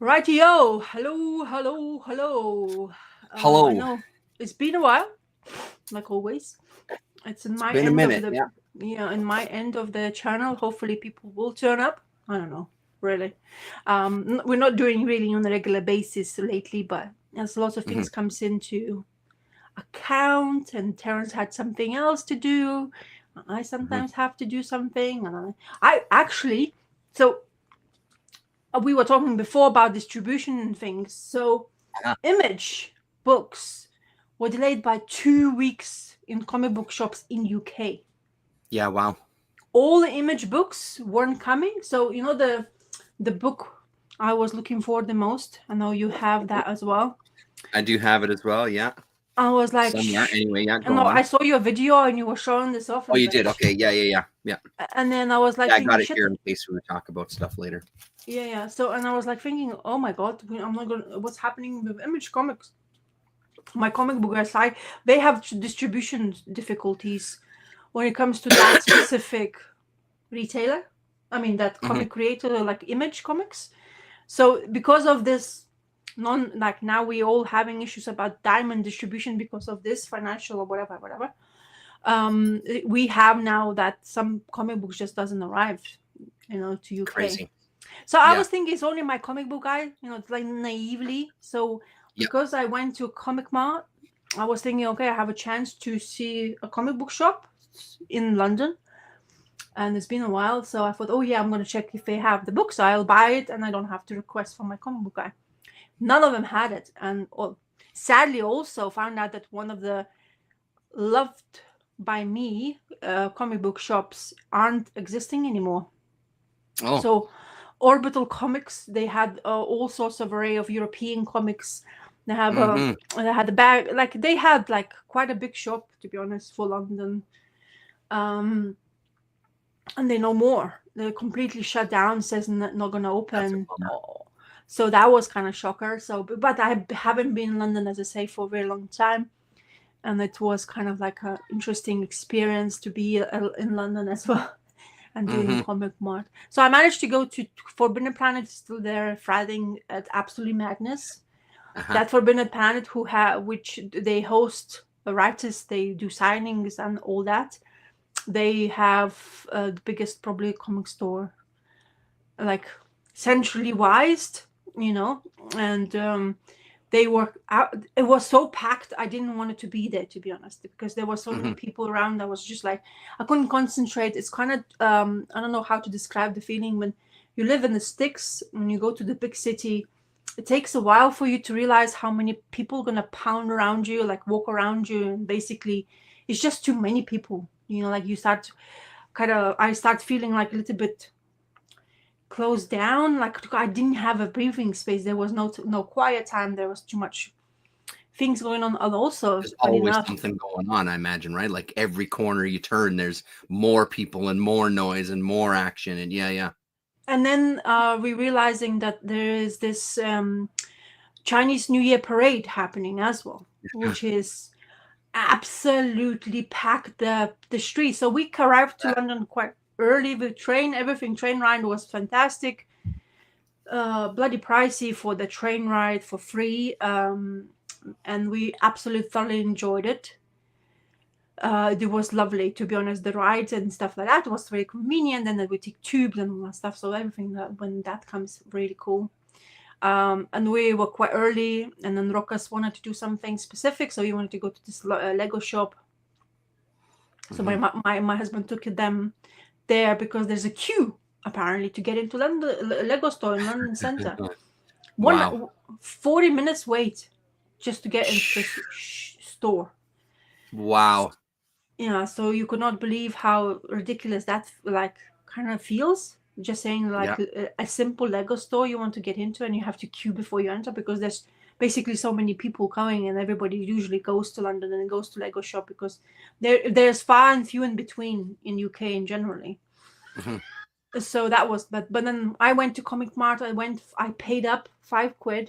Rightio. Hello. I Hello. know it's been a while, like always. It's in It's my been a end of minute. the Yeah. in my end of the channel. Hopefully, people will turn up. I don't know, really. We're not doing really on a regular basis lately, but as lots of hmm things comes into account, and Terence had something else to do. I hmm sometimes have to do something, and I actually so we were talking before about distribution and things. So, Yeah. Image books were delayed by 2 weeks in comic book shops in UK. Yeah. Wow. All the Image books weren't coming. So the book I was looking for the most. I know you have that as well. I do have it as well. Yeah. I was like, Somewhere. shh. Anyway. Yeah. Go No, I on. saw your video and you were showing this off. I Oh, was you like, did. shh. Okay. Yeah. And then I was like Yeah. I thinking, got it shit. here in case we talk about stuff later. Yeah. So, and I was like thinking, oh my god, I'm not gonna. What's happening with Image Comics? My comic book side, they have distribution difficulties when it comes to that specific retailer. I mean, that hmm comic creator, like Image Comics. So because of this, like now we all having issues about diamond distribution because of this financial or whatever. We have now that some comic books just doesn't arrive, to UK. Crazy. So I Yeah. was thinking it's only my comic book guy, it's like naively. So Yeah. because I went to Comic Mart, I was thinking, okay, I have a chance to see a comic book shop in London. And it's been a while, so I thought, oh yeah, I'm gonna check if they have the book, so I'll buy it, and I don't have to request from my comic book guy. None of them had it, and sadly, also found out that one of the loved by me comic book shops aren't existing anymore. Oh. So Orbital Comics, they had all sorts of array of European comics. They have hmm they had a bag, like they had like quite a big shop, to be honest, for London. And they know more. They're completely shut down, says not gonna That's a open. bummer. So that was kind of shocker. So but I haven't been in London, as I say, for a very long time. And it was kind of like an interesting experience to be in London as well. And doing hmm Comic Mart. So I managed to go to Forbidden Planet, still there, Friday at Absolutely Madness. Uh-huh. That Forbidden Planet, which they host writers, they do signings and all that. They have the biggest probably comic store, like centrally wised, and they were out. It was so packed. I didn't want it to be there, to be honest, because there were so many hmm people around. I was just like, I couldn't concentrate. It's kind of I don't know how to describe the feeling when you live in the sticks. When you go to the big city, it takes a while for you to realize how many people are gonna pound around you, like walk around you, and basically, it's just too many people. Like you start I start feeling like a little bit closed down, like I didn't have a breathing space. There was no quiet time. There was too much things going on, and also There's funny always enough. something going on. I imagine, right? Like every corner you turn, there's more people and more noise and more action. And yeah. And then we realizing that there is this Chinese New Year parade happening as well, which is absolutely packed the street. So we arrived to London quite early with train. Train ride was fantastic. Bloody pricey for the train ride for free. And we absolutely thoroughly enjoyed it. It was lovely, to be honest. The rides and stuff like that was very convenient. And then we take tubes and all that stuff. So everything when that comes, really cool. And we were quite early. And then Rokas wanted to do something specific, so he wanted to go to this Lego shop. So my husband took them there because there's a queue apparently to get into London Lego store in London Center. Wow. 40 minutes wait just to get into this store. Wow. Yeah, so you could not believe how ridiculous that like kind of feels. Just saying like Yeah. a simple Lego store you want to get into, and you have to queue before you enter because there's basically so many people coming, and everybody usually goes to London and goes to Lego shop because there's far and few in between in UK in generally. hmm So that was, but then I went to Comic Mart. I paid up £5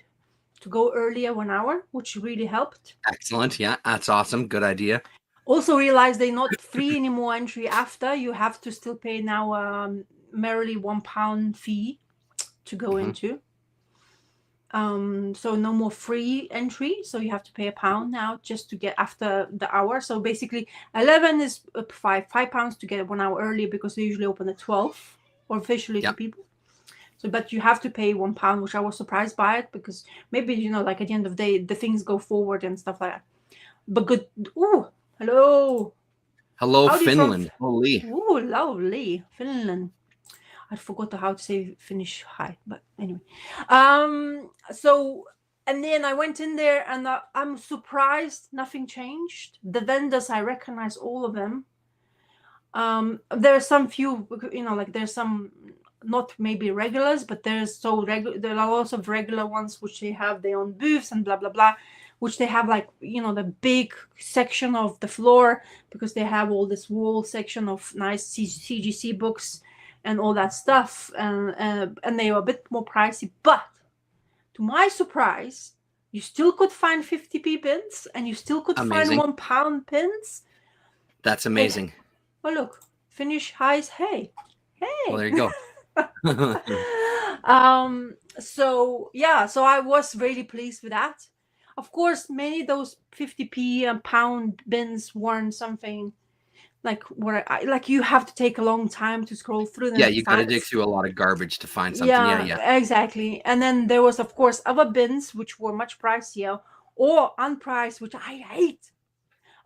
to go earlier 1 hour, which really helped. Excellent. Yeah, that's awesome. Good idea. Also realized they're not free anymore entry after. You have to still pay now merely £1 fee to go into. So no more free entry. So you have to pay £1 now just to get after the hour. So basically 11 is £5 to get 1 hour early, because they usually open at 12 or officially to Yep. people. So, but you have to pay £1, which I was surprised by it, because maybe, like at the end of the day, the things go forward and stuff like that. But good. Ooh, hello. Hello, Howdy from Finland. Holy. Ooh, lovely. Finland. I forgot how to say Finnish hi, but anyway. So, and then I went in there, and I'm surprised nothing changed. The vendors, I recognize all of them. There are some few, like there's some not maybe regulars, but there are lots of regular ones which they have their own booths and blah blah blah, which they have like the big section of the floor, because they have all this wall section of nice CGC books and all that stuff, and they are a bit more pricey. But to my surprise, you still could find 50p pins, and you still could Amazing. find £1 pins. That's amazing. Oh, look, Finnish highs. Hey. Well, there you go. So yeah, so I was really pleased with that. Of course, many of those 50p and pound bins weren't something like where like you have to take a long time to scroll through them. Yeah, you got to dig through a lot of garbage to find something. Yeah. Exactly. And then there was, of course, other bins which were much pricier or unpriced, which I hate.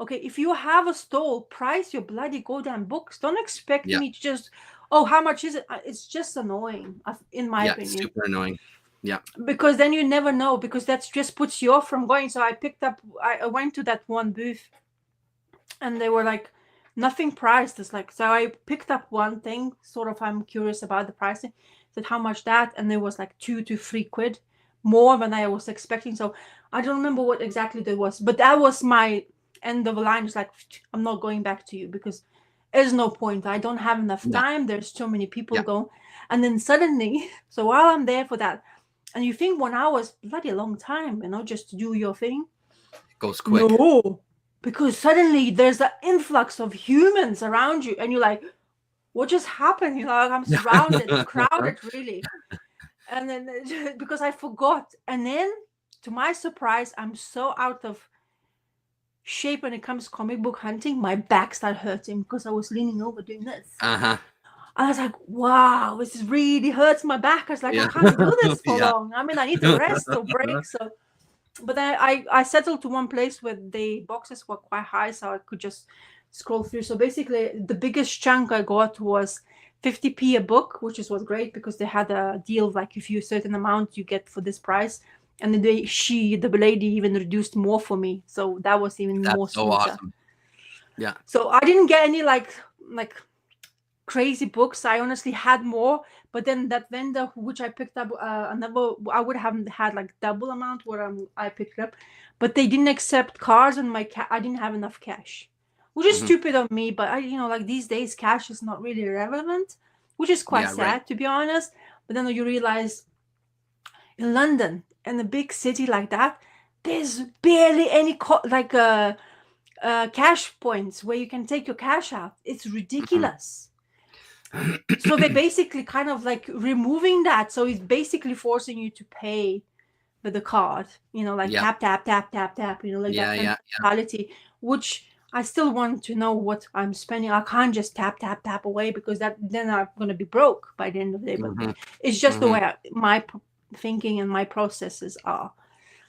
Okay, if you have a stall, price your bloody goddamn books. Don't expect me to just, how much is it? It's just annoying, in my opinion. Yeah, super annoying. Yeah. Because then you never know, because that just puts you off from going. So I went to that one booth, and they were like, nothing priced. It's like, so I picked up one thing, sort of, I'm curious about the pricing. Said, how much that? And there was like 2 to 3 quid more than I was expecting. So I don't remember what exactly there was, but that was my end of the line. It's like, I'm not going back to you, because there's no point. I don't have enough time. There's so many people going. And then suddenly, so while I'm there for that, and you think 1 hour is bloody a long time, just to do your thing. It goes quick. No, because suddenly there's an influx of humans around you, and you're like, what just happened? Like, I'm surrounded, crowded, really. And then because I forgot, and then to my surprise, I'm so out of shape when it comes to comic book hunting, my back started hurting because I was leaning over doing this. I was like, wow, this really hurts my back. I was like, I can't do this for long. I mean, I need to rest or break. So, but I settled to one place where the boxes were quite high, so I could just scroll through. So basically, the biggest chunk I got was 50p a book, which was great, because they had a deal, like if you a certain amount you get for this price. And then the lady even reduced more for me, so that was even more so awesome. Yeah. So I didn't get any like crazy books. I honestly had more, but then that vendor which I picked up I would have had like double amount where I picked up, but they didn't accept cards, and I didn't have enough cash, which is stupid of me. But I like these days cash is not really relevant, which is quite sad, to be honest. But then you realize in London, in a big city like that, there's barely any cash points where you can take your cash out. It's ridiculous. So they basically kind of like removing that. So it's basically forcing you to pay with the card, tap, tap, tap, tap, tap, that mentality, which I still want to know what I'm spending. I can't just tap, tap, tap away, because then I'm going to be broke by the end of the day. But it's just the way my thinking and my processes are.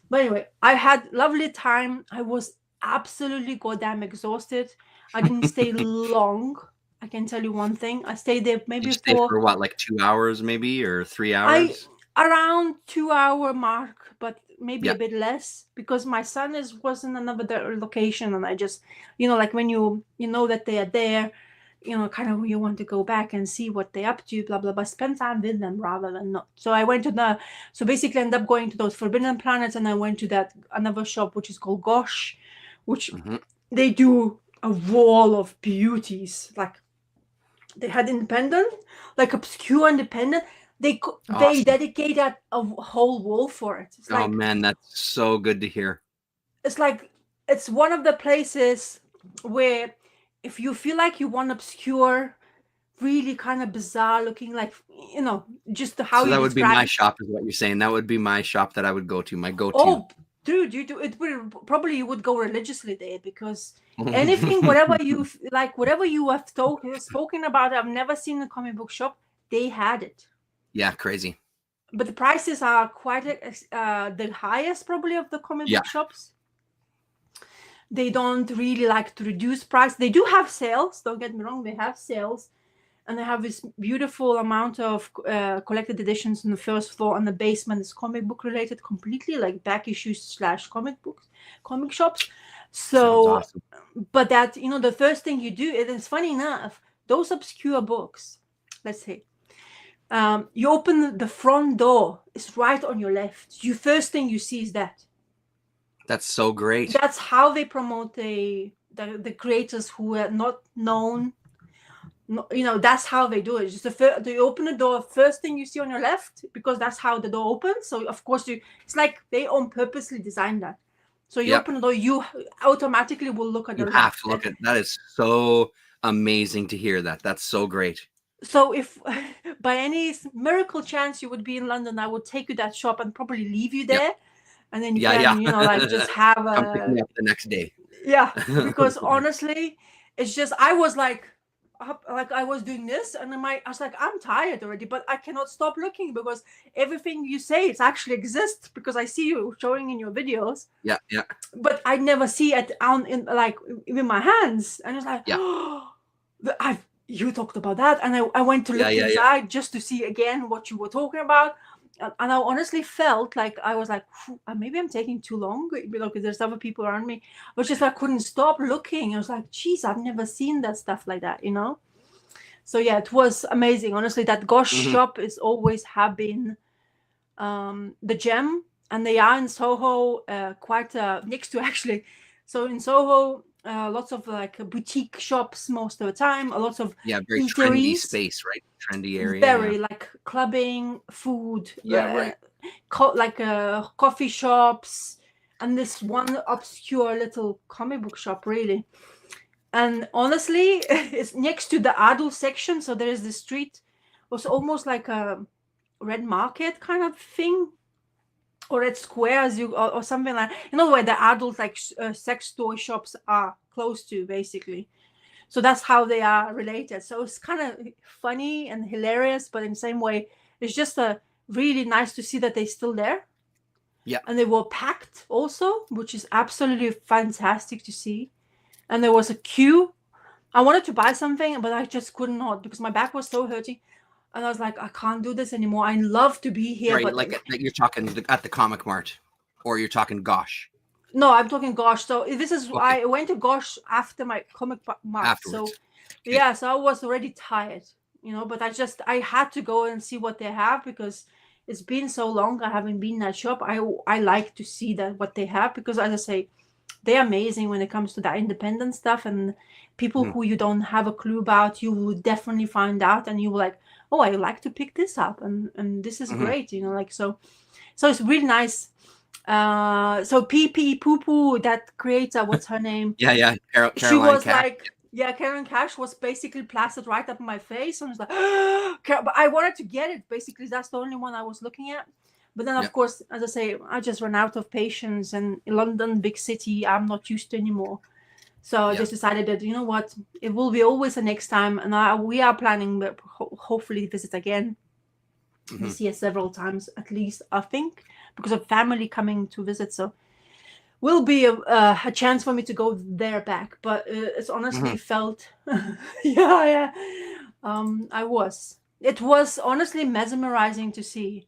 But anyway, I had lovely time. I was absolutely goddamn exhausted. I didn't stay long. I can tell you one thing. I stayed there maybe for what, like 2 hours, maybe, or 3 hours? Around 2-hour mark, but maybe a bit less, because my son was in another location, and I just, like when you know that they are there, kind of you want to go back and see what they're up to, blah blah blah. Spend time with them rather than not. So I went to so basically end up going to those Forbidden Planets, and I went to that another shop which is called Gosh, which they do a wall of beauties. Like they had independent, like obscure independent. They dedicated a whole wall for it. It's like, man, that's so good to hear. It's like it's one of the places where if you feel like you want obscure really kind of bizarre looking, like, just how So you that would be my describe. shop, is what you're saying. That would be my shop that I would go to, my go-to. Oh, dude, you do it. Probably you would go religiously there, because anything, whatever you like, whatever you have spoken about, I've never seen a comic book shop. They had it. Yeah, crazy. But the prices are quite the highest probably of the comic book shops. They don't really like to reduce price. They do have sales. Don't get me wrong. They have sales. And they have this beautiful amount of collected editions on the first floor, and the basement is comic book related completely, like back issues / comic shops. So, awesome. but that, the first thing you do, it's funny enough, those obscure books, let's say, you open the front door, it's right on your left. First thing you see is that. That's so great. That's how they promote the creators who are not known. That's how they do it. Just they open the door, first thing you see on your left, because that's how the door opens. So of course it's like they on purposely designed that. So you open the door, you automatically will look at the left. You have to look at that. Is so amazing to hear that. That's so great. So if by any miracle chance you would be in London, I would take you to that shop and probably leave you there. And then you can, like, just have come pick me up the next day. Yeah, because honestly, it's just, I was like I was doing this, and then I was like, I'm tired already, but I cannot stop looking, because everything you say, it actually exists, because I see you showing in your videos. Yeah. But I never see it in like in my hands, and it's like, you talked about that, and I went to look inside just to see again what you were talking about. And I honestly felt like I was like, maybe I'm taking too long, because there's other people around me. But just I couldn't stop looking. I was like, geez, I've never seen that stuff like that, So yeah, it was amazing. Honestly, that Gosh shop is always have been the gem, and they are in Soho, quite next to actually. So in Soho, lots of like boutique shops most of the time. Lots of very trendy space, right? Trendy area. Very like clubbing, food. Right. Like coffee shops, and this one obscure little comic book shop, really. And honestly, it's next to the adult section. So there is the street. It was almost like a red market kind of thing, or Red Square, or something like, where the adult like sex toy shops are close to, basically. So that's how they are related. So it's kind of funny and hilarious, but in the same way, it's just really nice to see that they're still there. Yeah. And they were packed also, which is absolutely fantastic to see. And there was a queue. I wanted to buy something, but I just could not, because my back was so hurting. And I was like, I can't do this anymore. I love to be here. Right, but like you're talking at the Comic Mart, or you're talking Gosh. No, I'm talking Gosh. So this is I went to Gosh after my Comic Mart. Afterwards. So so I was already tired, but I had to go and see what they have, because it's been so long I haven't been in that shop. I like to see that what they have, because as I say, they're amazing when it comes to that independent stuff, and people who you don't have a clue about, you will definitely find out, and you will like, oh, I like to pick this up, and this is great, like so it's really nice. So PP Poo Poo, that creator, what's her name? Caroline she was Cash. Like, Karen Cash was basically plastered right up in my face, and I was like, but I wanted to get it. Basically, that's the only one I was looking at. But then, of course, as I say, I just ran out of patience, and in London, big city, I'm not used to anymore. So I just decided that, what, it will be always the next time, and we are planning, hopefully, visit again this year several times at least, I think, because of family coming to visit. So will be a chance for me to go there back. But it's honestly felt, it was honestly mesmerizing to see.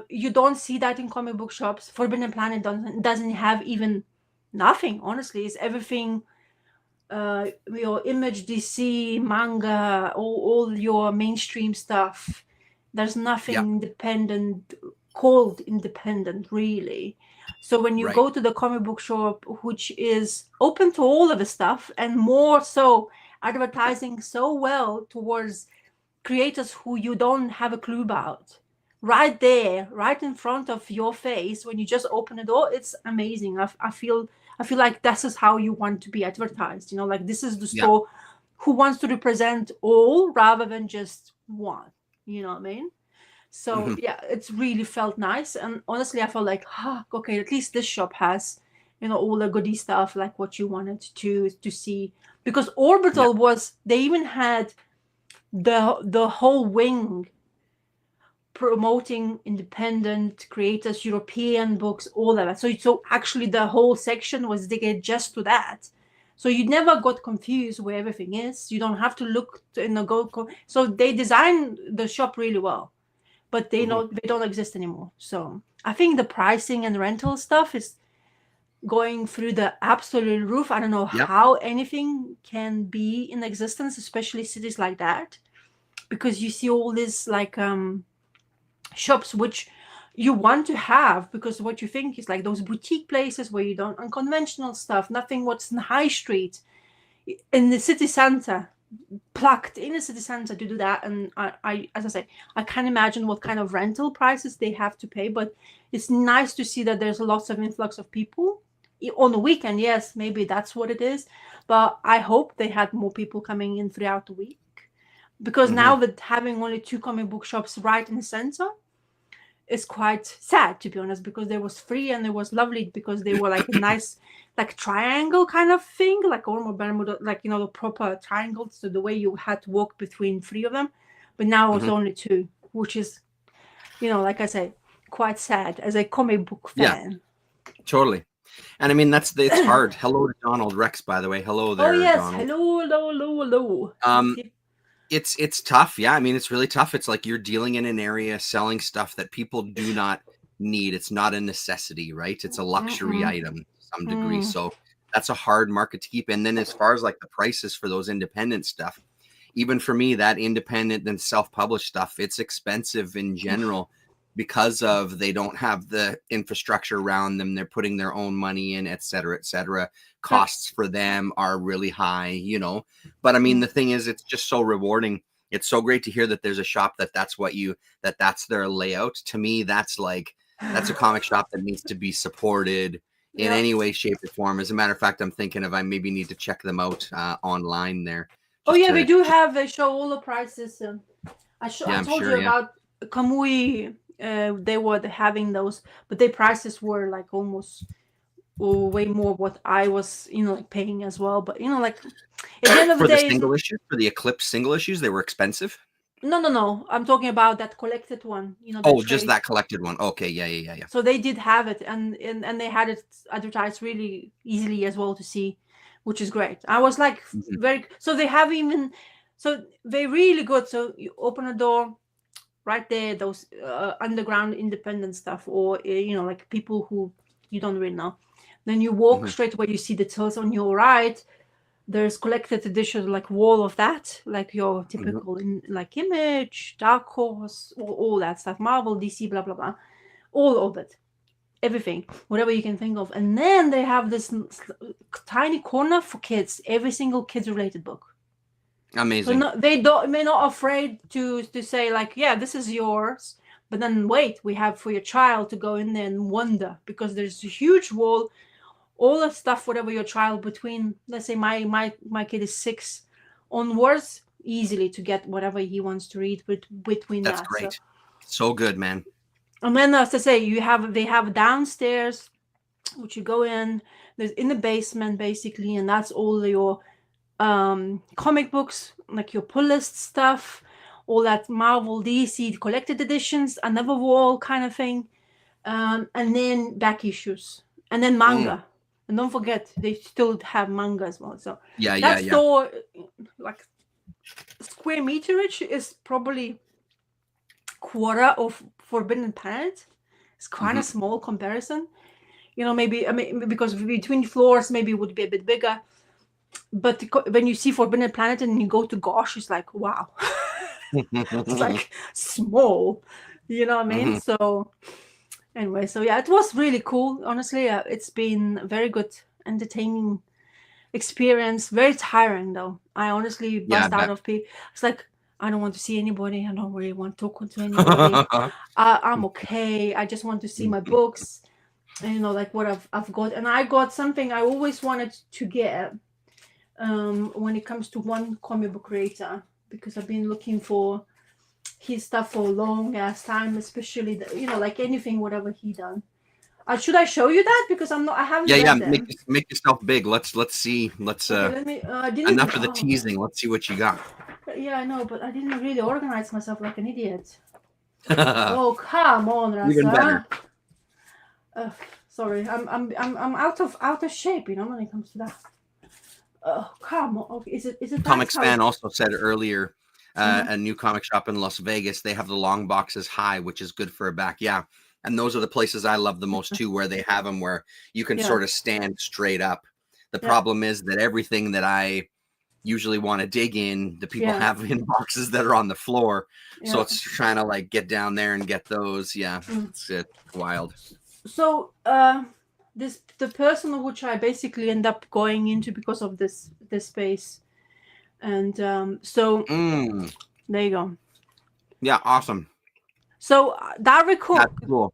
You don't see that in comic book shops. Forbidden Planet doesn't have even nothing. Honestly, it's everything. Your Image, DC, manga, all your mainstream stuff. There's nothing independent called independent, really. So when you go to the comic book shop, which is open to all of the stuff, and more so advertising so well towards creators who you don't have a clue about, right there, right in front of your face, when you just open the door, it's amazing. I feel like this is how you want to be advertised, like this is the store who wants to represent all rather than just one. You know what I mean? So Mhm. yeah, it's really felt nice. And honestly, I felt like, okay, at least this shop has, all the goodie stuff like what you wanted to see. Because Yeah. Orbital they even had the whole wing promoting independent creators, European books, all of that. So actually the whole section was dedicated just to that. So you never got confused where everything is. You don't have to look in the go. So they designed the shop really well, but they don't exist anymore. So I think the pricing and rental stuff is going through the absolute roof. I don't know Yep. how anything can be in existence, especially cities like that, because you see all this like shops which you want to have, because what you think is like those boutique places where you don't unconventional stuff, nothing what's in the high street, in the city center, plucked in the city center to do that. And I as I say, I can't imagine what kind of rental prices they have to pay, but it's nice to see that there's lots of influx of people on the weekend. Yes, maybe that's what it is, but I hope they had more people coming in throughout the week, because now with having only 2 comic book shops right in the center, is quite sad, to be honest, because there was free and it was lovely, because they were like a nice like triangle kind of thing, like almost Bermuda, like the proper triangle, so the way you had to walk between 3 of them. But now it's only 2, which is, like I say, quite sad as a comic book Yeah, fan. totally. And I mean, it's hard. Hello to Donald Rex, by the way. Hello Oh there, yes, Donald. hello. It's tough. Yeah, I mean, it's really tough. It's like you're dealing in an area selling stuff that people do not need. It's not a necessity, right? It's a luxury item to some degree. So that's a hard market to keep. And then as far as like the prices for those independent stuff, even for me, that independent and self-published stuff, it's expensive in general because of they don't have the infrastructure around them. They're putting their own money in, et cetera, et cetera. Costs for them are really high, But I mean, the thing is, it's just so rewarding. It's so great to hear that there's a shop that's their layout. To me, that's a comic shop that needs to be supported in any way, shape, or form. As a matter of fact, I'm thinking I maybe need to check them out online there. Oh yeah, they do have. They show all the prices. I told you about Kamui. They were having those, but their prices were like almost way more what I was, like paying as well. But like at the end of the day, for the Eclipse single issues, they were expensive. No. I'm talking about that collected one. Just that collected one. Okay, yeah. So they did have it, and they had it advertised really easily as well to see, which is great. I was like so they have they're really good. So you open a door, right there, those underground independent stuff, or like people who you don't really know. Then you walk straight away, you see the tills on your right. There's collected edition, like wall of that, like your typical like Image, Dark Horse, all that stuff, Marvel, DC, blah blah blah, all of it, everything, whatever you can think of. And then they have this tiny corner for kids, every single kids related book. Amazing. So they're not afraid to say like, yeah, this is yours, but then wait, we have for your child to go in there and wonder, because there's a huge wall, all the stuff, whatever your child between, let's say my kid is 6 onwards, easily to get whatever he wants to read between That's that. great. So good, man. And then as I say, they have downstairs, which you go in, there's in the basement basically, and that's all your comic books, like your pull list stuff, all that Marvel, DC collected editions, another wall kind of thing, and then back issues, and then manga. And don't forget, they still have manga as well. So that store, like square meterage, is probably quarter of Forbidden Planet. It's kind of small comparison. Maybe, I mean, because between floors maybe it would be a bit bigger. But when you see Forbidden Planet and you go to Gosh, it's like, wow. It's like small. You know what I mean? So anyway, so yeah, it was really cool. Honestly, it's been a very good, entertaining experience. Very tiring though. I honestly bust out of pee. It's like, I don't want to see anybody. I don't really want to talk to anybody. I'm okay. I just want to see my books, and like what I've got. And I got something I always wanted to get. when it comes to one comic book creator, because I've been looking for his stuff for a long ass time, especially like anything, whatever he done. Should I show you that? Because I haven't Yeah, read them. make yourself big. Let's see. Okay, let me. Enough of the teasing. Let's see what you got. Yeah, I know, but I didn't really organize myself like an idiot. Oh, come on, Rasa. Even better. Sorry, I'm out of shape, when it comes to that. Oh, come on. Okay, is it Comics Fan also said earlier, a new comic shop in Las Vegas, they have the long boxes high, which is good for a back. Yeah. And those are the places I love the most too, where they have them where you can sort of stand straight up. The problem is that everything that I usually want to dig in, the people have in boxes that are on the floor. So it's trying to like get down there and get those. Yeah, it's wild. So the person which I basically end up going into because of this space, and so there you go. Yeah, awesome. So Darwin Cook. That's cool.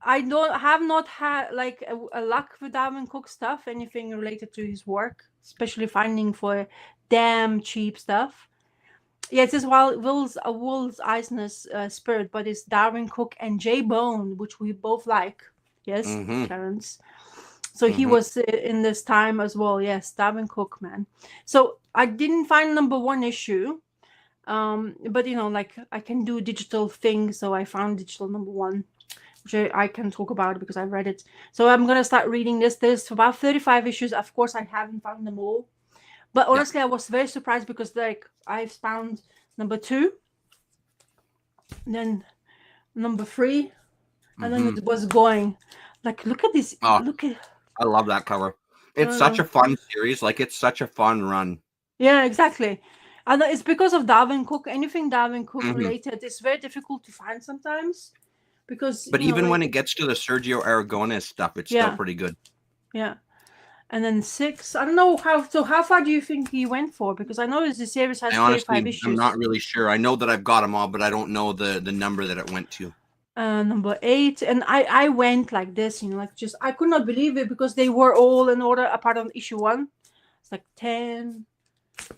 I have not had like a luck with Darwin Cook stuff, anything related to his work, especially finding for damn cheap stuff. Yeah, it says Will's Eisner's Spirit, but it's Darwin Cook and J Bone, which we both like. Yes, Clarence. So he was in this time as well. Yes, Darwin Cook, man. So I didn't find #1 issue, but like I can do digital things, so I found digital #1. Which I can talk about because I've read it. So I'm gonna start reading this. There's about 35 issues. Of course, I haven't found them all, but honestly, I was very surprised because like I've found #2, then #3, and then it was going. Like, look at this. Look at. I love that cover. It's such a fun series. Like, it's such a fun run. Yeah, exactly. And it's because of Darwin Cook. Anything Darwin Cook related, it's very difficult to find sometimes. But even when it gets to the Sergio Aragonés stuff, it's still pretty good. Yeah. And then 6, I don't know how far do you think he went for? Because I know the series has 35 issues. I'm not really sure. I know that I've got them all, but I don't know the number that it went to. #8, and I went like this, like just I could not believe it because they were all in order apart from issue 1. It's like 10.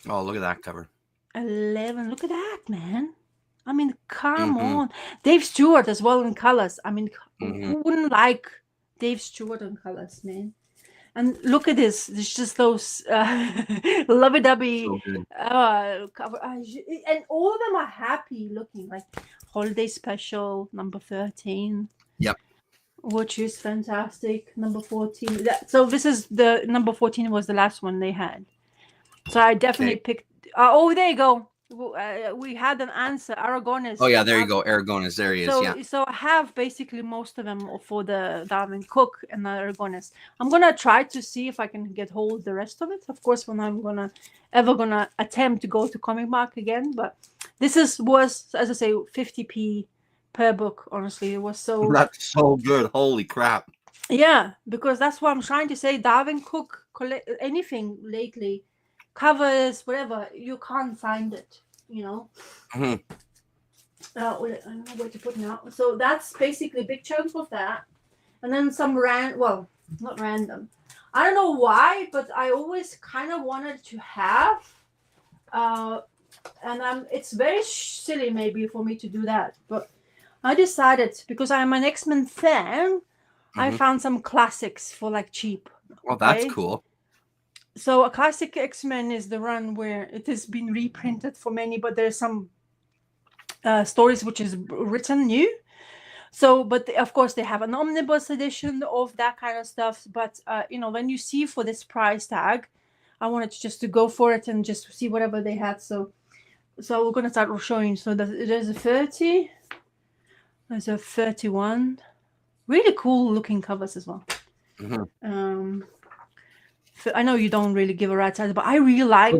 Oh, look at that cover. 11. Look at that, man. I mean, come on. Dave Stewart as well in colors. I mean, who wouldn't like Dave Stewart in colors, man? And look at this. There's just those lovey-dovey cover. And all of them are happy looking, like Holiday Special, #13. Yep. Which is fantastic. #14. So this is the #14 was the last one they had. So I definitely picked. Oh, there you go. We had an answer. Aragonés. Oh yeah, there you go. Aragonés. There he is. So I have basically most of them for the Darwin Cook and the Aragonés. I'm gonna try to see if I can get hold of the rest of it. Of course, when I'm gonna attempt to go to Comic Mark again. But this was as I say 50p per book. Honestly, it was so. That's so good. Holy crap. Yeah, because that's what I'm trying to say. Darwin Cook anything lately. Covers, whatever, you can't find it, I don't know where to put now. So that's basically big chunks of that, and then some not random. I don't know why, but I always kind of wanted to have, and it's very silly maybe for me to do that, but I decided because I'm an X-Men fan, I found some classics for like cheap. Well, that's cool. So a classic X-Men is the run where it has been reprinted for many, but there's some stories which is written new. So, but of course they have an omnibus edition of that kind of stuff. But when you see for this price tag, I wanted to go for it and just see whatever they had. So we're gonna start showing. So there's a 30, there's a 31, really cool looking covers as well. I know you don't really give a rat's ass, but I really like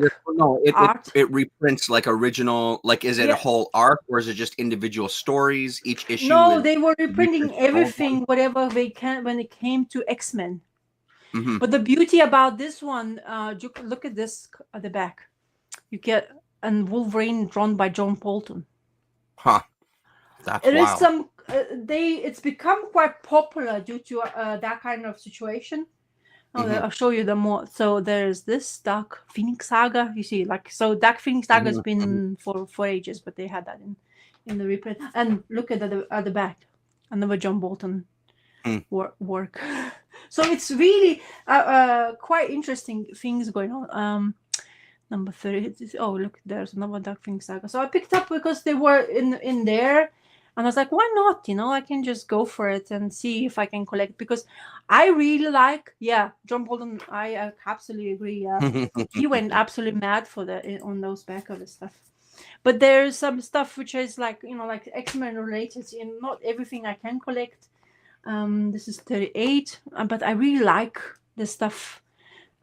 art. It reprints like original, like is it a whole arc or is it just individual stories? Each issue? No, they were reprinting everything, whatever they can when it came to X-Men. But the beauty about this one, look at this at the back. You get Wolverine drawn by John Bolton. Huh. That's wild. It's become quite popular due to that kind of situation. Oh, I'll show you the more. So there's this Dark Phoenix Saga. You see, like, so Dark Phoenix Saga has been for ages, but they had that in the reprint. And look at the back, another John Bolton work. So it's really quite interesting things going on. Number 30. Oh, look, there's another Dark Phoenix Saga. So I picked up because they were in there. And I was like, why not? I can just go for it and see if I can collect, because I really like, John Bolton. I absolutely agree. Yeah, he went absolutely mad on those back of the stuff. But there's some stuff which is like, like X-Men related. Not everything I can collect. This is 38, but I really like the stuff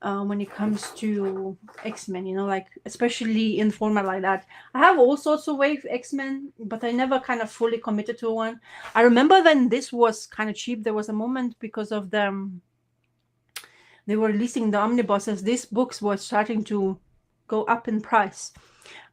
when it comes to X-Men, like especially in format like that. I have all sorts of Wave X-Men, but I never kind of fully committed to one. I remember when this was kind of cheap, there was a moment because of they were releasing the omnibuses, these books were starting to go up in price.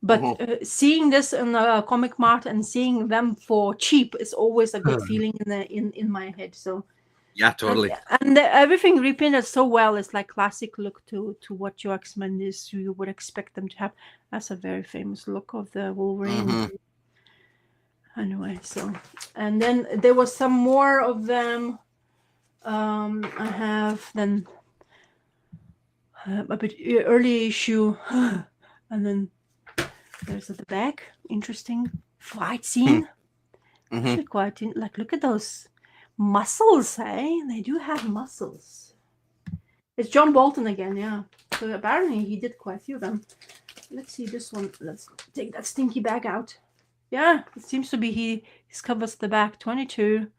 But seeing this in a comic mart and seeing them for cheap is always a good feeling in my head. So yeah, totally. And everything reprinted so well. It's like classic look to what your X-Men is. You would expect them to have. That's a very famous look of the Wolverine. Anyway, so, and then there was some more of them. I have then a bit early issue, and then there's at the back interesting fight scene. Quite look at those muscles, hey? They do have muscles. It's John Bolton again, yeah. So apparently he did quite a few of them. Let's see this one. Let's take that stinky bag out. Yeah, it seems to be he covers the back 22,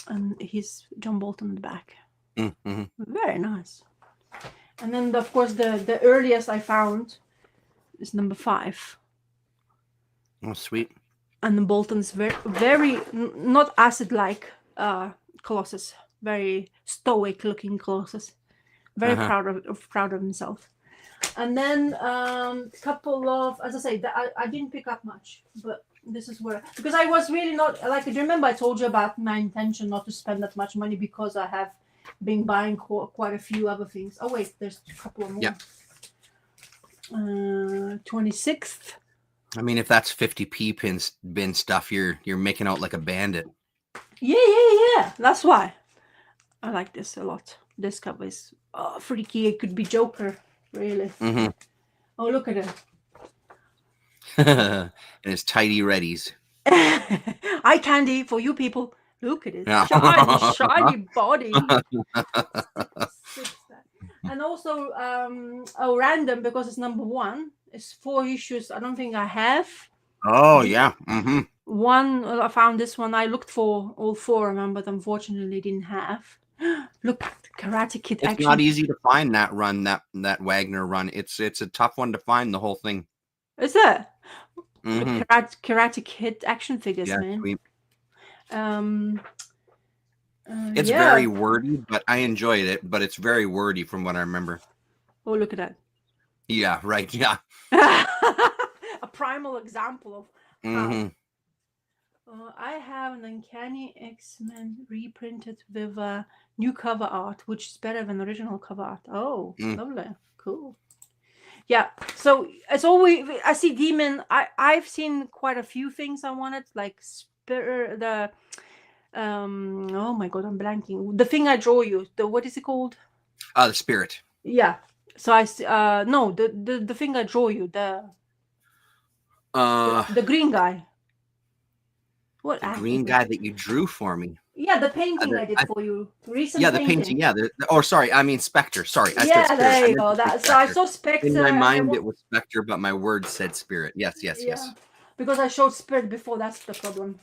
and he's John Bolton in the back. Very nice. And then of course the earliest I found is number 5. Oh, sweet. And the Bolton's very not acid-like Colossus, very stoic-looking Colossus, very proud of himself. And then a couple of, as I say, I didn't pick up much, but this is where, because I was really not like. Do you remember I told you about my intention not to spend that much money because I have been buying quite a few other things. Oh wait, there's a couple more. Yeah. 26th. I mean, if that's 50p bin stuff, you're making out like a bandit. Yeah. That's why I like this a lot. This cover is freaky. It could be Joker, really. Oh, look at it. And his tidy readies. Eye candy for you people. Look at it. Yeah. Shiny body. And also, random, because it's number 1. It's 4 issues. I don't think I have. Oh, yeah. One, I found this one. I looked for all 4 of them, but unfortunately didn't have. Look, Karate Kid it's action. Not easy to find that run, that Wagner run. It's a tough one to find, the whole thing. Is it? Karate Kid action figures, man. Sweet. It's very wordy, but I enjoyed it. But it's very wordy from what I remember. Oh, look at that. Yeah, right. Yeah. A primal example of how. I have an Uncanny X-Men reprinted with new cover art, which is better than original cover art. Oh, lovely. Cool. Yeah. So as always, I see Demon. I've seen quite a few things I wanted, like oh my god, I'm blanking. The thing I draw you. What is it called? The Spirit. Yeah. So I no, the thing I draw you, the green guy. What green guy that you drew for me? Yeah, the painting I did for you. Recent the painting. Yeah. Sorry, I mean Spectre. Sorry, I said Spirit. There you go. So I saw Spectre. In my mind, it was Spectre, but my words said Spirit. Yes. Because I showed Spirit before. That's the problem.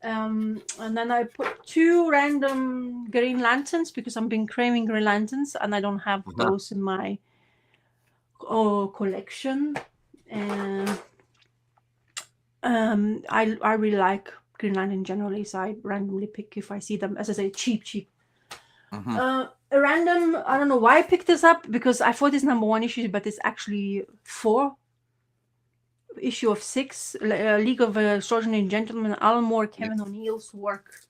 And then I put 2 random Green Lanterns because I've been craving Green Lanterns, and I don't have those in my collection. And I really like Green Lantern generally, so I randomly pick if I see them. As I say, cheap. A random. I don't know why I picked this up, because I thought it's number 1 issue, but it's actually 4. Issue of 6, League of Extraordinary Gentlemen, Alan Moore, Kevin O'Neill's work,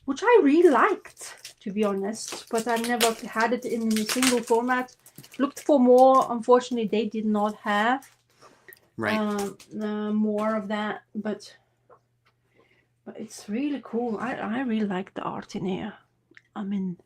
which I really liked. to be honest, but I never had it in a single format. Looked for more. Unfortunately, they did not have more of that, but it's really cool. I really like the art in here. I mean,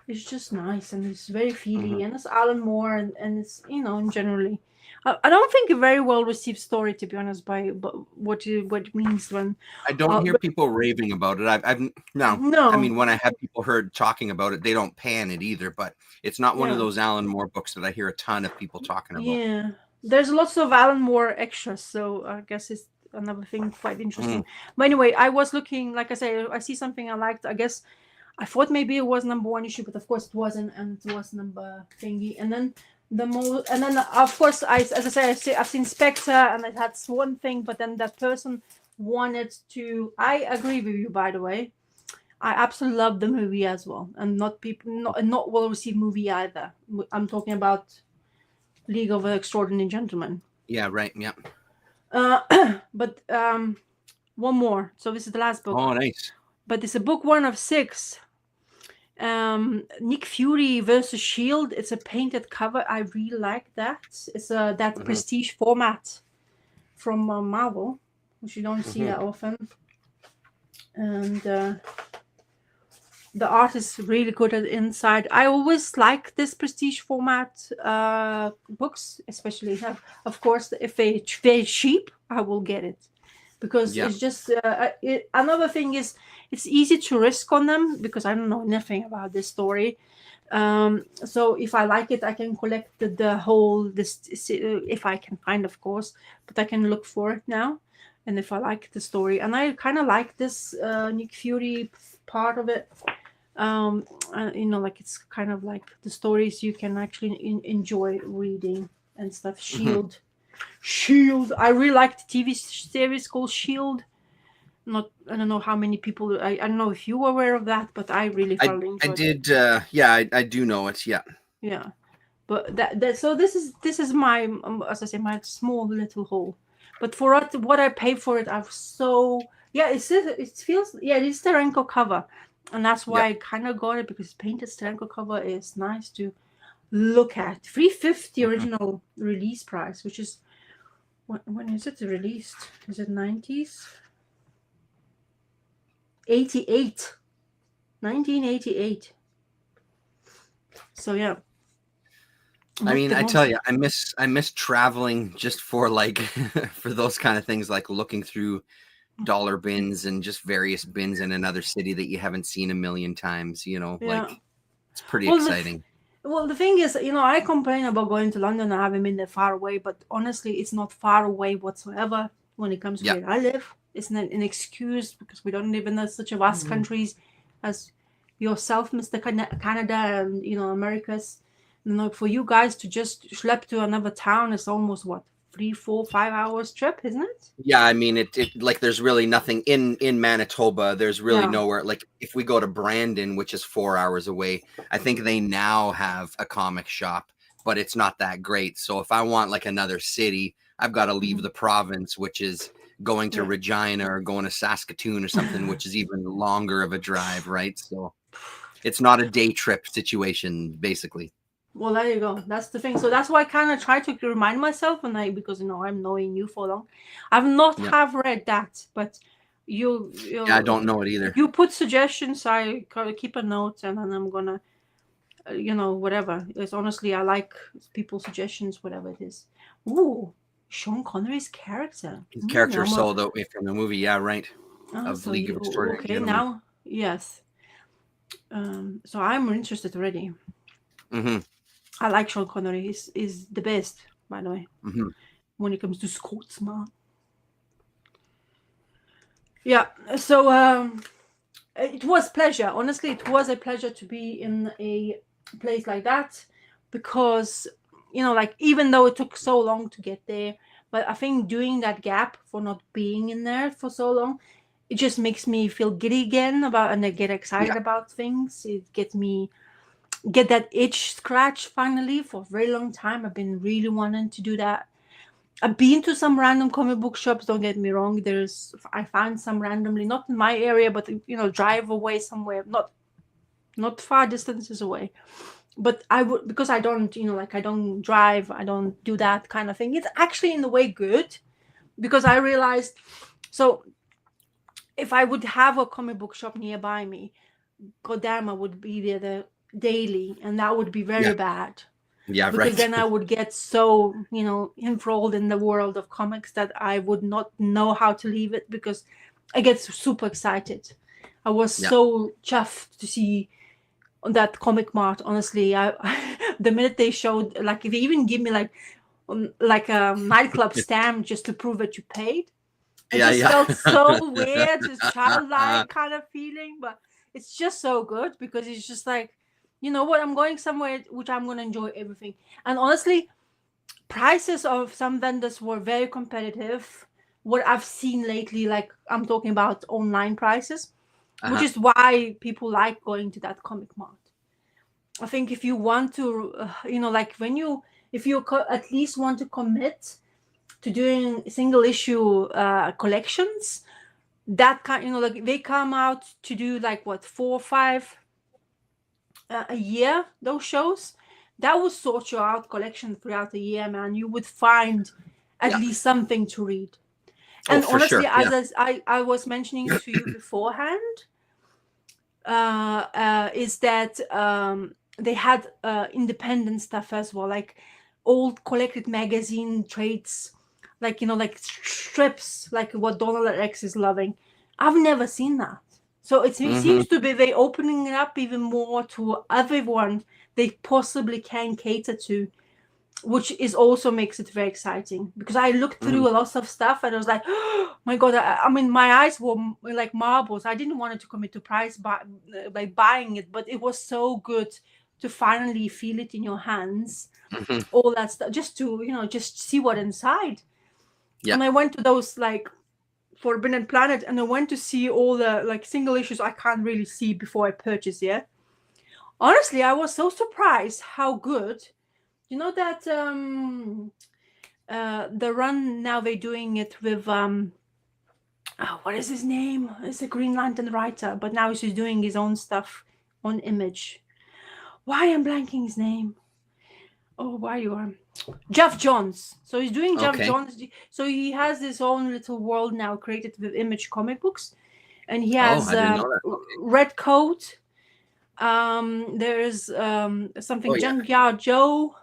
it's just nice, and it's very feely, and it's Alan Moore, and it's, you know, generally, I don't think a very well received story, to be honest, by what it means when I don't hear people raving about it. I've no. I mean, when I have people heard talking about it, they don't pan it either. But it's not one of those Alan Moore books that I hear a ton of people talking about. Yeah, there's lots of Alan Moore extras, so I guess it's another thing quite interesting. But anyway, I was looking, like I say, I see something I liked. I guess I thought maybe it was #1 issue, but of course it wasn't, and it was number thingy. And then of course, as I say, I've seen Spectre, and it had Swan Thing, but then that person wanted to. I agree with you, by the way. I absolutely love the movie as well, and not well received movie either. I'm talking about League of Extraordinary Gentlemen. Yeah, right. Yeah. But one more. So this is the last book. Oh, nice. But it's a book 1 of 6. Nick Fury versus Shield. It's a painted cover. I really like that. It's that prestige format from Marvel, which you don't see that often. And the art is really good at the inside. I always like this prestige format books, especially of course if they're cheap, I will get it, because it's just another thing is it's easy to risk on them because I don't know nothing about this story. So if I like it, I can collect the whole if I can find, of course, but I can look for it now. And if I like the story, and I kind of like this Nick Fury part of it, you know, like it's kind of like the stories you can actually enjoy reading and stuff. Shield. I really like the TV series called Shield. I don't know how many people. I don't know if you were aware of that, but I really thoroughly enjoyed it. I do know it. Yeah. But so this is my as I say, my small little haul. But for what I paid for it, it feels it is Steranko cover, and that's why I kind of got it, because painted Steranko cover is nice to look at. $350 original release price, which is when is it released? Is it 90s? 1988. So yeah. I mean, I tell you, I miss traveling just for like for those kind of things, like looking through dollar bins and just various bins in another city that you haven't seen a million times, you know. Like it's pretty exciting. The thing is, you know, I complain about going to London and having been there far away, but honestly, it's not far away whatsoever when it comes to where I live. It's not an excuse, because we don't live in such a vast countries as yourself, Mr. Canada, and, you know, Americas. You know, for you guys to just schlep to another town is almost 3, 4, 5 hours trip, isn't it? Yeah, I mean, it like there's really nothing in Manitoba. There's really nowhere. Like if we go to Brandon, which is 4 hours away, I think they now have a comic shop, but it's not that great. So if I want like another city, I've got to leave the province, which is going to Regina or going to Saskatoon or something, which is even longer of a drive, right? So it's not a day trip situation, basically. Well, there you go. That's the thing. So that's why I kind of try to remind myself, because, you know, I'm knowing you for long. I've not have read that, but you I don't know it either. You put suggestions, I keep a note, and then I'm gonna, you know, whatever. It's honestly, I like people's suggestions, whatever it is. Ooh, Sean Connery's character. His character sold away from the movie, right? Of so League of Extraordinary Gentlemen. Now, yes. So I'm interested already. I like Sean Connery. He's the best, by the way, when it comes to Scotsman. Yeah, so it was pleasure. Honestly, it was a pleasure to be in a place like that, because, you know, like, even though it took so long to get there, but I think doing that gap for not being in there for so long, it just makes me feel giddy again and I get excited about things. It gets me get that itch scratch finally. For a very long time I've been really wanting to do that. I've been to some random comic book shops, don't get me wrong. I found some randomly, not in my area, but, you know, drive away somewhere, not not far distances away. But I would, because I don't, like I don't drive, I don't do that kind of thing. It's actually in a way good, because I realized, so if I would have a comic book shop nearby me, goddamn, I would be there daily, and that would be very bad. Yeah, Because right. then I would get so, enthralled in the world of comics that I would not know how to leave it, because I get super excited. I was so chuffed to see that Comic Mart. Honestly, the minute they showed, like, if they even give me like a nightclub stamp just to prove that you paid, it just felt so weird, just childlike kind of feeling. But it's just so good, because it's just like, you know what, I'm going somewhere which I'm going to enjoy everything. And honestly, prices of some vendors were very competitive. What I've seen lately, like I'm talking about online prices, which is why people like going to that Comic Mart. I think if you want to, like if you at least want to commit to doing single issue collections, that kind, like they come out to do like what, 4 or 5 a year, those shows. That will sort you out collection throughout the year, man. You would find at least something to read. And honestly, as I was mentioning to you beforehand, is that they had independent stuff as well, like old collected magazine trades, like like strips, like what Donald X is loving. I've never seen that. So it seems to be they opening it up even more to everyone they possibly can cater to, which is also makes it very exciting. Because I looked through a lot of stuff and I was like, oh my god, I mean, my eyes were like marbles. I didn't want to commit to price by buying it, but it was so good to finally feel it in your hands. All that stuff, just to just see what inside. And I went to those like Forbidden Planet, and I went to see all the like single issues I can't really see before I purchase. Honestly, I was so surprised how good. You know that the run now they're doing it with what is his name? It's a Green Lantern writer, but now he's just doing his own stuff on Image. Why am blanking his name? Oh, why you are Geoff Johns. So he's doing Geoff Johns. So he has his own little world now created with Image comic books, and he has Red Coat. There's something Junkyard Joe.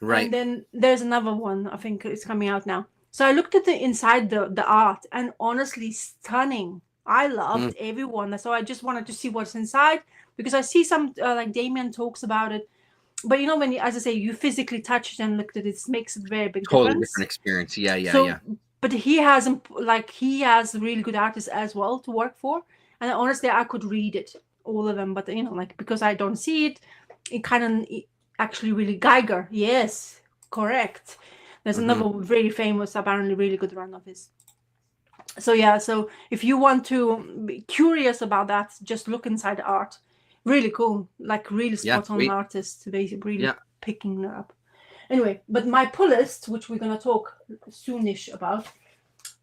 Right. And then there's another one, I think it's coming out now. So I looked at the inside the art, and honestly stunning. I loved everyone. So I just wanted to see what's inside, because I see some like Damien talks about it. But when you, as I say, you physically touch it and looked at it, makes it very big totally difference. Different experience. Yeah. But he has really good artists as well to work for. And honestly, I could read it, all of them. But like, because I don't see it, it kind of actually really Geiger. Yes, correct. There's another very famous, apparently really good run of his. So so if you want to be curious about that, just look inside the art. Really cool, like really spot on artists, basically really picking it up. Anyway, but my pull list, which we're gonna talk soonish about,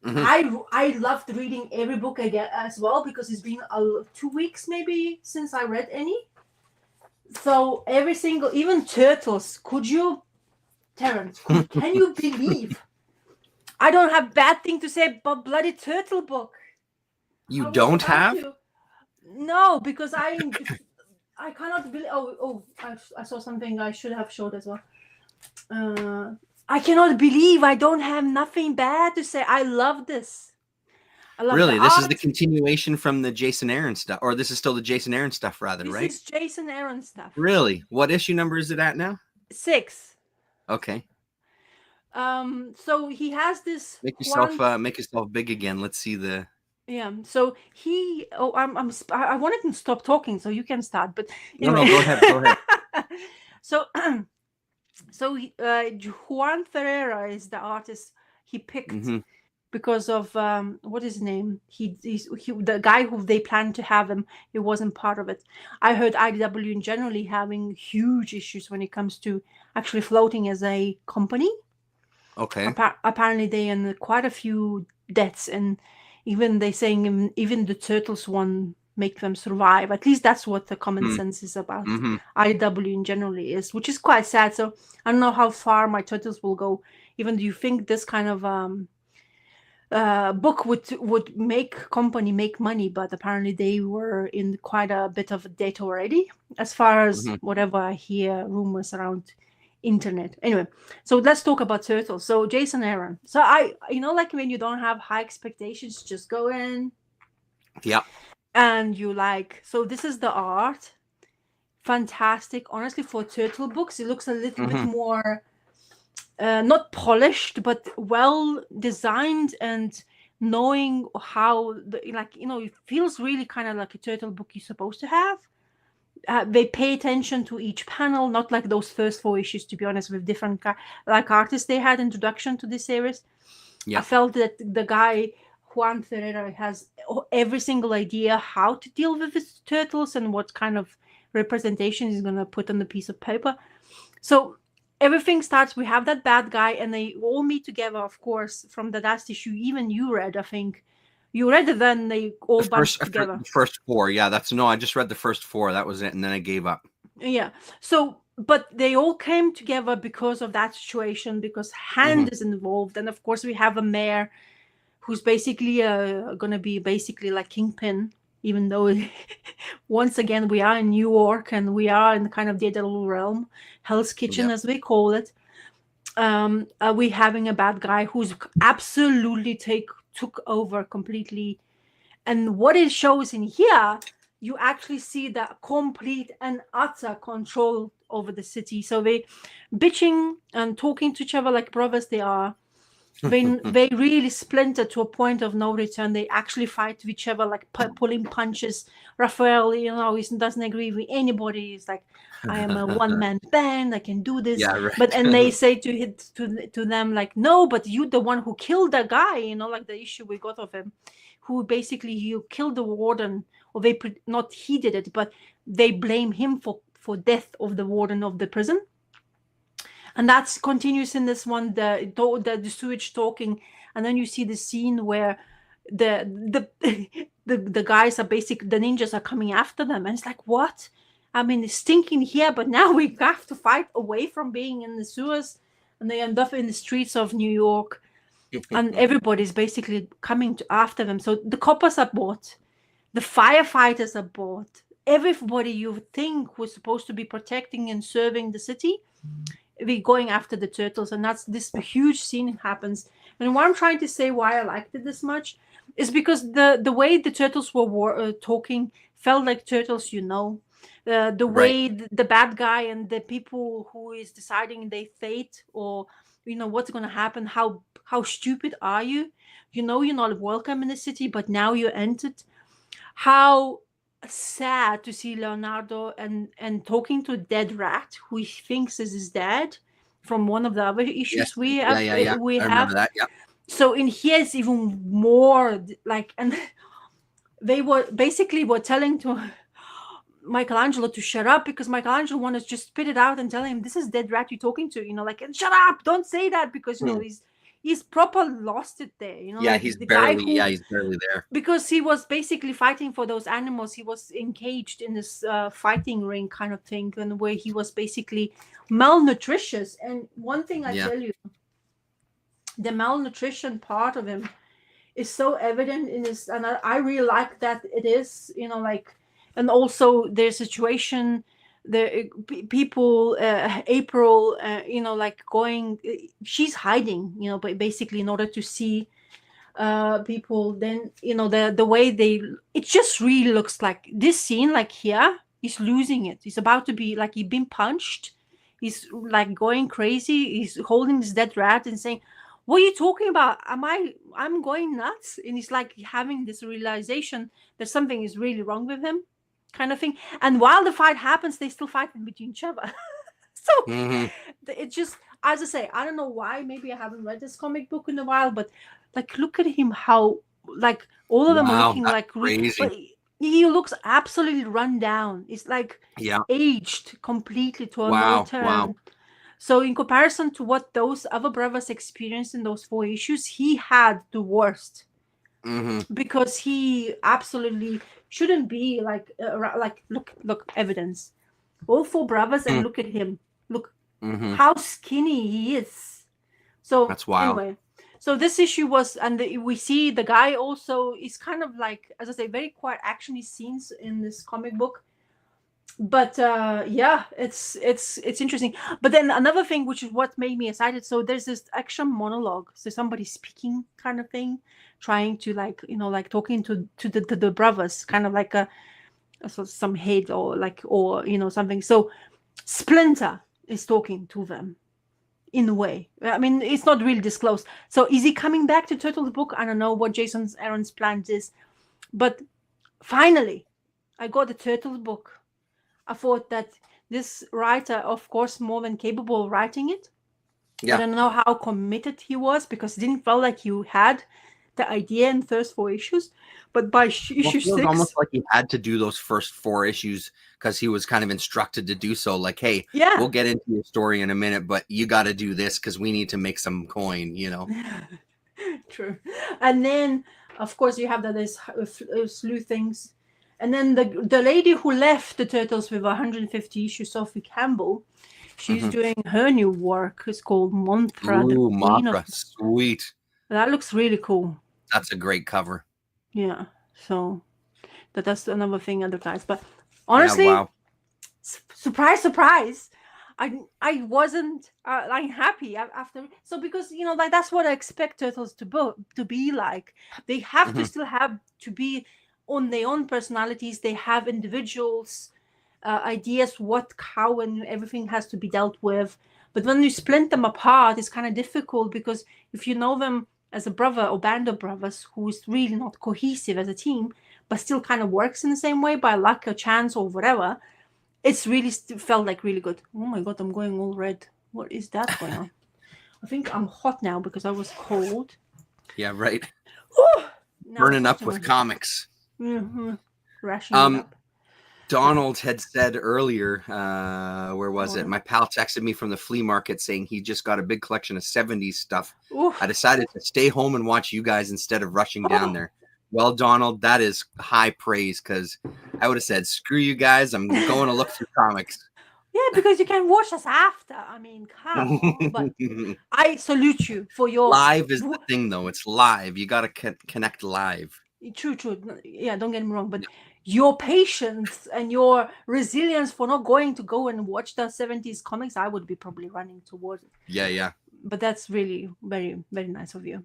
I loved reading every book I get as well, because it's been 2 weeks maybe since I read any. So every single, even Turtles, Terrence, can you believe? I don't have bad thing to say about bloody Turtle book. You don't have? No, because I cannot believe. I saw something I should have showed as well. I cannot believe I don't have nothing bad to say. I love this. Really, this is the continuation from the Jason Aaron stuff, or this is still the Jason Aaron stuff, rather, right? This is Jason Aaron stuff. Really? What issue number is it at now? 6. Okay. So he has this. Make yourself big again. Let's see the. Yeah. So he. Oh, I wanted to stop talking so you can start, but anyway. No, go ahead. So, Juan Ferreira is the artist he picked. Because of what is his name? He's the guy who they planned to have him. He wasn't part of it. I heard IDW in generally having huge issues when it comes to actually floating as a company. Okay. Apparently, they in quite a few debts, and even they saying even the Turtles one make them survive. At least that's what the common Mm. sense is about Mhm. IW in generally is, which is quite sad. So I don't know how far my turtles will go. Even do you think this kind of book would make company make money, but apparently they were in quite a bit of a debt already, as far as Mhm. whatever I hear rumors around internet. Anyway, so let's talk about turtles. So Jason Aaron. So I, like when you don't have high expectations, just go in Yeah. and you like. So this is the art. Fantastic. Honestly, for turtle books, it looks a little bit Mhm. more not polished, but well designed, and knowing how it feels really kind of like a turtle book you're supposed to have. They pay attention to each panel, not like those first 4 issues, to be honest, with different like artists they had introduction to this series. Yeah. I felt that the guy Juan Ferreira has every single idea how to deal with his turtles and what kind of representation he's going to put on the piece of paper. So everything starts, we have that bad guy, and they all meet together, of course, from the last issue. Even you read, I think. You read it, then they all bunched together. The first 4, yeah. I just read the first 4. That was it, and then I gave up. Yeah. So, but they all came together because of that situation, because Hand is involved. And of course, we have a mayor who's basically going to be basically like Kingpin, even though once again we are in New York and we are in kind of the Daredevil realm, Hell's Kitchen, as we call it. We having a bad guy who's absolutely took over completely. And what it shows in here, you actually see the complete and utter control over the city. So they bitching and talking to each other like brothers they are. They really splinter to a point of no return. They actually fight with each other, like pulling punches. Raphael, he doesn't agree with anybody. He's like, I am a one-man band. I can do this. Yeah, right. But and they say to them like, no, but you the one who killed the guy. Like the issue we got of him, who basically you killed the warden, or they not he did it, but they blame him for death of the warden of the prison. And that's continuous in this one, the sewage talking, and then you see the scene where the guys are the ninjas are coming after them, and it's like, what? I mean, it's stinking here, but now we have to fight away from being in the sewers, and they end up in the streets of New York, and everybody's basically coming after them. So the coppers are bought, the firefighters are bought, everybody you think was supposed to be protecting and serving the city, we going after the turtles. And that's this huge scene happens. And what I'm trying to say, why I liked it this much, is because the way the turtles were talking felt like turtles, the way the bad guy and the people who is deciding their fate, or what's going to happen, how stupid are you, you're not welcome in the city, but now you entered. How sad to see Leonardo and talking to a dead rat who he thinks is his dad from one of the other issues we have. I remember that. Yeah. So in here it's even more like, and they were telling to Michelangelo to shut up, because Michelangelo wanted to just spit it out and tell him, this is dead rat you're talking to, like, and shut up, don't say that, because he's proper lost it there, Yeah, like he's the barely guy he's barely there. Because he was basically fighting for those animals. He was engaged in this fighting ring kind of thing, and where he was basically malnutritious. And one thing I tell you, the malnutrition part of him is so evident in his, and I really like that it is, like, and also their situation, the people, April, like going, she's hiding, but basically in order to see people, then the way it just really looks like this scene, like here he's losing it, he's about to be like, he's been punched, he's like going crazy, he's holding this dead rat and saying, what are you talking about, I'm going nuts, and he's like having this realization that something is really wrong with him, kind of thing. And while the fight happens, they still fight between each other. So it just, as I say, I don't know why, maybe I haven't read this comic book in a while, but like, look at him, how like all of them are looking like crazy. but he looks absolutely run down. It's like aged completely to a no turn. So in comparison to what those other brothers experienced in those 4 issues, he had the worst. Because he absolutely shouldn't be like look evidence. All four brothers, and look at him. Look how skinny he is. So That's wild. anyway, so this issue was, and we see the guy also is kind of like, as I say, very quiet actiony scenes in this comic book. But yeah, it's interesting. But then another thing, which is what made me excited, so there's this action monologue, so somebody speaking kind of thing, trying to like, you know, like talking to the brothers, kind of like some head or you know, something. So Splinter is talking to them in a way. I mean, it's not really disclosed. So is he coming back to Turtles book? I don't know what Jason Aaron's plan is, but finally I got the Turtles book. I thought that this writer, of course, more than capable of writing it. Yeah. I don't know how committed he was, because it didn't feel like you had the idea in first 4 issues. But by issue 6, it was almost like he had to do those first 4 issues because he was kind of instructed to do so. Like, hey, yeah, we'll get into your story in a minute, but you got to do this because we need to make some coin, you know. True. And then, of course, you have that there's slew things. And then the lady who left the Turtles with 150 issues, Sophie Campbell, she's doing her new work. It's called Mothra. Ooh, Mothra. Sweet. That looks really cool. That's a great cover. Yeah. So that's another thing advertised. But honestly, yeah, wow. Surprise. I wasn't like happy after, so because, you know, like that's what I expect Turtles to be like. They have to still have to be on their own personalities. They have individuals, ideas, how and everything has to be dealt with. But when you split them apart, it's kind of difficult, because if you know them as a brother or band of brothers who is really not cohesive as a team, but still kind of works in the same way by luck or chance or whatever, it's really felt like really good. Oh my God, I'm going all red. What is that going on? I think I'm hot now because I was cold. Yeah, right. Whew! Burning up with comics. Rationing up. Donald had said earlier, where was it? My pal texted me from the flea market saying he just got a big collection of 70s stuff. Oof. I decided to stay home and watch you guys instead of rushing down there. Well, Donald, that is high praise, because I would have said, screw you guys, I'm going to look through comics. Yeah, because you can watch us after. I mean, come on. But I salute you for your... Live is the thing, though. It's live. You got to connect live. True. Yeah, don't get me wrong. But your patience and your resilience for not go and watch the 70s comics, I would be probably running towards it. Yeah. But that's really very, very nice of you.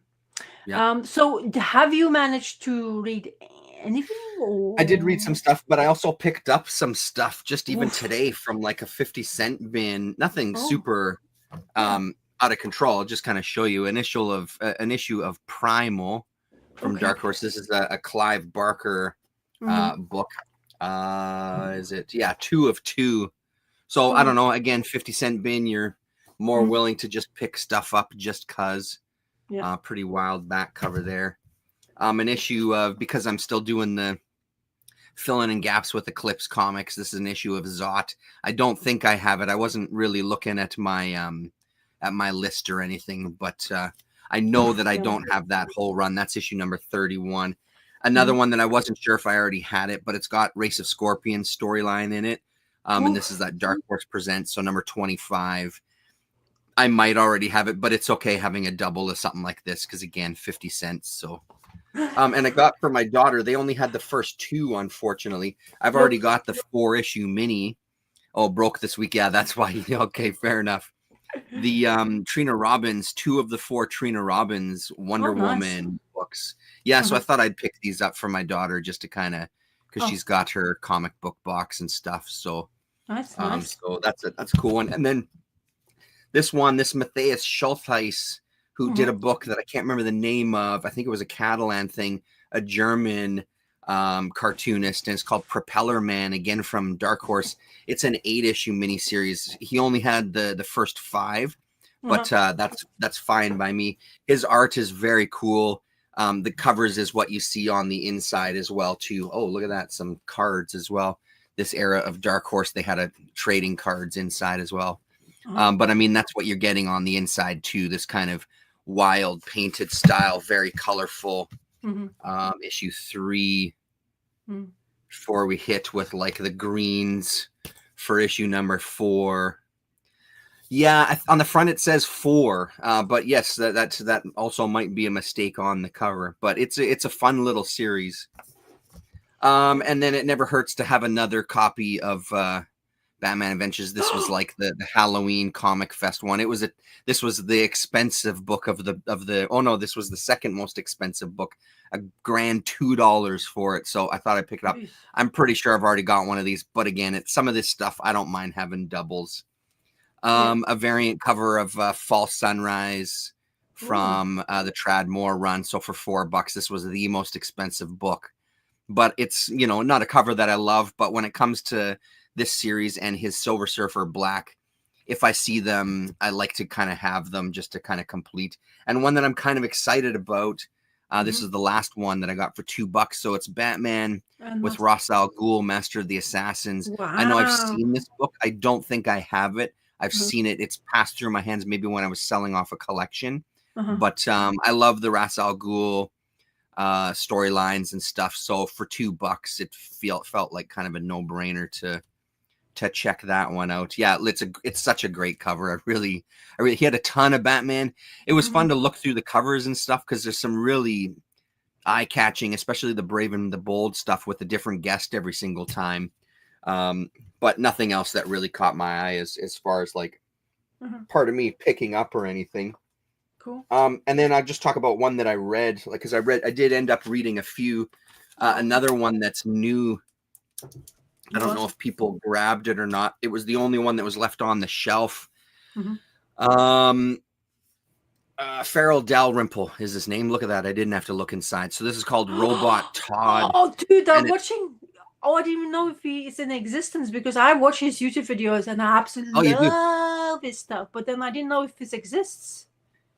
Yeah. So have you managed to read anything? Or... I did read some stuff, but I also picked up some stuff just even today from like a 50-cent bin. Nothing super out of control. I'll just kind of show you an issue of Primal from Dark Horse. This is a Clive Barker book. Is it? Yeah, 2 of 2. So I don't know. Again, 50-cent bin. You're more willing to just pick stuff up just cause. Yeah. Pretty wild back cover there. An issue of, because I'm still doing the filling in gaps with Eclipse comics. This is an issue of Zot. I don't think I have it. I wasn't really looking at my list or anything, but I know that I don't have that whole run. That's issue number 31. Another one that I wasn't sure if I already had it, but it's got Race of Scorpions storyline in it. And this is that Dark Horse Presents, so number 25. I might already have it, but it's okay having a double of something like this, because again, 50 cents. So, and I got for my daughter, they only had the first 2, unfortunately. I've already got the 4-issue mini. Oh, broke this week. Yeah, that's why. Okay, fair enough. The Trina Robbins, 2 of the 4 Trina Robbins Wonder Woman books. Yeah, so I thought I'd pick these up for my daughter just to kind of, because she's got her comic book box and stuff. So, nice. So that's a cool one. And then this Matthias Schultheis, who did a book that I can't remember the name of. I think it was a Catalan thing, a German cartoonist, and it's called Propeller Man, again from Dark Horse. It's an 8-issue miniseries. He only had the first 5, but that's fine by me. His art is very cool. The covers is what you see on the inside as well too. Oh, look at that, some cards as well. This era of Dark Horse, they had trading cards inside as well. But I mean, that's what you're getting on the inside too. This kind of wild painted style, very colorful. Issue 3. before we hit with like the greens for issue number 4. Yeah, on the front it says 4, but yes, that also might be a mistake on the cover. But it's a fun little series. And then it never hurts to have another copy of Batman Adventures. This was like the Halloween Comic Fest one. This was the expensive book of the. Oh no, this was the second most expensive book. A grand $2 for it. So I thought I'd pick it up. I'm pretty sure I've already got one of these, but again, it's some of this stuff I don't mind having doubles. A variant cover of False Sunrise from the Trad Moore run. So for $4, this was the most expensive book. But it's, not a cover that I love. But when it comes to this series and his Silver Surfer Black, if I see them, I like to kind of have them just to kind of complete. And one that I'm kind of excited about, this is the last one that I got for $2. So it's Batman with Ra's al Ghul, Master of the Assassins. Wow. I know I've seen this book. I don't think I have it. I've seen it. It's passed through my hands maybe when I was selling off a collection. But I love the Ra's al Ghul storylines and stuff. So for $2, it felt like kind of a no-brainer to check that one out. Yeah, it's such a great cover. He had a ton of Batman. It was fun to look through the covers and stuff because there's some really eye-catching, especially the Brave and the Bold stuff with a different guest every single time. But nothing else that really caught my eye as far as like part of me picking up or anything. Cool. And then I'll just talk about one that I read, like, because I did end up reading a few. Another one that's new. I don't know if people grabbed it or not. It was the only one that was left on the shelf. Farrell Dalrymple is his name. Look at that. I didn't have to look inside. So this is called Robot Todd. Oh, dude, I'm watching. Oh, I didn't even know if he is in existence because I watch his YouTube videos and I absolutely love his stuff. But then I didn't know if this exists.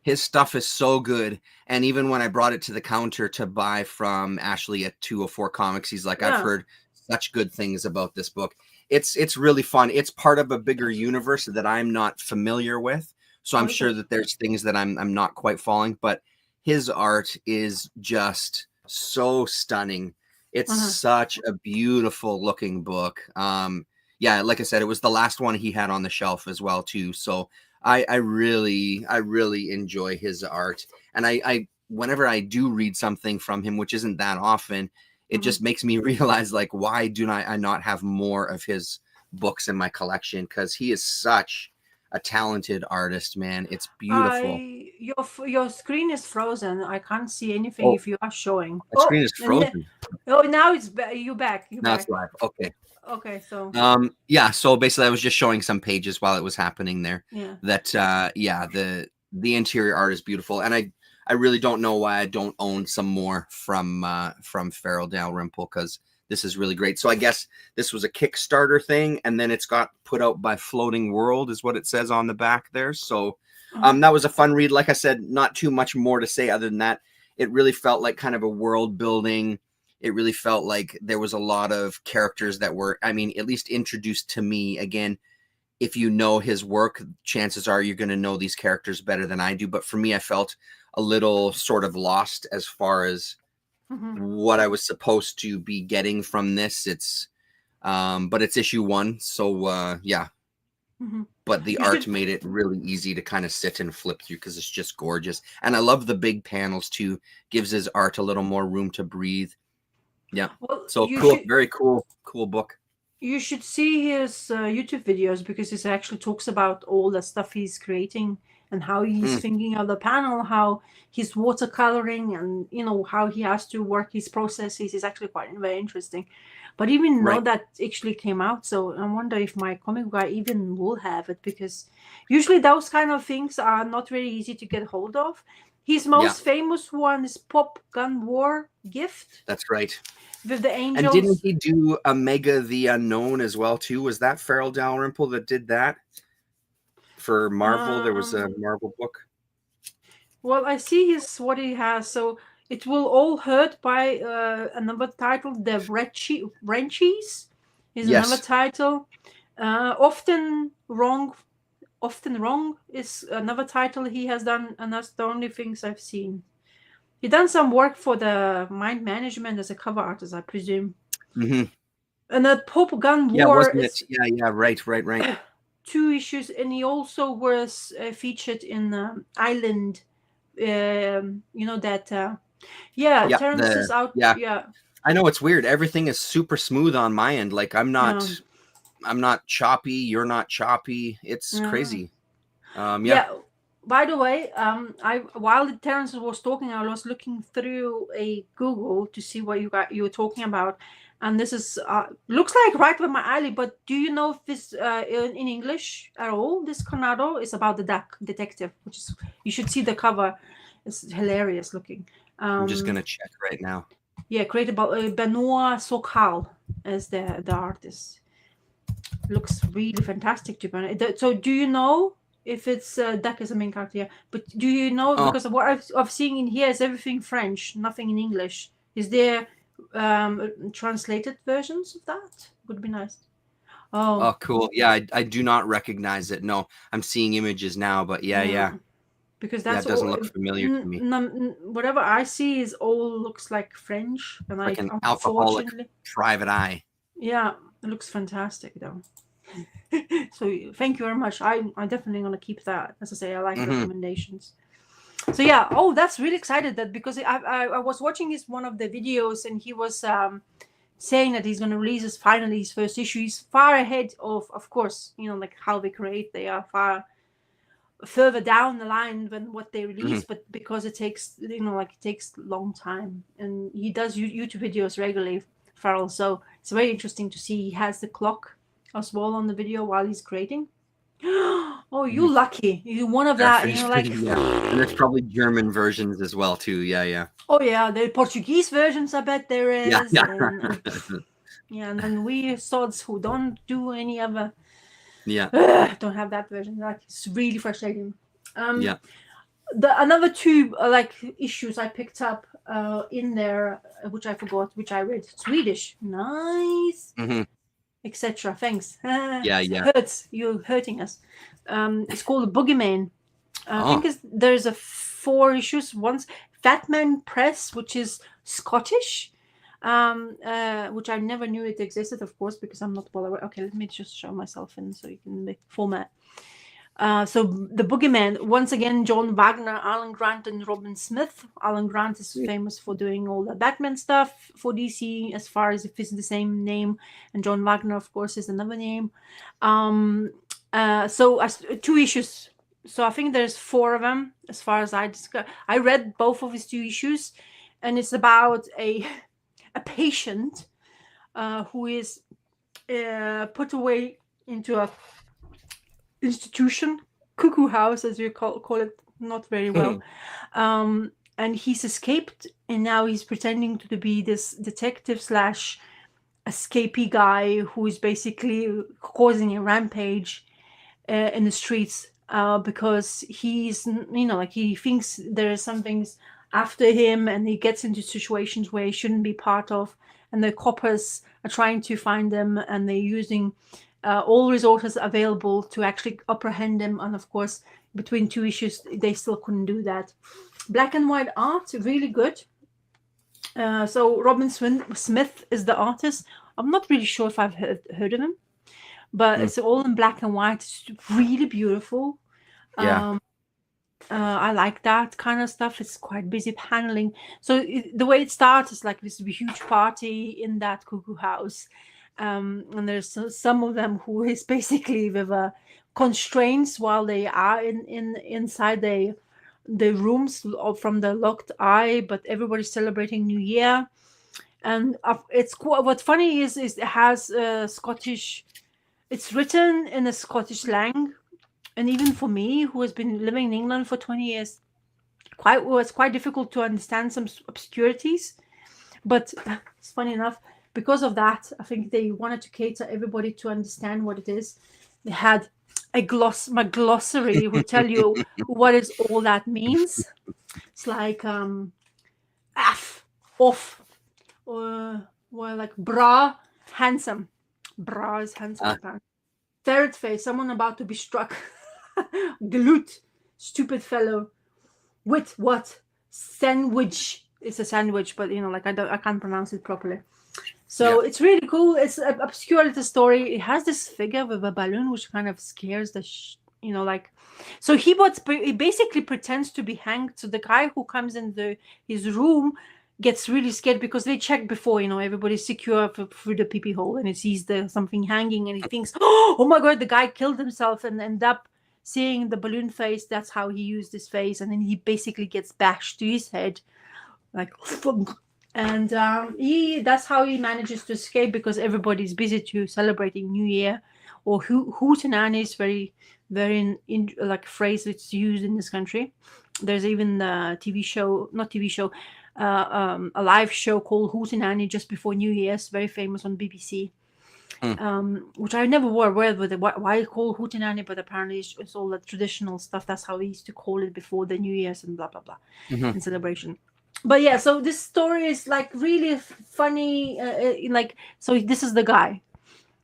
His stuff is so good. And even when I brought it to the counter to buy from Ashley at 204 Comics, he's like, I've heard such good things about this book. It's really fun. It's part of a bigger universe that I'm not familiar with. So I'm sure that there's things that I'm not quite following. But his art is just so stunning. It's such a beautiful looking book. Yeah, like I said, it was the last one he had on the shelf as well too. So I really enjoy his art. And I whenever I do read something from him, which isn't that often, it just makes me realize, like, why do I not have more of his books in my collection? Because he is such a talented artist, man. It's beautiful. Your screen is frozen. I can't see anything if you are showing. My screen is frozen. Now it's you back. Now it's live. Okay. Okay, so yeah, so basically I was just showing some pages while it was happening there. Yeah. That the interior art is beautiful, and I really don't know why I don't own some more from Farrell Dalrymple, because this is really great. So I guess this was a Kickstarter thing, and then it's got put out by Floating World is what it says on the back there. So that was a fun read. Like I said, not too much more to say other than that. It really felt like kind of a world building. It really felt like there was a lot of characters that were, I mean, at least introduced to me. Again, if you know his work, chances are you're going to know these characters better than I do. But for me, I felt a little sort of lost as far as what I was supposed to be getting from this. But it's issue 1. So yeah. But the art made it really easy to kind of sit and flip through because it's just gorgeous. And I love the big panels too. Gives his art a little more room to breathe. Yeah. Well, so cool. Very cool book. You should see his YouTube videos because he actually talks about all the stuff he's creating and how he's thinking of the panel, how he's watercoloring, and how he has to work his processes is actually quite very interesting. But even know that actually came out, so I wonder if my comic guy even will have it, because usually those kind of things are not very easy to get hold of. His most famous one is Pop Gun War Gift. That's right. With the angels. And didn't he do Omega the Unknown as well too? Was that Farrell Dalrymple that did that for Marvel? There was a Marvel book. Well, I see what he has. So It Will All Hurt by another title. The Wrenchies is another title. Often Wrong is another title he has done, and that's the only things I've seen. He done some work for the Mind Management as a cover artist, I presume. And the Pope Gun Yeah, War wasn't is it? Yeah, right. 2 issues, and he also was featured in Island. That. Yeah, Yeah, Terrence is out. yeah. Yeah, I know it's weird. Everything is super smooth on my end. Like I'm yeah, not choppy. You're not choppy. It's yeah. crazy. Yeah. Yeah. By the way, while Terrence was talking, I was looking through a Google to see what you were talking about, and this is looks like right with my alley. But do you know if this in English at all? This Coronado is about the duck detective, which is you should see the cover. It's hilarious looking. I'm just gonna check right now. Yeah, created by Benoit Sokal as the artist. Looks really fantastic to be honest. So do you know if it's Duck as a main character? Yeah. But do you know, Oh, because what I've seen in here is everything French, nothing in English. Is there translated versions of that? Would be nice. Oh, oh, cool. Yeah, I do not recognize it. No, I'm seeing images now, but yeah. yeah. Because Yeah, that's it doesn't all. look familiar to me. Whatever I see is all looks like French, and Like I an alcoholic unfortunately, private eye. yeah, it looks fantastic though. So thank you very much. I'm definitely gonna keep that. As I say, I like recommendations. So yeah, oh, that's really excited that because I was watching one of the videos, and he was saying that he's gonna release finally his first issue. He's far ahead of course, like how they create. They are far further down the line than what they release, but because it takes it takes a long time, and he does YouTube videos regularly, Farrell. So it's very interesting to see he has the clock as well on the video while he's creating. Oh, you lucky. You one of that, and you're like, Yeah. And there's probably German versions as well too. Yeah. oh yeah, the Portuguese versions, I bet there is. Yeah. And, yeah, and then we sods who don't do any other Yeah. don't have that version. Like, it's really frustrating. Yeah. Another two issues I picked up in there, which I forgot, which I read Swedish. Nice. Etc. Thanks. Yeah. Hurts. You're hurting us. It's called Boogeyman. I think there's 4 issues. One's Fatman Press, which is Scottish, which I never knew it existed, of course, because I'm not well aware. Okay, let me just show myself in so you can make format. So the Boogeyman, once again, John Wagner, Alan Grant, and Robin Smith. Alan Grant is famous for doing all the Batman stuff for DC, as far as if it's the same name, and John Wagner, of course, is another name. So as 2 issues. So I think there's 4 of them, as far as I discussed. I read both of his 2 issues, and it's about a patient who is put away into a institution, cuckoo house, as you call it, not very well. And he's escaped, and now he's pretending to be this detective / escapee guy who is basically causing a rampage in the streets because he's, he thinks there are some things after him, and he gets into situations where he shouldn't be part of, and the coppers are trying to find them, and they're using all resources available to actually apprehend him. And of course, between 2 issues, they still couldn't do that. Black and white art, really good. So Robin Smith is the artist. I'm not really sure if I've heard of him, but it's all in black and white. It's really beautiful. Yeah. I like that kind of stuff. It's quite busy paneling. So the way it starts is like this huge party in that cuckoo house. And there's some of them who is basically with constraints while they are inside the rooms from the locked eye, but everybody's celebrating New Year. And it's what's funny is it has Scottish. It's written in a Scottish slang, and even for me, who has been living in England for 20 years, it's quite difficult to understand some obscurities. But it's funny enough, because of that, I think they wanted to cater everybody to understand what it is. They had my glossary will tell you what is all that means. It's like af, off, or like bra, handsome. Bra is handsome. Ferret face, someone about to be struck. Glute, stupid fellow. Wit, what? Sandwich. It's a sandwich, but I can't pronounce it properly. So it's really cool. It's an obscure little story. It has this figure with a balloon, which kind of scares the, like. So he basically pretends to be hanged. So the guy who comes in his room gets really scared because they check before, everybody's secure through the pee hole, and he sees something hanging, and he thinks, oh my God, the guy killed himself, and end up seeing the balloon face. That's how he used his face, and then he basically gets bashed to his head, like, and that's how he manages to escape, because everybody's busy to celebrating New Year, or hootenanny is very, very like phrase that's used in this country. There's even a a live show called Hootenanny just before New Year's, very famous on BBC. Which I never were aware with it. Why call Hootenanny, but apparently it's all the traditional stuff. That's how we used to call it before the New Year's and blah blah blah in celebration. But yeah, so this story is like really funny. So this is the guy.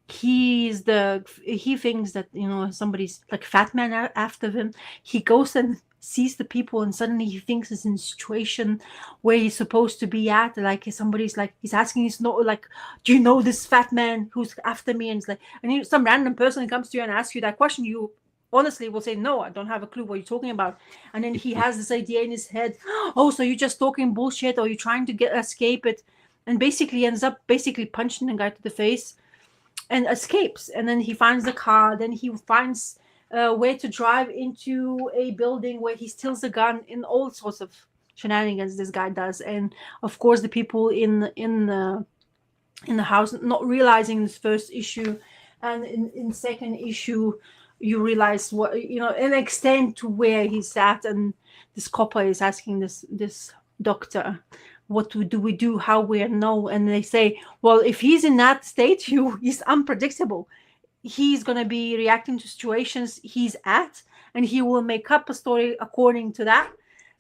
He thinks that somebody's like fat man after him. He goes and sees the people, and suddenly he thinks he's in a situation where he's supposed to be at. Like somebody's like, he's asking, he's not like, do you know this fat man who's after me? And it's like, and some random person comes to you and asks you that question, you honestly will say, no, I don't have a clue what you're talking about. And then he has this idea in his head, oh, so you're just talking bullshit, or you're trying to escape it, and basically ends up punching the guy to the face and escapes. And then he finds the car, then he finds where to drive into a building where he steals a gun, in all sorts of shenanigans this guy does. And of course the people in the house not realizing this first issue, and in second issue you realize what an extent to where he's at. And this copper is asking this doctor, what do we do, how we know? And they say, well, if he's in that state, he's unpredictable. He's going to be reacting to situations he's at, and he will make up a story according to that.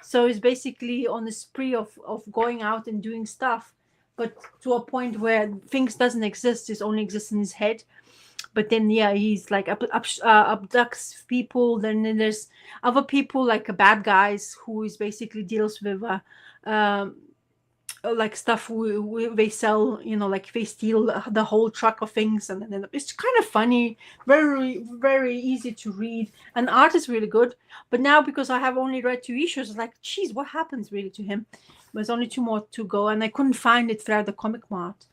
So he's basically on a spree of going out and doing stuff, but to a point where things doesn't exist, it only exists in his head. But then he's like abducts people. Then there's other people like bad guys who is basically deals with like stuff they sell, like they steal the whole truck of things, and then it's kind of funny, very, very easy to read, and art is really good. But now, because I have only read 2 issues, it's like, geez, what happens really to him? There's only 2 more to go, and I couldn't find it throughout the Comic Mart,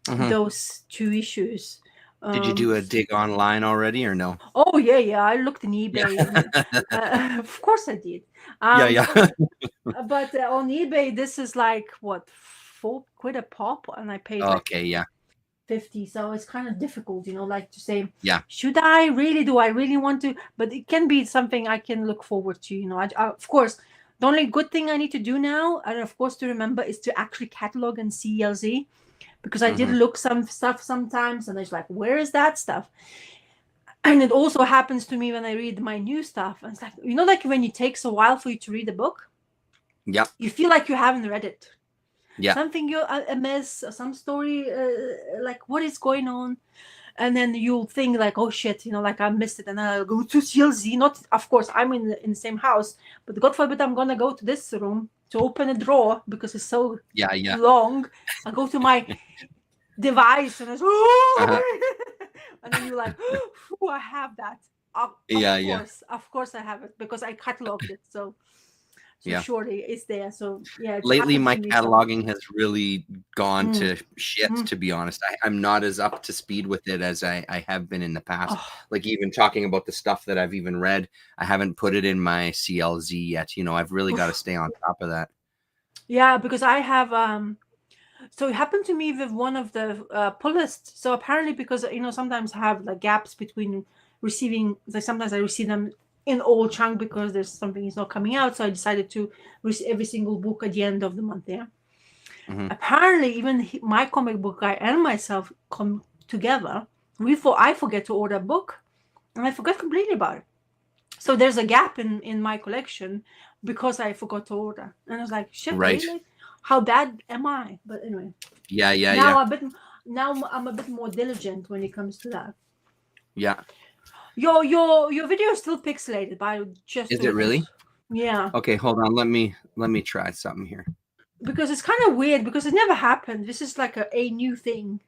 those 2 issues. Did you do a dig online already or no? Oh yeah, I looked in eBay. Of course I did. But on eBay, this is like what, £4 a pop, and I paid like 50. So it's kind of difficult, like to say, should I really? Do I really want to? But it can be something I can look forward to. I, of course, the only good thing I need to do now, and of course to remember, is to actually catalog and CLZ. Because I did look some stuff sometimes, and it's like, where is that stuff? And it also happens to me when I read my new stuff. And it's like, like when it takes a while for you to read a book. Yeah. You feel like you haven't read it. Yeah. Something you're a mess, some story, like what is going on? And then you'll think like, oh shit, like I missed it. And then I'll go to CLZ. Not, of course, I'm in the same house, but God forbid I'm going to go to this room to open a drawer because it's so long. I go to my device and it's and then you're like, oh, I have that. Of course I have it because I cataloged it. So surely it's there. So lately my cataloging has really gone to shit, to be honest. I'm not as up to speed with it as I have been in the past. Like even talking about the stuff that I've even read, I haven't put it in my CLZ yet. I've really got to stay on top of that. Yeah, because I have so it happened to me with one of the pull lists. So apparently, because sometimes I have like gaps between receiving, like sometimes I receive them in all chunk because there's something is not coming out. So I decided to receive every single book at the end of the month. Apparently, even my comic book guy and myself come together. I forget to order a book, and I forgot completely about it. So there's a gap in my collection because I forgot to order, and I was like, shit, really? How bad am I? But anyway. Now I'm a bit more diligent when it comes to that. Yeah. Your video is still pixelated, but just is it really? Yeah. Okay, hold on. Let me try something here. because it's kind of weird because it never happened. This is like a new thing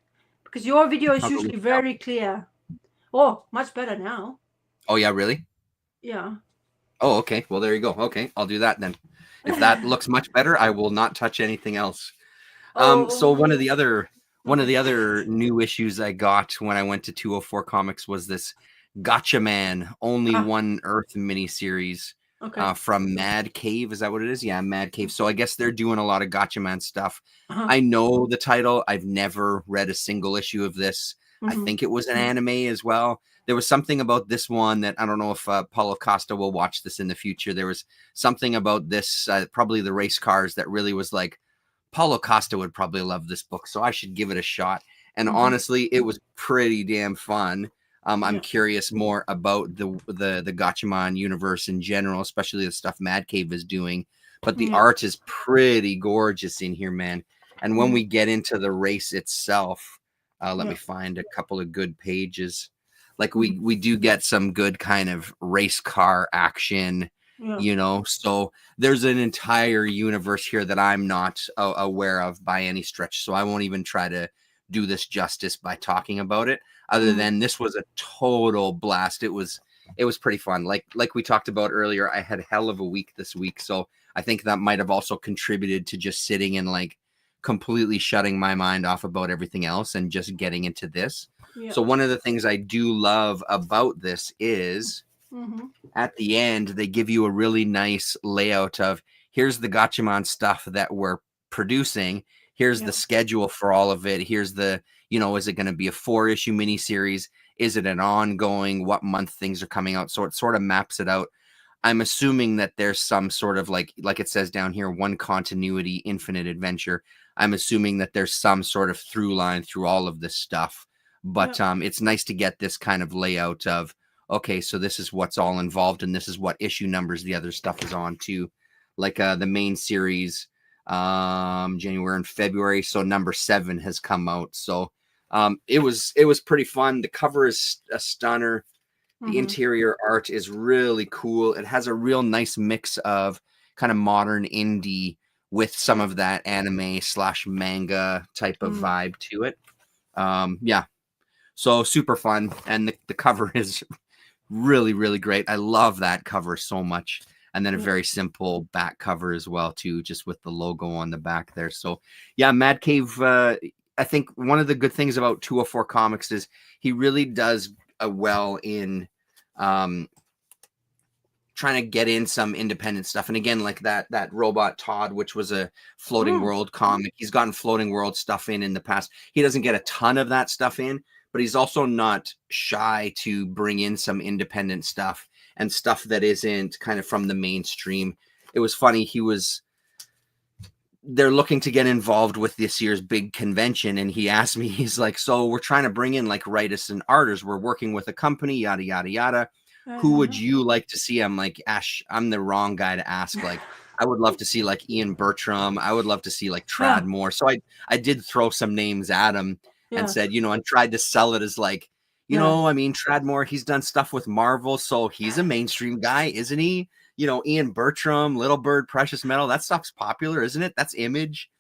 because your video is I'll go look usually it up. very clear. Oh, much better now. Oh yeah, really? Yeah. Oh, okay. Well, there you go. Okay, I'll do that then. If that looks much better, I will not touch anything else. So Oh, one of okay. the other new issues I got when I went to 204 Comics was this Gotcha Man Only Ah, One Earth miniseries okay. from Mad Cave. Is that what it is? Yeah, Mad Cave. So I guess they're doing a lot of Gotcha Man stuff. Uh-huh. I know the title. I've never read a single issue of this. I Mm-hmm. think it was an anime as well. There was something about this one that I don't know if Paulo Costa will watch this in the future. There was something about this, probably the race cars, that really was like, Paulo Costa would probably love this book, so I should give it a shot. And Mm-hmm. honestly, it was pretty damn fun. I'm Yeah. curious more about the Gatchaman universe in general, especially the stuff Mad Cave is doing. But the Yeah. art is pretty gorgeous in here, man. And when Mm, we get into the race itself, let me yeah. find a couple of good pages. Like Mhm. we do get some good kind of race car action, Yeah. you know. So there's an entire universe here that I'm not aware of by any stretch. So I won't even try to do this justice by talking about it. Other Mm, than this was a total blast. It was pretty fun. Like we talked about earlier, I had a hell of a week this week. So I think that might have also contributed to just sitting and like completely shutting my mind off about everything else and just getting into this. yeah. So one of the things I do love about this is Mm-hmm. at the end, they give you a really nice layout of here's the Gatchaman stuff that we're producing. Here's the Yeah. schedule for all of it. Here's the, is it going to be a 4-issue miniseries? Is it an ongoing? What month things are coming out? So it sort of maps it out. I'm assuming that there's some sort of like it says down here, one continuity, infinite adventure. I'm assuming that there's some sort of through line through all of this stuff. Yeah. But it's nice to get this kind of layout of, okay, so this is what's all involved, and this is what issue numbers the other stuff is on too. Like the main series, January and February. So number 7 has come out. So it was pretty fun. The cover is a stunner. The Mm-hmm. interior art is really cool. It has a real nice mix of kind of modern indie with some Yeah. of that anime / manga type of Mm, vibe to it. Yeah, so super fun. And the cover is really, really great. I love that cover so much. And then a yeah. very simple back cover as well, too, just with the logo on the back there. So, yeah, Mad Cave. I think one of the good things about 204 Comics is he really does well in trying to get in some independent stuff. And again, like that Robot Todd, which was a Floating Mm, World comic, he's gotten Floating World stuff in the past. He doesn't get a ton of that stuff in, but he's also not shy to bring in some independent stuff and stuff that isn't kind of from the mainstream. It was funny. They're looking to get involved with this year's big convention. And he asked me, he's like, so we're trying to bring in like writers and artists. We're working with a company, yada, yada, yada. Who would uh-huh. you like to see? I'm like, Ash, I'm the wrong guy to ask. Like, I would love to see like Ian Bertram. I would love to see like Yeah. Trad Moore. So I did throw some names at him and Yeah. said, and tried to sell it as like, Yeah. I mean, Trad Moore, he's done stuff with Marvel, so he's a mainstream guy, isn't he? Ian Bertram, Little Bird, Precious Metal, that stuff's popular, isn't it? That's Image.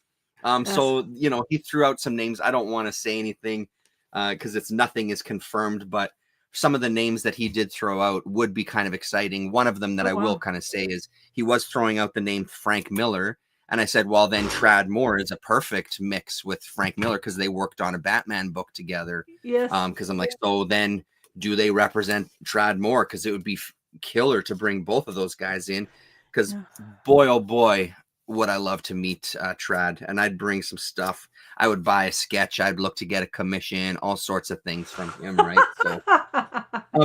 Yes. So he threw out some names. I don't want to say anything because nothing is confirmed, but some of the names that he did throw out would be kind of exciting. One of them that Oh I will wow. kind of say is he was throwing out the name Frank Miller. And I said, well, then Trad Moore is a perfect mix with Frank Miller because they worked on a Batman book together. Yes. Because I'm like, so then do they represent Trad Moore? Because it would be killer to bring both of those guys in. Because Yeah. boy, oh boy, would I love to meet Trad, and I'd bring some stuff. I would buy a sketch. I'd look to get a commission, all sorts of things from him, right? So,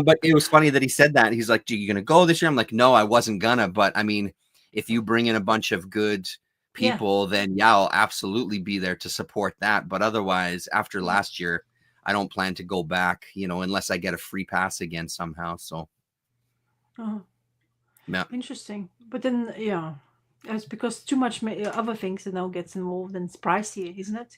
but it was funny that he said that. He's like, "Are you gonna go this year?" I'm like, "No, I wasn't gonna." But I mean, if you bring in a bunch of good Yeah. people, then yeah, I'll absolutely be there to support that. But otherwise, after last year, I don't plan to go back, unless I get a free pass again somehow. So, Oh, yeah. interesting. But then, yeah, it's because too much other things that now gets involved and it's pricey, isn't it?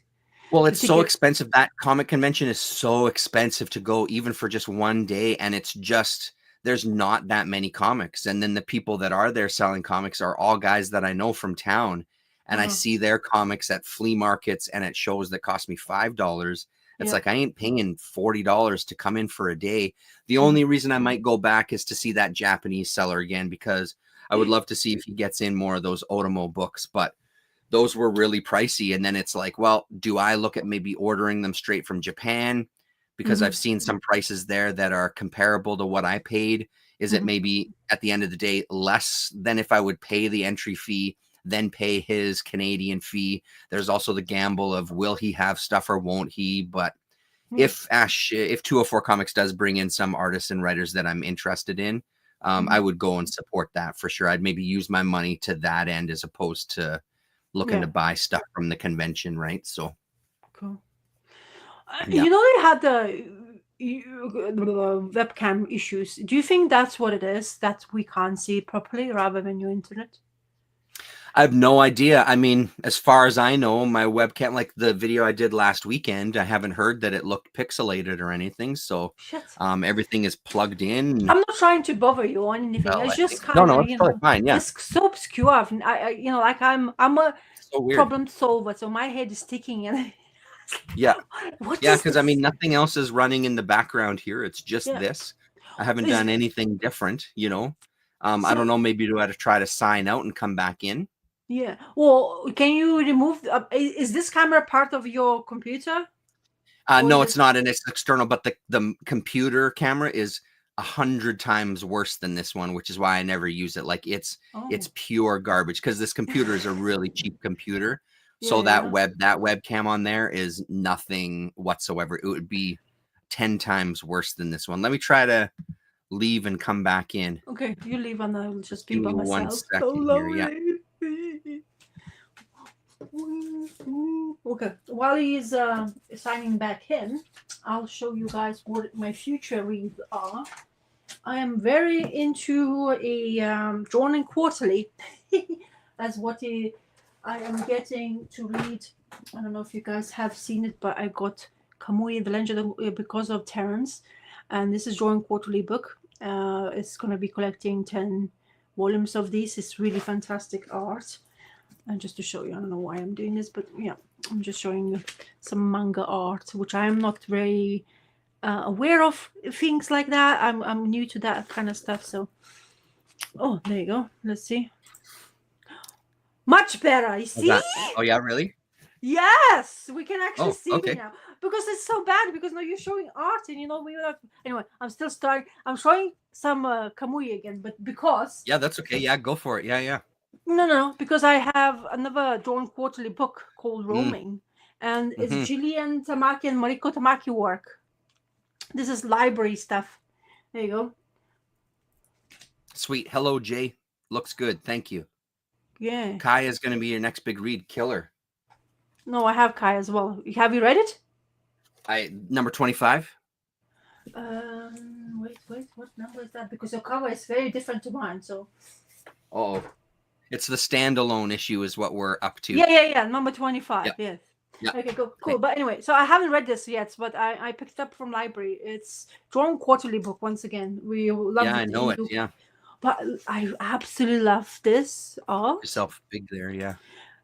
Well, The it's so ticket. expensive. That comic convention is so expensive to go even for just one day. And it's just, there's not that many comics. And then the people that are there selling comics are all guys that I know from town. and I see their comics at flea markets and at shows that cost me $5. It's like I ain't paying $40 to come in for a day. The only reason I might go back is to see that Japanese seller again, because I would love to see if he gets in more of those Otomo books, but those were really pricey. And then it's like, well, do I look at maybe ordering them straight from Japan? Because I've seen some prices there that are comparable to what I paid. Is it maybe at the end of the day less than if I would pay the entry fee, then pay his Canadian fee? There's also the gamble of, will he have stuff or won't he? But if 204 Comics does bring in some artists and writers that I'm interested in, I would go and support that for sure. I'd maybe use my money to that end as opposed to looking to buy stuff from the convention, right? So cool. You know, they had the webcam issues. Do you think that's what it is, that we can't see it properly rather than your internet? I have no idea. I mean, as far as I know, my webcam, like the video I did last weekend, I haven't heard that it looked pixelated or anything. So everything is plugged in. I'm not trying to bother you on anything. It's just kind of, it's totally fine. Yeah. It's so obscure. You know, like I'm a problem solver, so my head is ticking and because I mean, nothing else is running in the background here. It's just this. I haven't done anything different, you know. I don't know, maybe do I try to sign out and come back in? Yeah. Well, can you remove is this camera part of your computer? No, it's not, and it's external, but the computer camera is 100 times worse than this one, which is why I never use it. Like it's pure garbage, because this computer is a really cheap computer. So that webcam on there is nothing whatsoever. It would be 10 times worse than this one. Let me try to leave and come back in. Okay, you leave and I'll just be by myself. 1 second here. Yeah. Okay, while he's signing back in, I'll show you guys what my future reads are. I am very into a Drawn Quarterly. That's what I am getting to read. I don't know if you guys have seen it, but I got Kamui the Legend because of Terrence, and this is Drawn Quarterly book. It's going to be collecting 10 volumes of these. It's really fantastic art. And just to show you, I don't know why I'm doing this, but yeah, I'm just showing you some manga art, which I am not very aware of things like that. I'm new to that kind of stuff. So, oh, there you go. Let's see. Much better. You see? Oh yeah, really? Yes, we can actually see it now, because it's so bad. Because now you're showing art, and you know we have. Anyway, I'm still starting. I'm showing some Kamui again, but because that's okay. Yeah, go for it. Yeah. No, because I have another Drawn Quarterly book called Roaming, and it's Gillian Tamaki and Mariko Tamaki work. This is library stuff. There you go. Sweet. Hello, Jay. Looks good. Thank you. Yeah. Kai is going to be your next big read. Killer. No, I have Kai as well. Have you read it? Number 25. Wait. What number is that? Because your cover is very different to mine. So. Oh. It's the standalone issue is what we're up to. Yeah. Number 25. Yep. Yes. Yep. Okay, cool. Okay. But anyway, so I haven't read this yet, but I picked it up from library. It's Drawn Quarterly book once again. We love it. Yeah, I know it. Yeah. But I absolutely love this art. Yourself big there, yeah.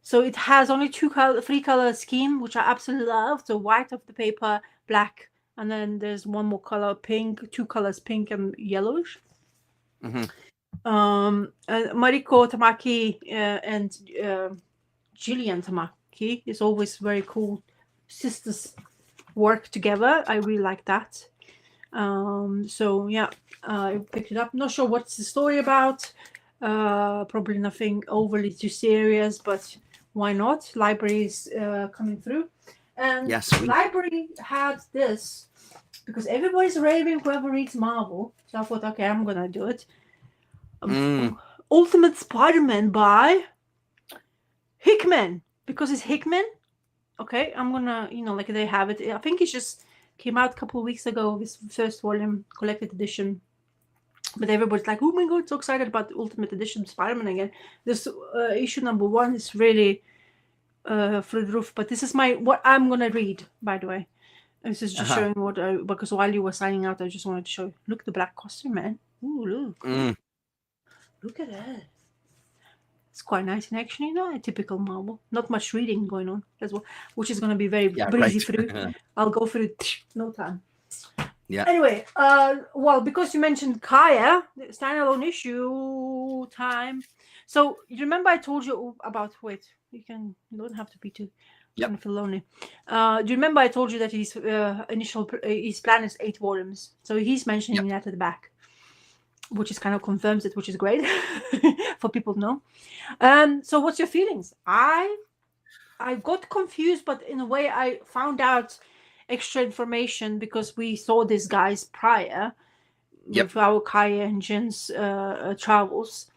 So it has only three color scheme, which I absolutely love. So white of the paper, black, and then there's one more color, pink, 2 colors, pink and yellowish. Mariko Tamaki and Gillian Tamaki is always very cool. Sisters work together. I really like that. So yeah, I picked it up. Not sure what's the story about. Probably nothing overly too serious, but why not? Libraries coming through. And library had this because everybody's raving whoever reads Marvel. So I thought, okay, I'm gonna do it. Ultimate Spider-Man by Hickman, because it's Hickman. Okay, I'm gonna, like they have it. I think it just came out a couple of weeks ago. This first volume, collected edition. But everybody's like, oh my god, so excited about the Ultimate Edition Spider-Man again. This issue number 1 is really through the roof. But this is what I'm gonna read, by the way. This is just showing because while you were signing out, I just wanted to show you. Look, the black costume, man. Ooh, look. Look at that. It's quite nice and action, a typical Marvel. Not much reading going on as well, which is going to be very Yeah, breezy right. through. I'll go through it no time. Yeah. Anyway, well, because you mentioned Kaya, the standalone issue time. So you remember I told you about? Wait, you don't have to be too. Yep. Kind of feel lonely. Do you remember I told you that his his plan is 8 volumes? So he's mentioning that at the back, which is kind of confirms it, which is great for people to know. So what's your feelings? I got confused, but in a way I found out extra information because we saw these guys prior with our Kaya and Jin's travels.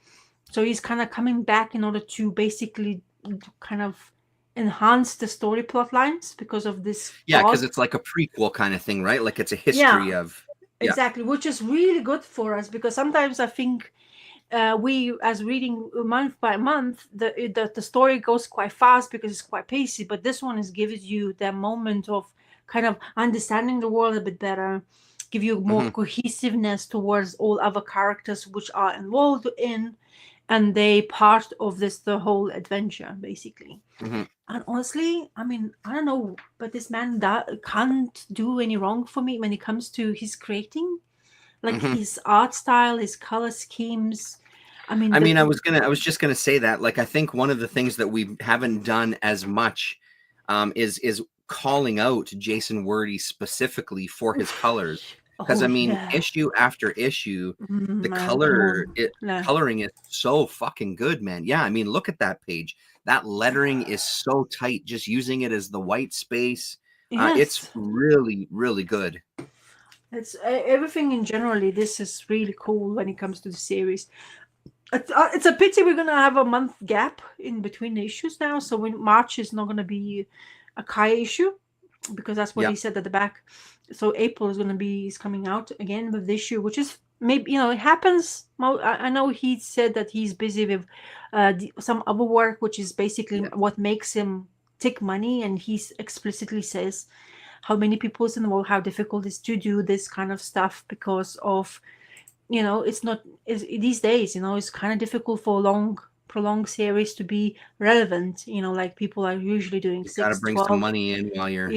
So he's kind of coming back in order to basically kind of enhance the story plot lines because of this. Yeah, because it's like a prequel kind of thing, right? Like it's a history of. Yeah. Exactly, which is really good for us because sometimes I think we, as reading month by month, the story goes quite fast because it's quite pacey. But this one gives you that moment of kind of understanding the world a bit better, give you more cohesiveness towards all other characters which are involved in, and they part of the whole adventure basically. And honestly, I mean, I don't know, but this man can't do any wrong for me when it comes to his creating, like his art style, his color schemes. I was just gonna say that. Like, I think one of the things that we haven't done as much is calling out Jason Wordie specifically for his colors. Because issue after issue, the coloring is so fucking good, man. Yeah, I mean, look at that page. That lettering is so tight. Just using it as the white space, it's really, really good. It's everything in generally. This is really cool when it comes to the series. It's a pity we're gonna have a month gap in between the issues now. So when March is not gonna be a Kaya issue because that's what he said at the back. So April is coming out again with the issue, which is maybe it happens. I know he said that he's busy with some other work, which is basically what makes him take money, and he explicitly says how many people in the world, how difficult it is to do this kind of stuff because of it's not these days. It's kind of difficult for prolonged series to be relevant, like people are usually doing. You gotta bring 12. Some money in while you're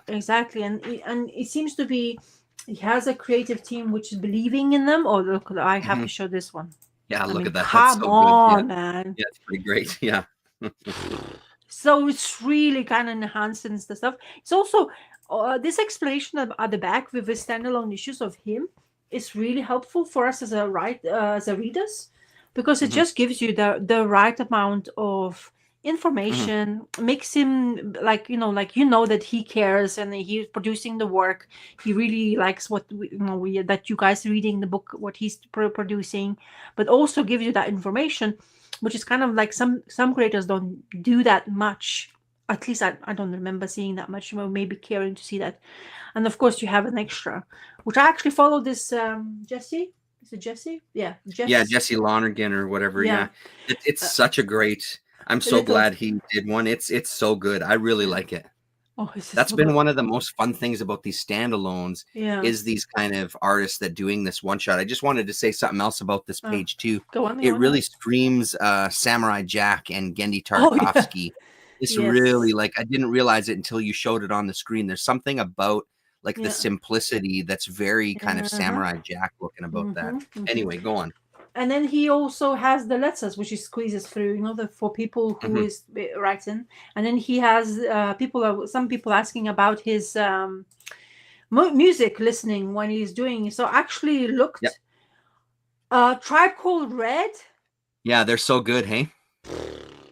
exactly. And it seems to be he has a creative team which is believing in them. Oh, look, I have to show this one. Look at that. Come on, man. Yeah, it's pretty great. Yeah. So it's really kind of enhancing the stuff. It's also this explanation at the back with the standalone issues of him is really helpful for us as readers, because it just gives you the right amount of information, makes him that he cares and he's producing the work. He really likes what that you guys reading the book, what he's producing, but also gives you that information, which is kind of like some creators don't do that much. At least I don't remember seeing that much, maybe caring to see that. And of course you have an extra, which I actually follow this Jesse. Is it Jesse? Yeah. Jesse Lonergan or whatever. Yeah. It's such a great, I'm so glad he did one. It's so good. I really like it. Oh, that's been one of the most fun things about these standalones is these kind of artists that doing this one shot. I just wanted to say something else about this page too. Go on. It really screams Samurai Jack and Gendy Tartakovsky. It's really I didn't realize it until you showed it on the screen. There's something about the simplicity that's very kind of Samurai Jack looking about that. Anyway, go on. And then he also has the letters, which he squeezes through, for people who is writing. And then he has some people asking about his music listening when he's doing. So actually looked Tribe Called Red. Yeah, they're so good, hey?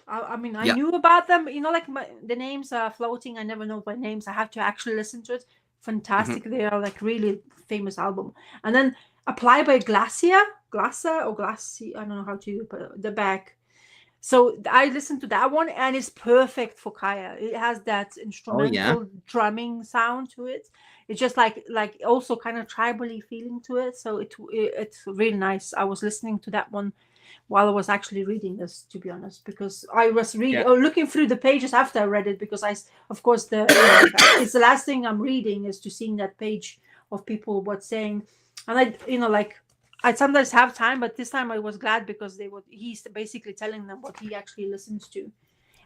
I mean, I knew about them. The names are floating. I never know by names. I have to actually listen to it. Fantastic. They are really famous album. And then Apply by Glacier, I don't know how to put the back. So I listened to that one, and it's perfect for Kaya. It has that instrumental drumming sound to it. It's just like also kind of tribally feeling to it. So it's really nice. I was listening to that one while I was actually reading this, to be honest, because I was looking through the pages after I read it, because of course it's the last thing I'm reading is to seeing that page of people saying, and I sometimes have time, but this time I was glad because he's basically telling them what he actually listens to.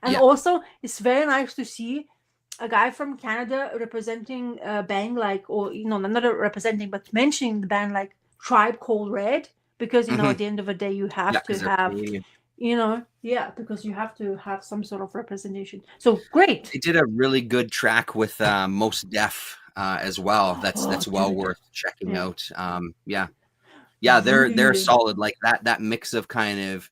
And Yeah. also, it's very nice to see a guy from Canada representing a band like, or not representing, but mentioning the band like Tribe Called Red, because Mhm. at the end of the day, you Yeah, have to 'cause they're have, Canadian. because you have to have some sort of representation. So great. They did a really good track with Most Def as well. That's Oh, well dude. worth checking Yeah. out. Yeah, they're Really. solid. Like that mix of kind of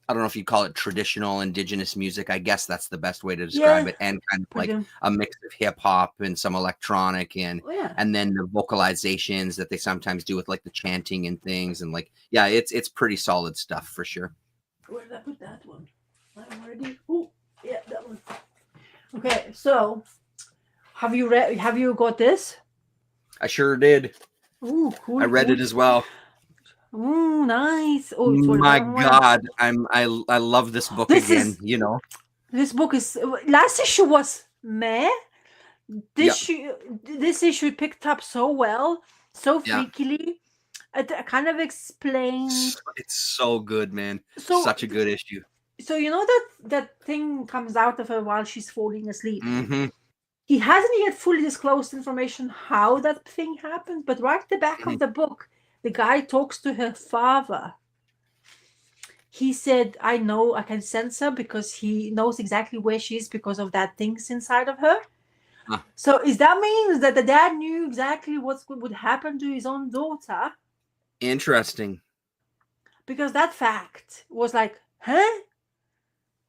I don't know if you call it traditional indigenous music. I guess that's the best way to describe Yeah. it. And kind of like Pretty. a mix of hip hop and some electronic Oh, yeah. and then the vocalizations that they sometimes do with like the chanting and things. And like, yeah, it's pretty solid stuff for sure. Where did I put that one? I'm ready. Oh, yeah, that one. Okay, so have you read? Have you got this? I sure did. Ooh, cool. I read cool. it as well. Ooh, nice. Oh, it's My God, I love this book This again. is- You know, This book is last issue was meh. This issue picked up so well, so Yeah. freakily. It kind of explains. It's so good, man. So Such a good issue. So that thing comes out of her while she's falling asleep. Mm-hmm. He hasn't yet fully disclosed information how that thing happened, but right at the back of the book, the guy talks to her father. He said, I know I can sense her because he knows exactly where she is because of that things inside of her. Huh. So is that means that the dad knew exactly what would happen to his own daughter? Interesting. Because that fact was like, huh?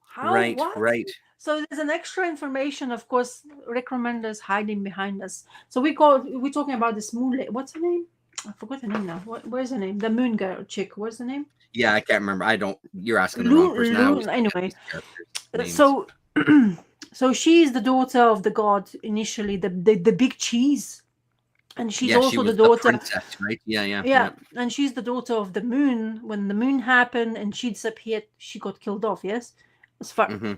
How? Right, What? right. So there's an extra information, of course. Rick Remender is hiding behind us. So we're talking about this moon. What's her name? I forgot her name now. Where's her name? The moon girl chick. What's her name? Yeah, I can't remember. You're asking the wrong person. Anyway, so so she's the daughter of the god initially, the big cheese, and she's also the daughter. The princess, right? Yeah. And she's the daughter of the moon. When the moon happened and she disappeared, she got killed off. Yes, as far. Mm-hmm.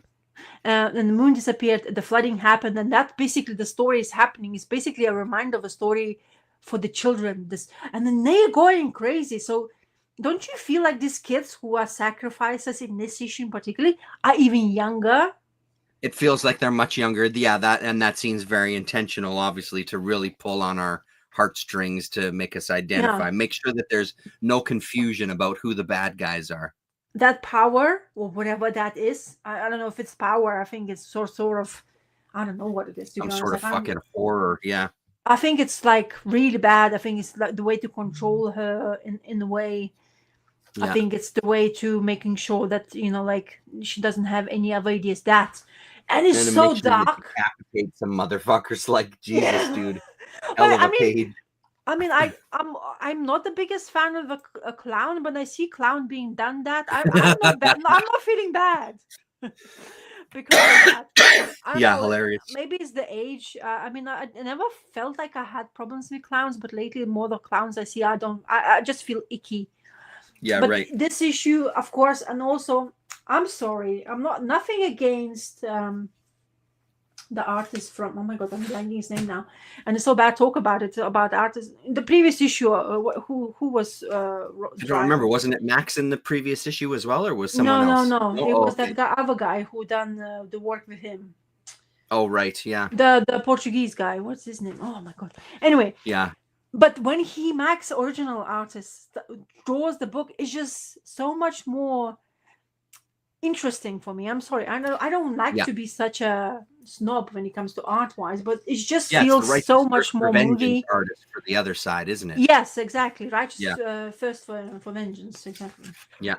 And the moon disappeared, the flooding happened, and that basically the story is happening. It's basically a reminder of a story for the children. And then they're going crazy. So don't you feel like these kids who are sacrifices in this issue particularly are even younger? It feels like they're much younger. Yeah, that seems very intentional, obviously, to really pull on our heartstrings to make us identify. Make sure that there's no confusion about who the bad guys are. That power, or whatever that is, I don't know if it's power. I think it's sort of, I don't know what it is. Some sort of fucking horror, yeah. I think it's like really bad. I think it's like the way to control her in a way. Yeah. I think it's the way to making sure that, like she doesn't have any other ideas. And it's so dark. Decapitate some motherfuckers, like Jesus, dude. Hell of a page. I'm not the biggest fan of a clown, but I see clown being done that. I'm not bad. I'm not feeling bad because of that. Hilarious. Maybe it's the age. I never felt like I had problems with clowns, but lately, more the clowns I see, I just feel icky. Yeah, but right. This issue, of course, and also, I'm sorry, I'm nothing against the artist from, oh my god, I'm blanking his name now, and it's so bad talk about it, about artists. The previous issue, who was I don't remember. Wasn't it Max in the previous issue as well, or was someone else? No. It was that other guy who done the work with him. Oh right, yeah. The Portuguese guy. What's his name? Oh my god. Anyway. Yeah. But when Max, original artist, draws the book, it's just so much more interesting for me. I'm sorry, I don't like to be such a snob when it comes to art wise, but it just feels so much more movie. Artist for the other side, isn't it? Yes, exactly. Right. First for vengeance, exactly. Yeah.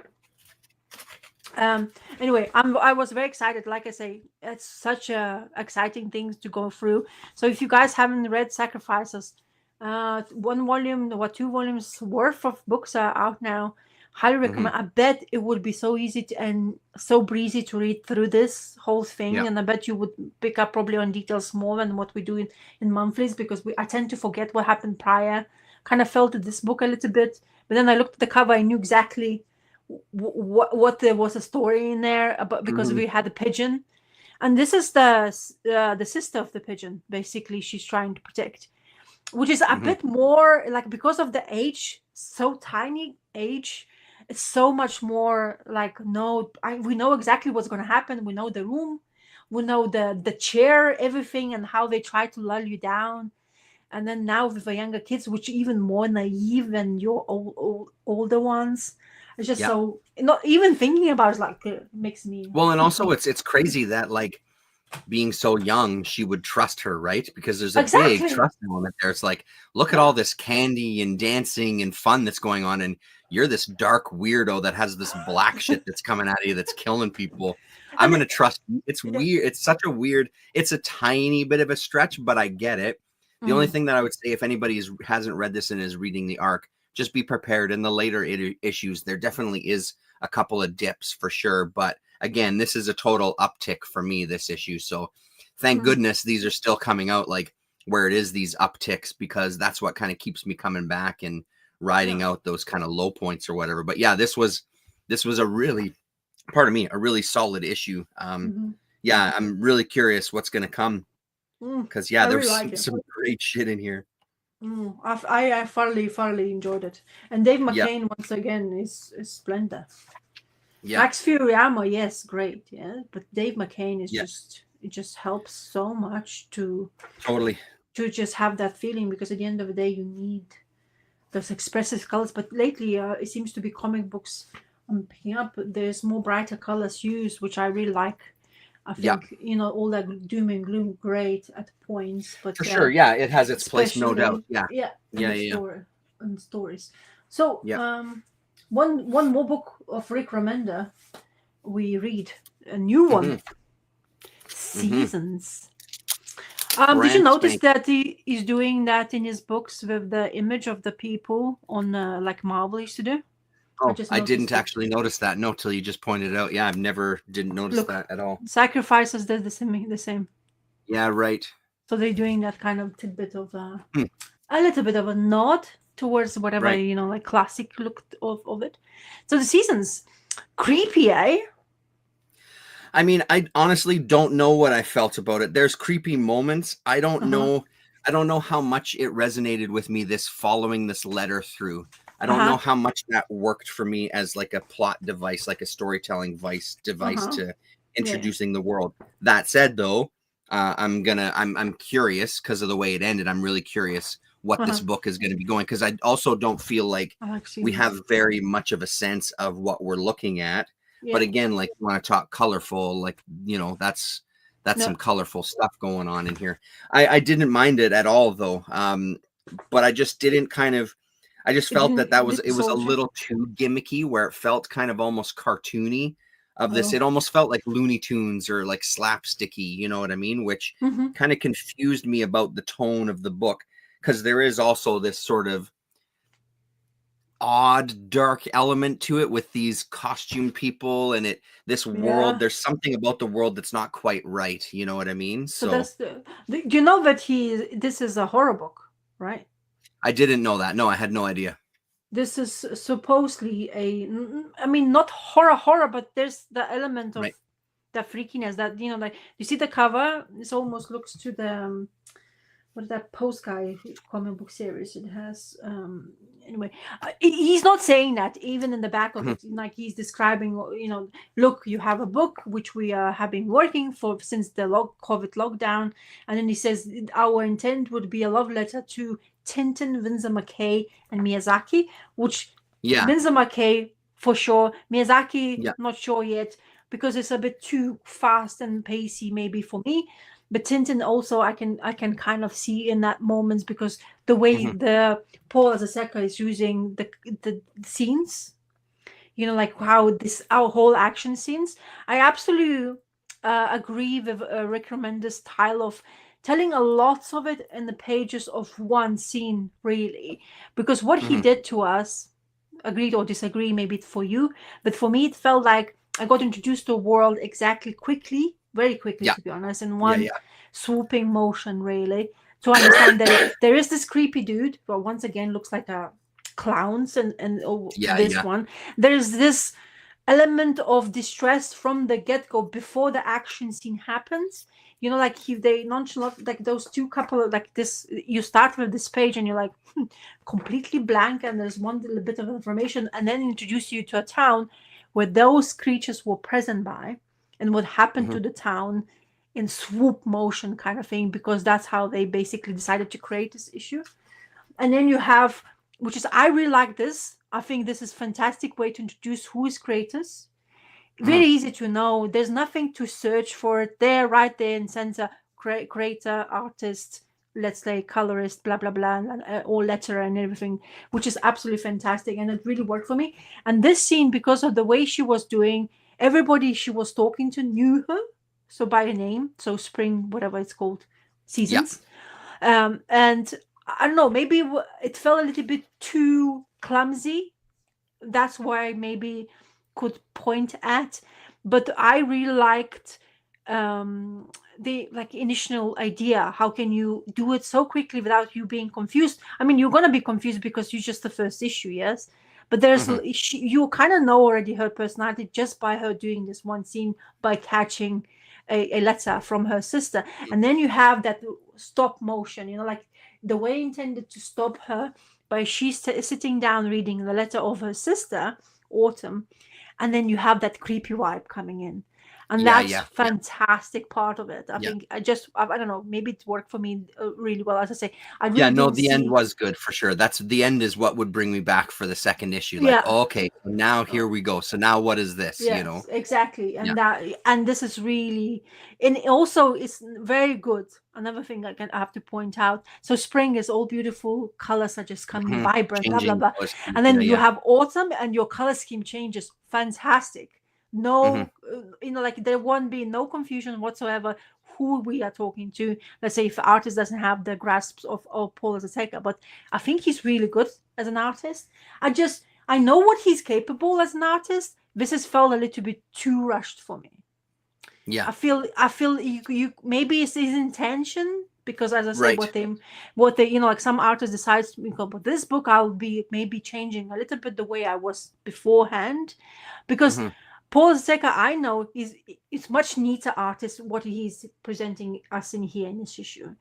Anyway, I was very excited. Like I say, it's such a exciting thing to go through. So if you guys haven't read Sacrifices, 1 volume or 2 volumes worth of books are out now. Highly recommend. I bet it would be so easy and so breezy to read through this whole thing, and I bet you would pick up probably on details more than what we do in monthlies, because I tend to forget what happened prior. Kind of felt this book a little bit, but then I looked at the cover, I knew exactly what there was a story in there about, because we had a pigeon, and this is the sister of the pigeon. Basically, she's trying to protect. which is a Mhm. bit more like, because of the age, so tiny age, it's so much more like, no, we know exactly what's going to happen. We know the room, we know the chair, everything, and how they try to lull you down. And then now with the younger kids, which are even more naive than your older ones, it's just Yeah. so, not even thinking about it, like, makes me Well, and also it's crazy that like being so young, she would trust her, right? Because there's a big exactly. trust element there. It's like, look at all this candy and dancing and fun that's going on, and you're this dark weirdo that has this black shit that's coming out of you that's killing people. I'm And gonna trust you. It's yeah. weird. It's such a weird. It's a tiny bit of a stretch, but I get it. The only Mm, thing that I would say, if anybody hasn't read this and is reading the arc, just be prepared. In the later issues, there definitely is a couple of dips for sure, but again, this is a total uptick for me this issue. So thank mm, goodness these are still coming out like where it is these upticks, because that's what kind of keeps me coming back and riding yeah. out those kind of low points or whatever. But yeah, this was a really, pardon me, a really solid issue. Mhm. Yeah, I'm really curious what's going to come, because yeah, I really there's like some, it. some great shit in here. I thoroughly enjoyed it. And Dave Yeah, McCain, once again, is splendid. yeah, Max Furuyama, yes, great, yeah. But Dave McCain is yeah, just, it just helps so much to totally. just have that feeling, because at the end of the day you need those expressive colors. But lately, it seems to be comic books I'm picking up. There's more brighter colors used, which I really like. I Yeah, think, all that doom and gloom, great at points, but for sure. Yeah, it has its place, no doubt. especially, Yeah, yeah, in yeah, the yeah, story and stories. So, yeah. one more book of Rick Remender we read, a new one, Mm-hmm, mm-hmm. Seasons. Did you Brand notice spanking. that he is doing that in his books with the image of the people on, like Marvel used to do? I Oh, just I didn't noticed it. actually notice that. No, till you just pointed it out. Yeah, I've never didn't notice Look, that at all. Sacrifices did the same. The same. Yeah, right. So they're doing that kind of tidbit of, Hmm, a little bit of a nod towards whatever, right. like classic look of it. So the seasons, creepy, eh? I mean, I honestly don't know what I felt about it. There's creepy moments. I don't Uh huh. know. I don't know how much it resonated with me this following this letter through. I Uh don't know huh. how much that worked for me as like a plot device, like a storytelling Uh device huh. to Yeah. introducing the world. That said, though, I'm curious because of the way it ended. I'm really curious what Uh this huh. book is going to be going, because I also don't feel like I like we seasons. have very much of a sense of what we're looking at. But Yeah. again, like you want to talk colorful, like that's some No, colorful stuff going on in here. I didn't mind it at all though. But I just didn't kind of I just it felt didn't. that that It was didn't it was a solve you. little too gimmicky, where it felt kind of almost cartoony of this. Oh. It almost felt like Looney Tunes or like slapsticky, you know what I mean? Which Mm-hmm. kind of confused me about the tone of the book, because there is also this sort of odd dark element to it with these costume people and this world. Yeah. There's something about the world that's not quite right, you know what I mean? So So that's do you know that this is a horror book, right? I didn't know that. No, I had no idea. This is supposedly I mean, not horror, but there's the element of Right. the freakiness that, like, you see the cover. This almost looks to the, what is that Post Guy comic book series? It has, anyway. He's not saying that even in the back of Mhm. it. Like, he's describing, look, you have a book which we have been working for since the COVID lockdown, and then he says our intent would be a love letter to Tintin, Winsor McKay, and Miyazaki, which Yeah. Winsor McKay for sure, Miyazaki Yeah. not sure yet, because it's a bit too fast and pacey maybe for me. But Tintin also, I can kind of see in that moments, because the way Mhm. the Paul Azaseka is using the scenes, like how our whole action scenes. I absolutely agree with Rick Remender's style of telling a lot of it in the pages of one scene, really, because what he Mhm. did to us, agreed or disagree, maybe it's for you, but for me it felt like I got introduced to a world exactly, quickly, very quickly, Yeah. to be honest, in Yeah. one Yeah. swooping motion, really, to understand that there is this creepy dude, but once again looks like a clowns, and Yeah. this Yeah. one, there's this element of distress from the get-go before the action scene happens. you know, like they nonchalant, like those two couple of like this. You start with this page and you're like completely blank, and there's one little bit of information, and then introduce you to a town where those creatures were present by, and what happened to the town in swoop motion kind of thing, because that's how they basically decided to create this issue. And then you have, which is, I really like this. I think this is fantastic way to introduce who is creators. Very easy to know. There's nothing to search for it. There, right there in center, creator, artist, let's say colorist, blah blah blah, and all letter and everything, which is absolutely fantastic, and it really worked for me. And this scene, because of the way she was doing, everybody she was talking to knew her, so by her name, so Spring, whatever it's called, seasons. And I don't know, maybe it felt a little bit too clumsy. That's why maybe could point at, but I really liked the like initial idea. How can you do it so quickly without you being confused? I mean, you're gonna be confused because you're just the first issue, yes, but there's you kind of know already her personality just by her doing this one scene, by catching a letter from her sister. And then you have that stop motion, you know, like the way intended to stop her by she's sitting down reading the letter of her sister, Autumn, and then you have that creepy vibe coming in, and that's fantastic part of it. I think I don't know, maybe it worked for me really well. As I say, I really the end was good for sure. That's the end is what would bring me back for the second issue. Like, okay, now here we go. So now what is this? You know, exactly. And and this is really, and also it's very good. Another thing I have to point out. So spring is all beautiful colors are just coming vibrant, changing blah blah blah, and then you have autumn and your color scheme changes. Fantastic. No, you know, like there won't be no confusion whatsoever who we are talking to. Let's say if the artist doesn't have the grasp of Paul Azaceta, but I think he's really good as an artist. I know what he's capable as an artist. This has felt a little bit too rushed for me. I feel you maybe it's his intention, because as I say, what they you know, like some artist decides to go, but this book I'll be maybe changing a little bit the way I was beforehand, because Paul Azaceta, I know, is much neater artist what he's presenting us in here in this issue.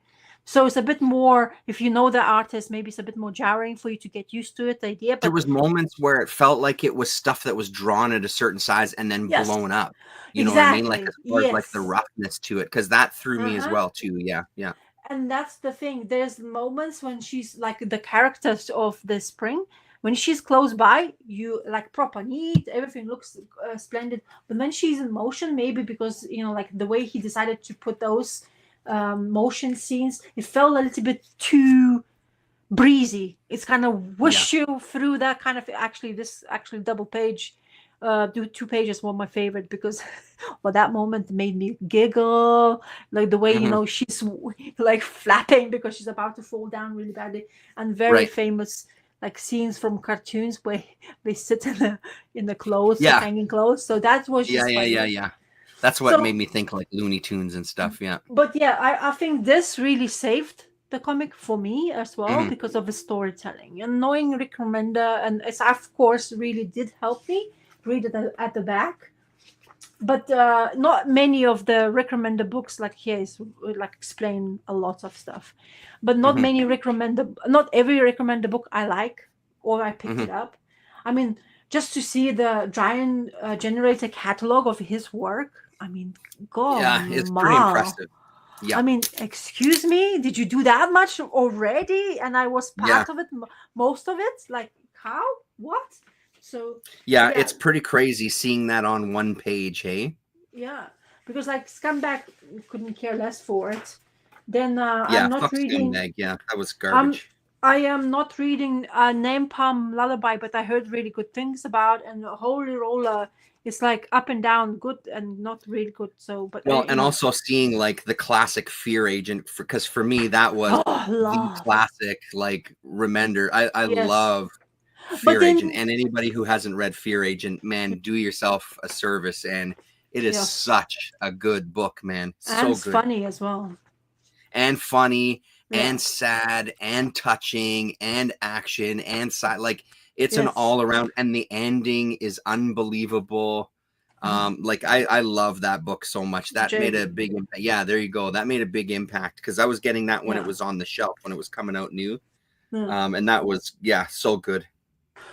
So it's a bit more, if you know the artist, maybe it's a bit more jarring for you to get used to it, the idea. But there was moments where it felt like it was stuff that was drawn at a certain size and then blown up. You know what I mean? Like as far as like the roughness to it, because that threw me as well too. Yeah. And that's the thing. There's moments when she's like the characters of the Spring. When she's close by, you like proper neat, everything looks splendid. But when she's in motion, maybe because, you know, like the way he decided to put those motion scenes, it felt a little bit too breezy. It's kind of whoosh you through that kind of. Actually, this double page, 2 pages were my favorite, because well, that moment made me giggle, like the way you know she's like flapping because she's about to fall down really badly, and very famous like scenes from cartoons where they sit in the clothes, the hanging clothes. So that was just That's what made me think like Looney Tunes and stuff. Yeah. But I think this really saved the comic for me as well, because of the storytelling, and knowing Rick Remender, and it's of course really did help me read it at the back. But not many of the Rick Remender books like here is like explain a lot of stuff, but not many not every Rick Remender book I like or I picked it up. I mean, just to see the giant generator catalog of his work, I mean, God, it's pretty impressive. I mean, excuse me, did you do that much already? And I was part of it, most of it. Like, how? What? So it's pretty crazy seeing that on one page, hey? Yeah, because like Scumbag couldn't care less for it. Then I'm not reading. Scumbag, that was garbage. I am not reading Napalm Lullaby, but I heard really good things about, and Holy Roller is like up and down, good and not really good. So, but and also seeing like the classic Fear Agent, because for me that was the classic like Remender. I love Fear Agent, and anybody who hasn't read Fear Agent, man, do yourself a service, and it is such a good book, man. So good. Funny as well. And funny and sad and touching and action and like it's an all around, and the ending is unbelievable. Like I love that book so much. That made a JD. big impact. Yeah, there you go. That made a big impact because I was getting that when it Yeah. was on the shelf, when it was coming out new. Yeah. And that was, yeah, so good.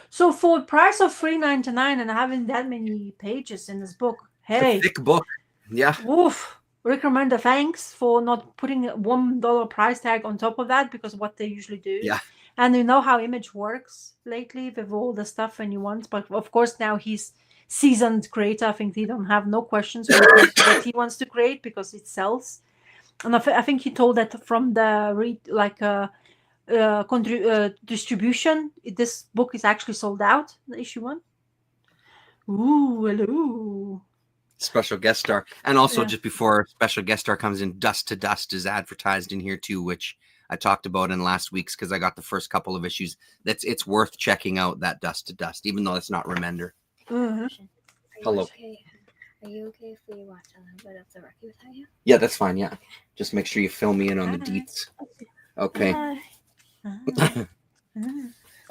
So for the price of $3.99 and having that many pages in this book, It's a hey, thick book. Yeah. woof. Recommender, thanks for not putting a $1 price tag on top of that, because what they usually do. Yeah. And you know how Image works lately with all the stuff when you want. But of course now he's seasoned creator. I think they don't have no questions what he wants to create because it sells. And I think he told that from the distribution, this book is actually sold out. The issue 1. Ooh, hello. Special guest star. And also, Yeah. just before special guest star comes in, Dust to Dust is advertised in here too, which I talked about in last week's because I got the first couple of issues. It's worth checking out, that Dust to Dust, even though it's not Remender. Hello. Are you okay if we watch a little bit of the Rocky without you? Yeah, that's fine. Yeah. Just make sure you fill me in on the deets. Okay.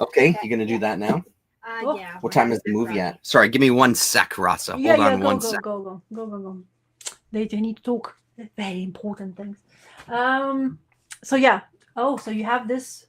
Okay. You going to do that now? Oh. Yeah. What time is the movie at? Sorry, give me 1 sec, Rasa. Hold on go, 1 go, sec. go. They need to talk. Very important things. So yeah. Oh, so you have this.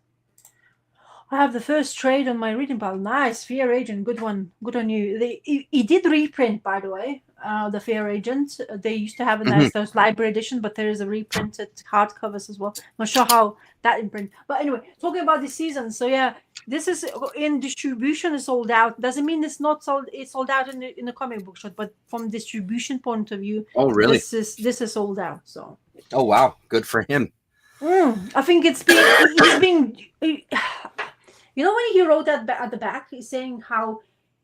I have the first trade on my reading pile. Nice, Fear Agent. Good one. Good on you. He did reprint, by the way. The Fear Agent. They used to have it as those library edition, but there is a reprinted hardcovers as well. Not sure how that imprint. But anyway, talking about this season. So yeah, this is in distribution. Is sold out. Doesn't mean it's not sold. It's sold out in the comic book shop, but from distribution point of view, Oh, really? this is sold out. So. Oh, wow. Good for him. I think it's being. You know, when he wrote that at the back, he's saying how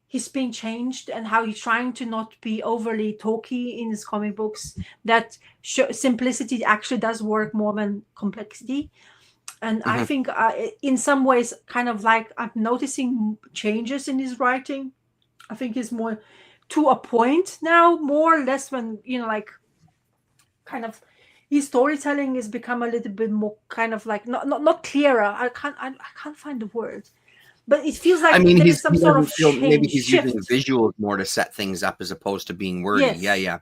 he's being changed and how he's trying to not be overly talky in his comic books. That simplicity actually does work more than complexity. And I think in some ways, kind of like I'm noticing changes in his writing. I think he's more to a point now, more or less when, like kind of his storytelling has become a little bit more kind of like not clearer. I can't find the word, but it feels like there is some sort of change, maybe he's shift. using visuals more to set things up as opposed to being wordy. Yes. Yeah.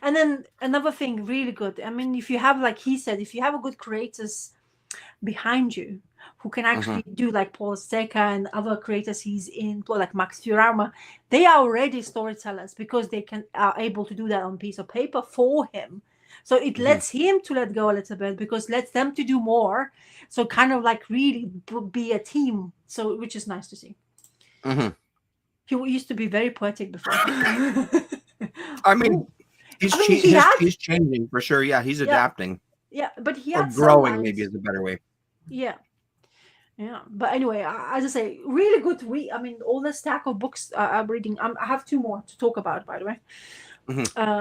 And then another thing, really good. I mean, if you have, like he said, if you have a good creators behind you who can actually do like Paul Steka and other creators he's in, like Max Furama, they are already storytellers because they are able to do that on piece of paper for him. So it lets him to let go a little bit because lets them to do more. So kind of like really be a team. So which is nice to see. He used to be very poetic before. I mean, he's changing for sure. Yeah, he's adapting. Yeah, but he or had growing maybe is a better way. Yeah. But anyway, as I say, really good read. I mean, all the stack of books I'm reading. I have 2 more to talk about, by the way.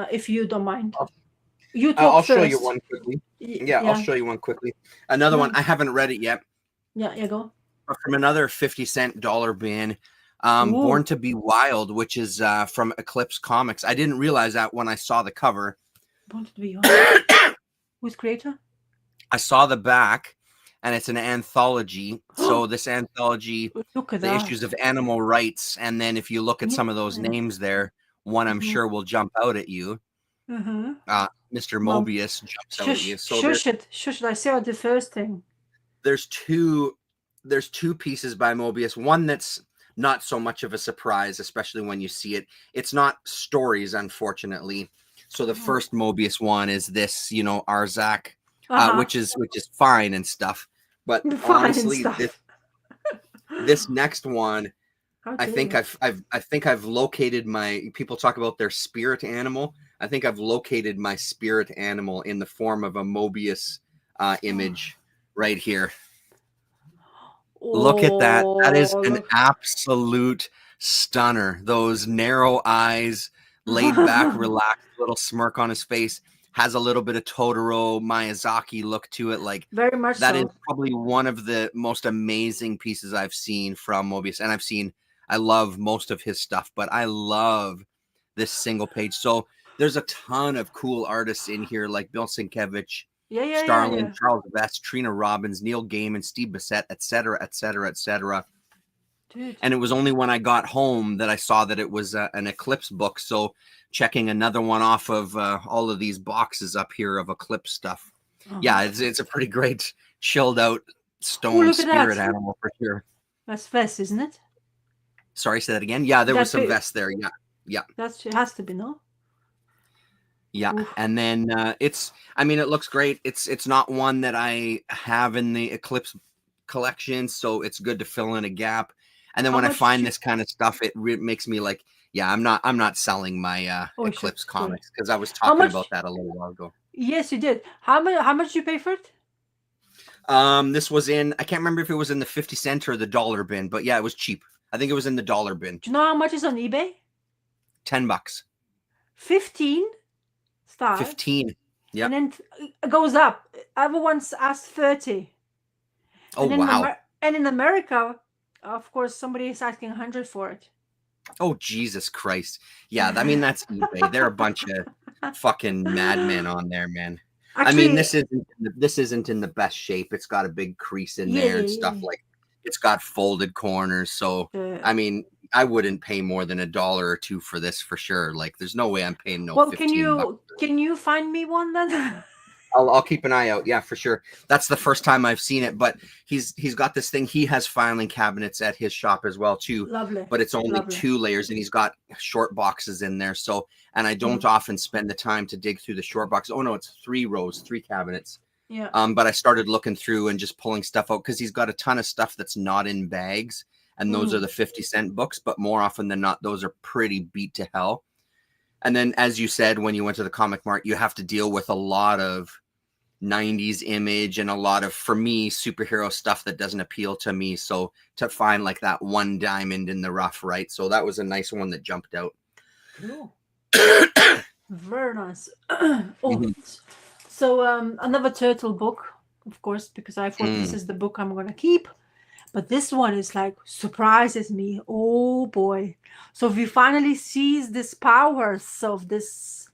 If you don't mind. I'll show you one quickly. I'll show you one quickly. Another one. I haven't read it yet. Yeah, go. But from another 50-cent dollar bin, Born to Be Wild, which is from Eclipse Comics. I didn't realize that when I saw the cover. Born to Be Wild. Who's creator? I saw the back, and it's an anthology. So this anthology, the issues of animal rights, and then if you look at some of those names there, one I'm sure will jump out at you. Mr. Mobius jumps out at you. So shush it. I saw the first thing. There's two pieces by Mobius. One that's not so much of a surprise, especially when you see it. It's not stories, unfortunately. So the first Mobius one is this, Arzak, which is fine and stuff. But honestly, this next one, I think I've located my. People talk about their spirit animal. I think I've located my spirit animal in the form of a Mobius image right here. Look at that. That is an absolute stunner. Those narrow eyes, laid back, relaxed, little smirk on his face. Has a little bit of Totoro Miyazaki look to it. Like very much that so. is probably one of the most amazing pieces I've seen from Mobius. And I love most of his stuff, but I love this single page. So there's a ton of cool artists in here, like Bill Sienkiewicz, Starlin, Charles Vest, Trina Robbins, Neil Gaiman, Steve Bissett, etc. Dude. And it was only when I got home that I saw that it was an Eclipse book. So checking another one off of all of these boxes up here of Eclipse stuff. Yeah, it's a pretty great chilled out stone look at spirit that. animal for sure. That's vest, isn't it? Sorry, say that again. Yeah, there was That some bit- vests there. Yeah. It has to be, no? Yeah, Oof. and then it looks great. It's not one that I have in the Eclipse collection, so it's good to fill in a gap. And then How when I much find you- this kind of stuff, it makes me like, yeah, I'm not selling my Oh, sure, Eclipse sorry. comics, because I was How talking much- about that a little while ago. Yes, you did. How much did you pay for it? This was in, I can't remember if it was in the 50 cent or the dollar bin, but yeah, it was cheap. I think it was in the dollar bin. Do you know how much is on eBay? $10. 15 stars. 15. Yeah. And then it goes up. Everyone's asked 30. Oh, and in wow. and in America, of course, somebody is asking 100 for it. Oh, Jesus Christ. Yeah, I mean, that's eBay. They're a bunch of fucking madmen on there, man. Actually, I mean, this isn't in the best shape. It's got a big crease in there and stuff. Like, it's got folded corners. So, I mean, I wouldn't pay more than $1 or $2 for this for sure. Like, there's no way I'm paying no. Well, 15 bucks. can you find me one then? I'll keep an eye out. Yeah, for sure. That's the first time I've seen it, but he's got this thing. He has filing cabinets at his shop as well too. Lovely. But it's only 2 layers, and he's got short boxes in there. So, and I don't often spend the time to dig through the short box. Oh no, it's 3 rows, 3 cabinets. Yeah. But I started looking through and just pulling stuff out because he's got a ton of stuff that's not in bags, and those are the 50-cent books. But more often than not, those are pretty beat to hell. And then, as you said, when you went to the Comic Mart, you have to deal with a lot of 90s image and a lot of, for me, superhero stuff that doesn't appeal to me. So to find like that one diamond in the rough, right? So that was a nice one that jumped out. Cool. Very nice. So another turtle book, of course, because I thought this is the book I'm going to keep. But this one is like surprises me. Oh boy. So we finally sees this powers of this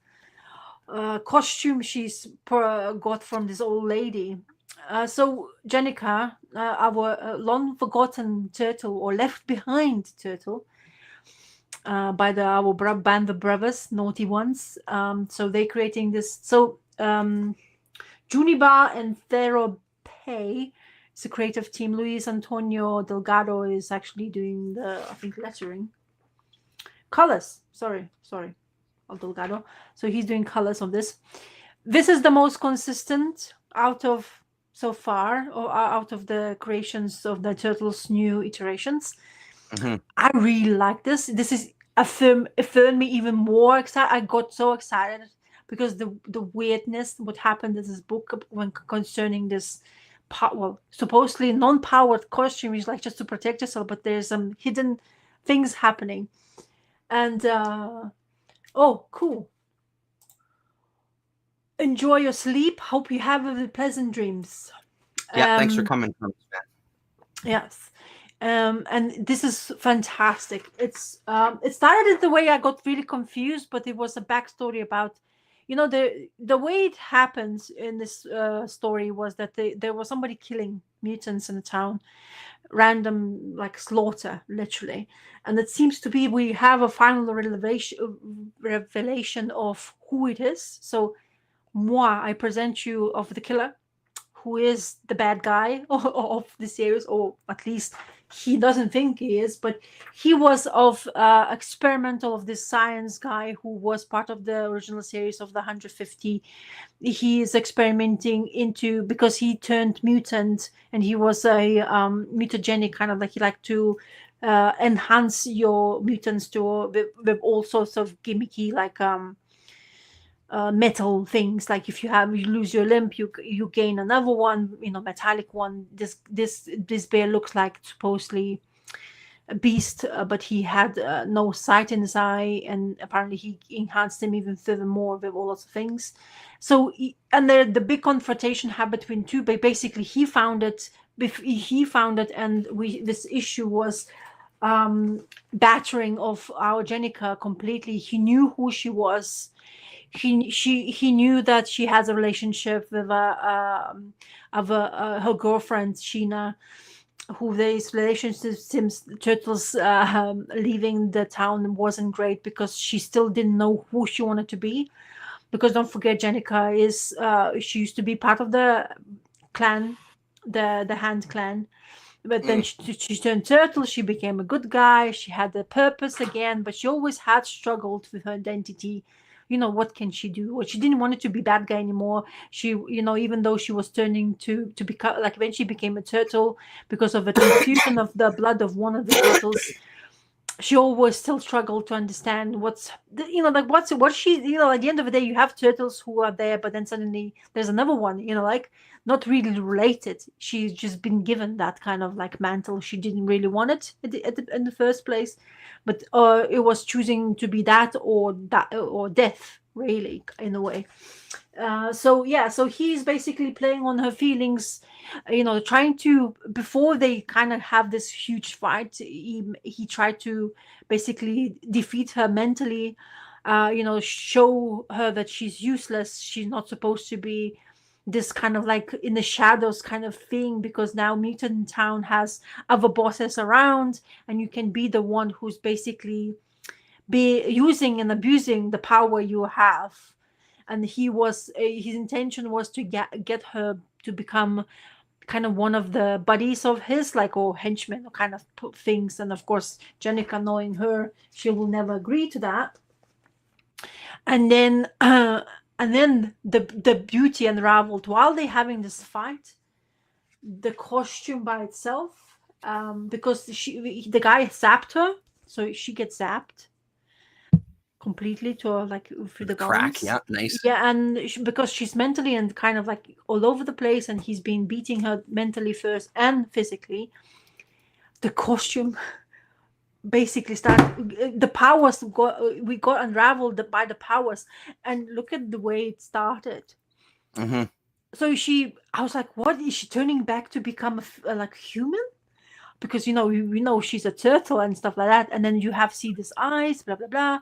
costume she's got from this old lady. So Jennica, our long forgotten turtle or left behind turtle by our band of brothers, naughty ones. So they're creating this. So Junibar and Thero Pay, it's a creative team. Luis Antonio Delgado is actually doing the, I think, lettering. Colors. Sorry. Delgado. So he's doing colors of this. This is the most consistent out of so far, or out of the creations of the Turtles' new iterations. I really like this. This is affirmed me even more excited. I got so excited because the weirdness, what happened in this book when concerning this, supposedly non-powered costume is like just to protect yourself, but there's some hidden things happening. And oh, cool. Enjoy your sleep. Hope you have pleasant dreams. Yeah, thanks for coming. Yes. And this is fantastic. It's it started in the way I got really confused, but it was a backstory about, the way it happens in this story was that there was somebody killing mutants in the town, random, like slaughter, literally. And it seems to be we have a final revelation of who it is. So I present you of the killer, who is the bad guy of the series, or at least he doesn't think he is, but he was of experimental of this science guy who was part of the original series of the 150. He is experimenting because he turned mutant, and he was a mutagenic, kind of like he liked to enhance your mutants with all sorts of gimmicky, like metal things, like if you lose your limb, you gain another one, metallic one. This bear looks like supposedly a beast, but he had no sight in his eye, and apparently he enhanced him even furthermore with all sorts of things. So and the big confrontation happened between two, but basically he found it, and this issue was battering of our Jennica completely. He knew who she was. He knew that she has a relationship with her girlfriend Sheena, who their relationship since Turtles leaving the town wasn't great because she still didn't know who she wanted to be. Because don't forget, Jenica is she used to be part of the clan, the Hand clan, but then she turned turtle. She became a good guy. She had a purpose again, but she always had struggled with her identity. What can she do? Well, she didn't want it to be bad guy anymore. She, even though she was turning to become, like, eventually became a turtle because of a transfusion of the blood of one of the turtles. She always still struggled to understand what she, at the end of the day, you have turtles who are there, but then suddenly there's another one, like not really related. She's just been given that kind of like mantle. She didn't really want it in the first place, but it was choosing to be that or death, really, in a way. So he's basically playing on her feelings, trying to, before they kind of have this huge fight, he tried to basically defeat her mentally, show her that she's useless, she's not supposed to be this kind of like in the shadows kind of thing, because now Mutant Town has other bosses around, and you can be the one who's basically be using and abusing the power you have. And his intention was to get her to become kind of one of the buddies of his, like, or henchmen or kind of things. And of course, Jenica, knowing her, she will never agree to that. And then the beauty unraveled while they're having this fight. The costume by itself, because the guy zapped her, so she gets zapped completely to like through the crack. gums. Yeah, nice. Yeah, and because she's mentally and kind of like all over the place, and he's been beating her mentally first and physically. The costume basically started. The powers got unraveled by the powers, and look at the way it started. Mm-hmm. So I was like, what is she turning back to become like human? Because we know she's a turtle and stuff like that, and then you see this eyes, blah blah blah.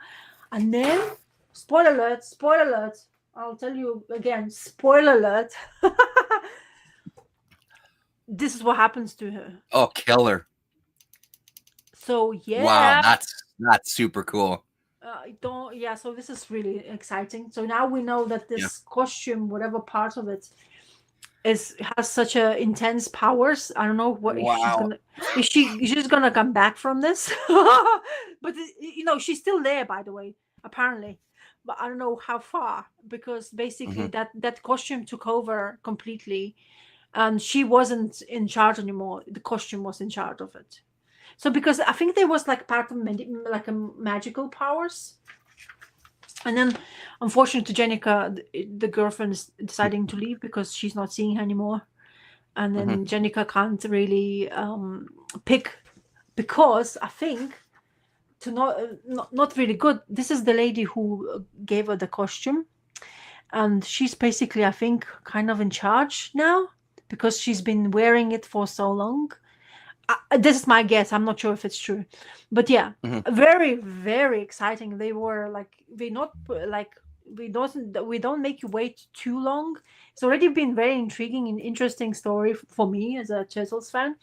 And then, spoiler alert, I'll tell you again, spoiler alert. This is what happens to her. Oh, killer. So, yeah. Wow, that's super cool. So this is really exciting. So now we know that this costume, whatever part of it, has such a intense powers. I don't know what she's gonna come back from this. But she's still there, by the way, apparently, but I don't know how far, because basically that costume took over completely, and she wasn't in charge anymore. The costume was in charge of it. So because I think there was like part of like a magical powers. And then, unfortunately, to Jenica, the girlfriend is deciding to leave because she's not seeing her anymore. And then Jenica can't really pick, because I think not really good. This is the lady who gave her the costume, and she's basically, I think, kind of in charge now because she's been wearing it for so long. This is my guess. I'm not sure if it's true, but yeah, very, very exciting. They were like, we don't make you wait too long. It's already been very intriguing and interesting story for me as a Turtles fan,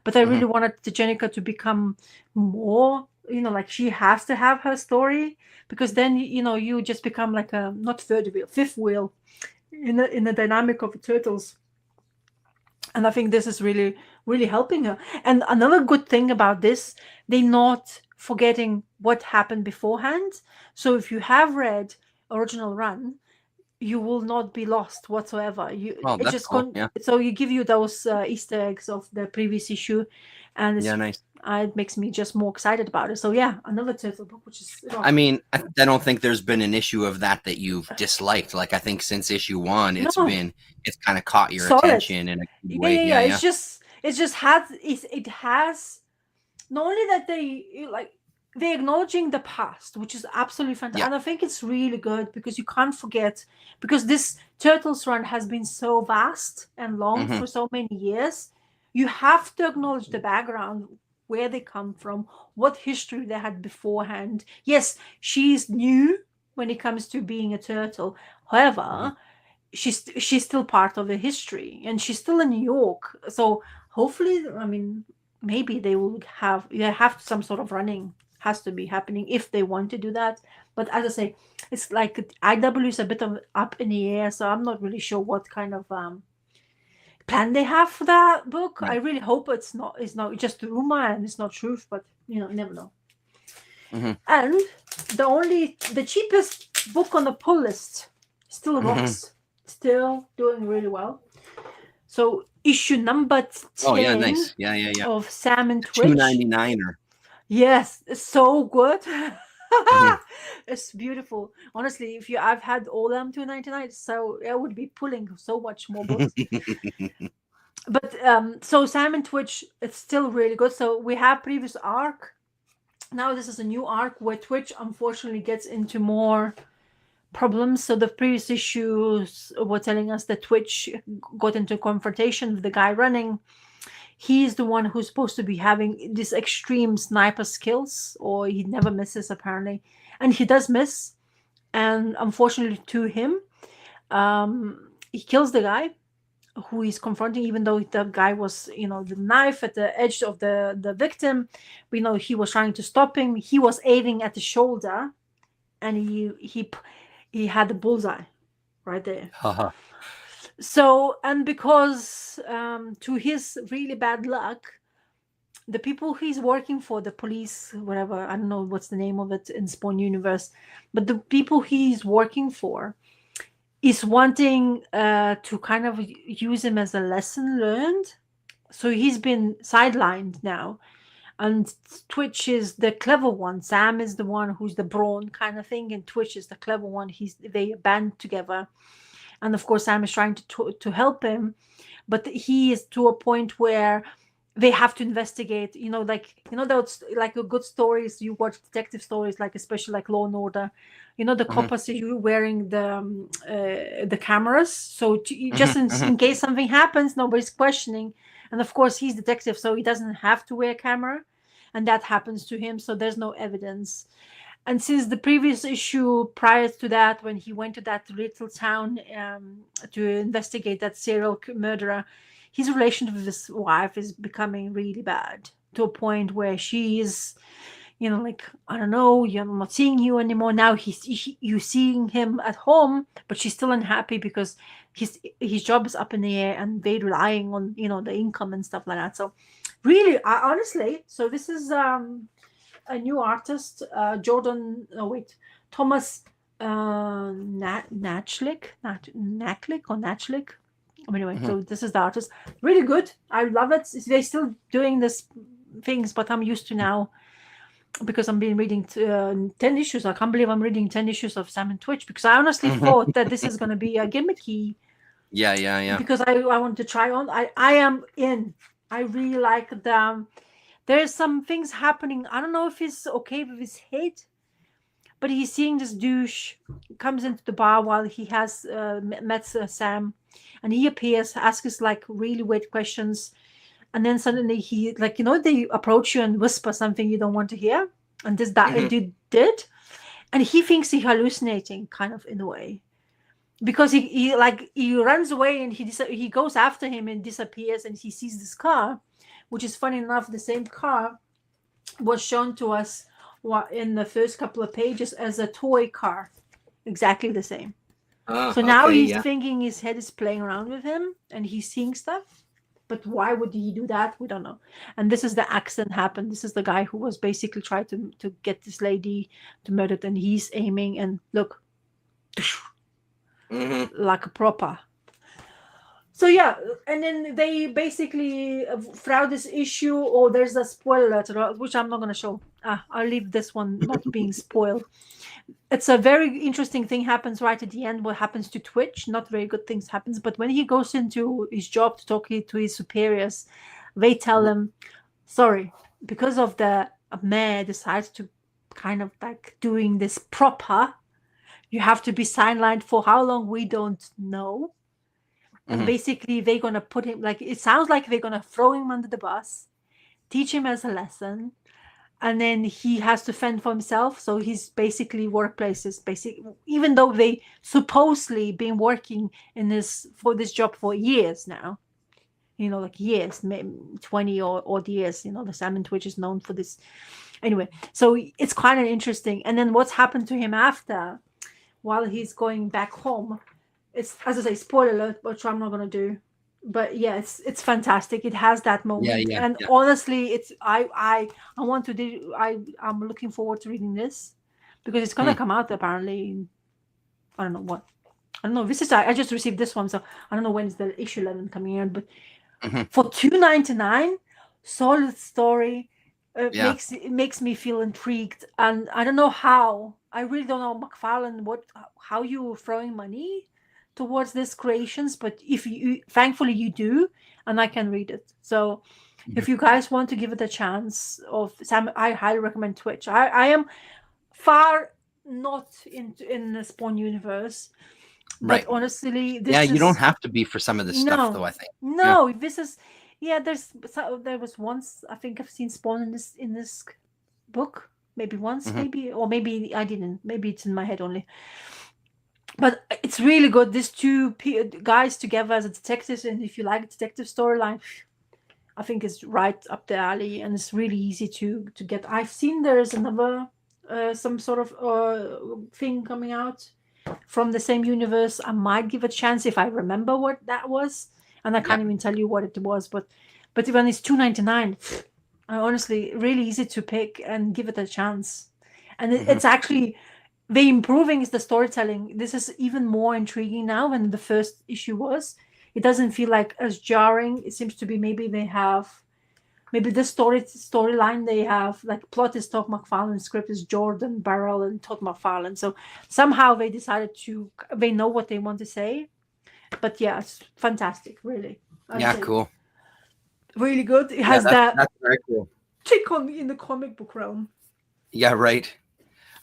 but I really wanted the Jenica to become more, like she has to have her story, because then you just become like a not third wheel, fifth wheel in the dynamic of the Turtles. And I think this is really, really helping her. And another good thing about this, they're not forgetting what happened beforehand. So if you have read original run, you will not be lost whatsoever. That's just cool. So you give you those Easter eggs of the previous issue, and nice. It makes me just more excited about it. So yeah, another turtle book, which is. I mean, I don't think there's been an issue of that you've disliked. Like, I think since issue 1, it's kind of caught your attention in a good way. Yeah. It has not only that they're acknowledging the past, which is absolutely fantastic. And I think it's really good because you can't forget, because this Turtles run has been so vast and long for so many years. You have to acknowledge the background, where they come from, what history they had beforehand. Yes, she's new when it comes to being a turtle. However, she's still part of the history, and she's still in New York. So hopefully, I mean, maybe they will have some sort of running has to be happening if they want to do that. But as I say, it's like IW is a bit of up in the air, so I'm not really sure what kind of plan they have for that book. Right. I really hope it's not just rumor and it's not truth, but you never know. Mhm. And the cheapest book on the pull list still rocks, still doing really well. So issue number 10 Oh yeah, nice. Yeah. of Sam and Twitch. $2.99 or Yes, it's so good. It's beautiful. Honestly, I've had all them $2.99, so I would be pulling so much more books. But so Sam and Twitch, it's still really good. So we have previous arc. Now this is a new arc where Twitch unfortunately gets into more problems. So the previous issues were telling us that Twitch got into confrontation with the guy running. He's the one who's supposed to be having these extreme sniper skills, or he never misses apparently, and he does miss. And unfortunately to him, he kills the guy who he's confronting, even though the guy was, the knife at the edge of the victim. We know he was trying to stop him. He was aiming at the shoulder, and he had the bullseye right there. So, and because to his really bad luck, the people he's working for, the police, whatever, I don't know what's the name of it in Spawn Universe, but the people he's working for is wanting to kind of use him as a lesson learned. So he's been sidelined now. And Twitch is the clever one. Sam is the one who's the brawn kind of thing, and Twitch is the clever one. They band together. And of course, Sam is trying to help him, but he is to a point where they have to investigate. Those like a good stories. You watch detective stories, like especially like Law and Order. The coppers are you wearing the cameras, so just in case something happens, nobody's questioning. And of course, he's detective, so he doesn't have to wear a camera, and that happens to him. So there's no evidence. And since the previous issue prior to that, when he went to that little town to investigate that serial murderer, his relationship with his wife is becoming really bad, to a point where she is, like, I don't know, I'm not seeing you anymore. Now you seeing him at home, but she's still unhappy because his job is up in the air and they're relying on, the income and stuff like that. So really, honestly, so this is a new artist, Thomas Nachlik. Anyway, so this is the artist. Really good. I love it. They're still doing this things, but I'm used to now because I'm been reading 10 issues. I can't believe I'm reading 10 issues of Sam and Twitch, because I honestly thought that this is going to be a gimmicky. Yeah. Because I want to try on. I am in. I really like them. There's some things happening. I don't know if he's okay with his head, but he's seeing this douche comes into the bar while he has met Sam, and he appears, asks like really weird questions, and then suddenly he they approach you and whisper something you don't want to hear, and this dude did, and he thinks he's hallucinating, kind of, in a way, because he runs away and he goes after him and disappears, and he sees this car. Which is funny enough, the same car was shown to us in the first couple of pages as a toy car. Exactly the same. So now he's thinking his head is playing around with him and he's seeing stuff. But why would he do that? We don't know. And this is the accident happened. This is the guy who was basically trying to get this lady to murder it, and he's aiming and look. Like a proper. So yeah, and then they basically throughout this issue, there's a spoiler alert, which I'm not going to show. I'll leave this one not being spoiled. It's a very interesting thing happens right at the end. What happens to Twitch? Not very good things happens, but when he goes into his job to talk to his superiors, they tell him, sorry, because of the mayor decides to kind of like doing this proper, you have to be sidelined for how long we don't know. And basically, they're going to put him, it sounds like they're going to throw him under the bus, teach him as a lesson, and then he has to fend for himself. So his basically workplace is even though they supposedly been working for this job for years now, like years, maybe 20 or odd years. The salmon twitch is known for this. Anyway, so it's kind of interesting. And then what's happened to him after, while he's going back home, it's, as I say, spoiler alert, which I'm not going to do. But yeah, it's fantastic. It has that moment. Yeah, And yeah. honestly, it's I want to do, I'm looking forward to reading this, because it's going to come out apparently in, I don't know what. I don't know. This is, I just received this one, so I don't know when's the issue 11 coming out. But for $2.99, solid story. Yeah. It makes me feel intrigued, and I don't know how. I really don't know, McFarlane, how you throwing money towards these creations, but if you, thankfully you do, and I can read it. So if you guys want to give it a chance of Sam, I highly recommend Twitch. I am far not in the Spawn universe, but Right. honestly, this Yeah, you don't is, have to be for some of this stuff, though, I think. no, this is, yeah. There was once, I think I've seen Spawn in this book, maybe once, maybe, or maybe I didn't. Maybe it's in my head only. But it's really good. These two guys together as a detectives, and if you like detective storyline, I think it's right up the alley, and it's really easy to get. I've seen there's another some sort of thing coming out from the same universe. I might give a chance if I remember what that was, and I can't even tell you what it was. But when it's $2.99, I honestly, really easy to pick and give it a chance. And it's actually, the improving is the storytelling. This is even more intriguing now than the first issue was. It doesn't feel like as jarring. It seems to be, maybe they have, maybe the storyline they have, like, plot is Todd McFarlane, script is Jordan Barrell and Todd McFarlane. So somehow they decided they know what they want to say. But yeah, it's fantastic, really. Cool. Really good. It has that's very cool. take on in the comic book realm. Yeah, right.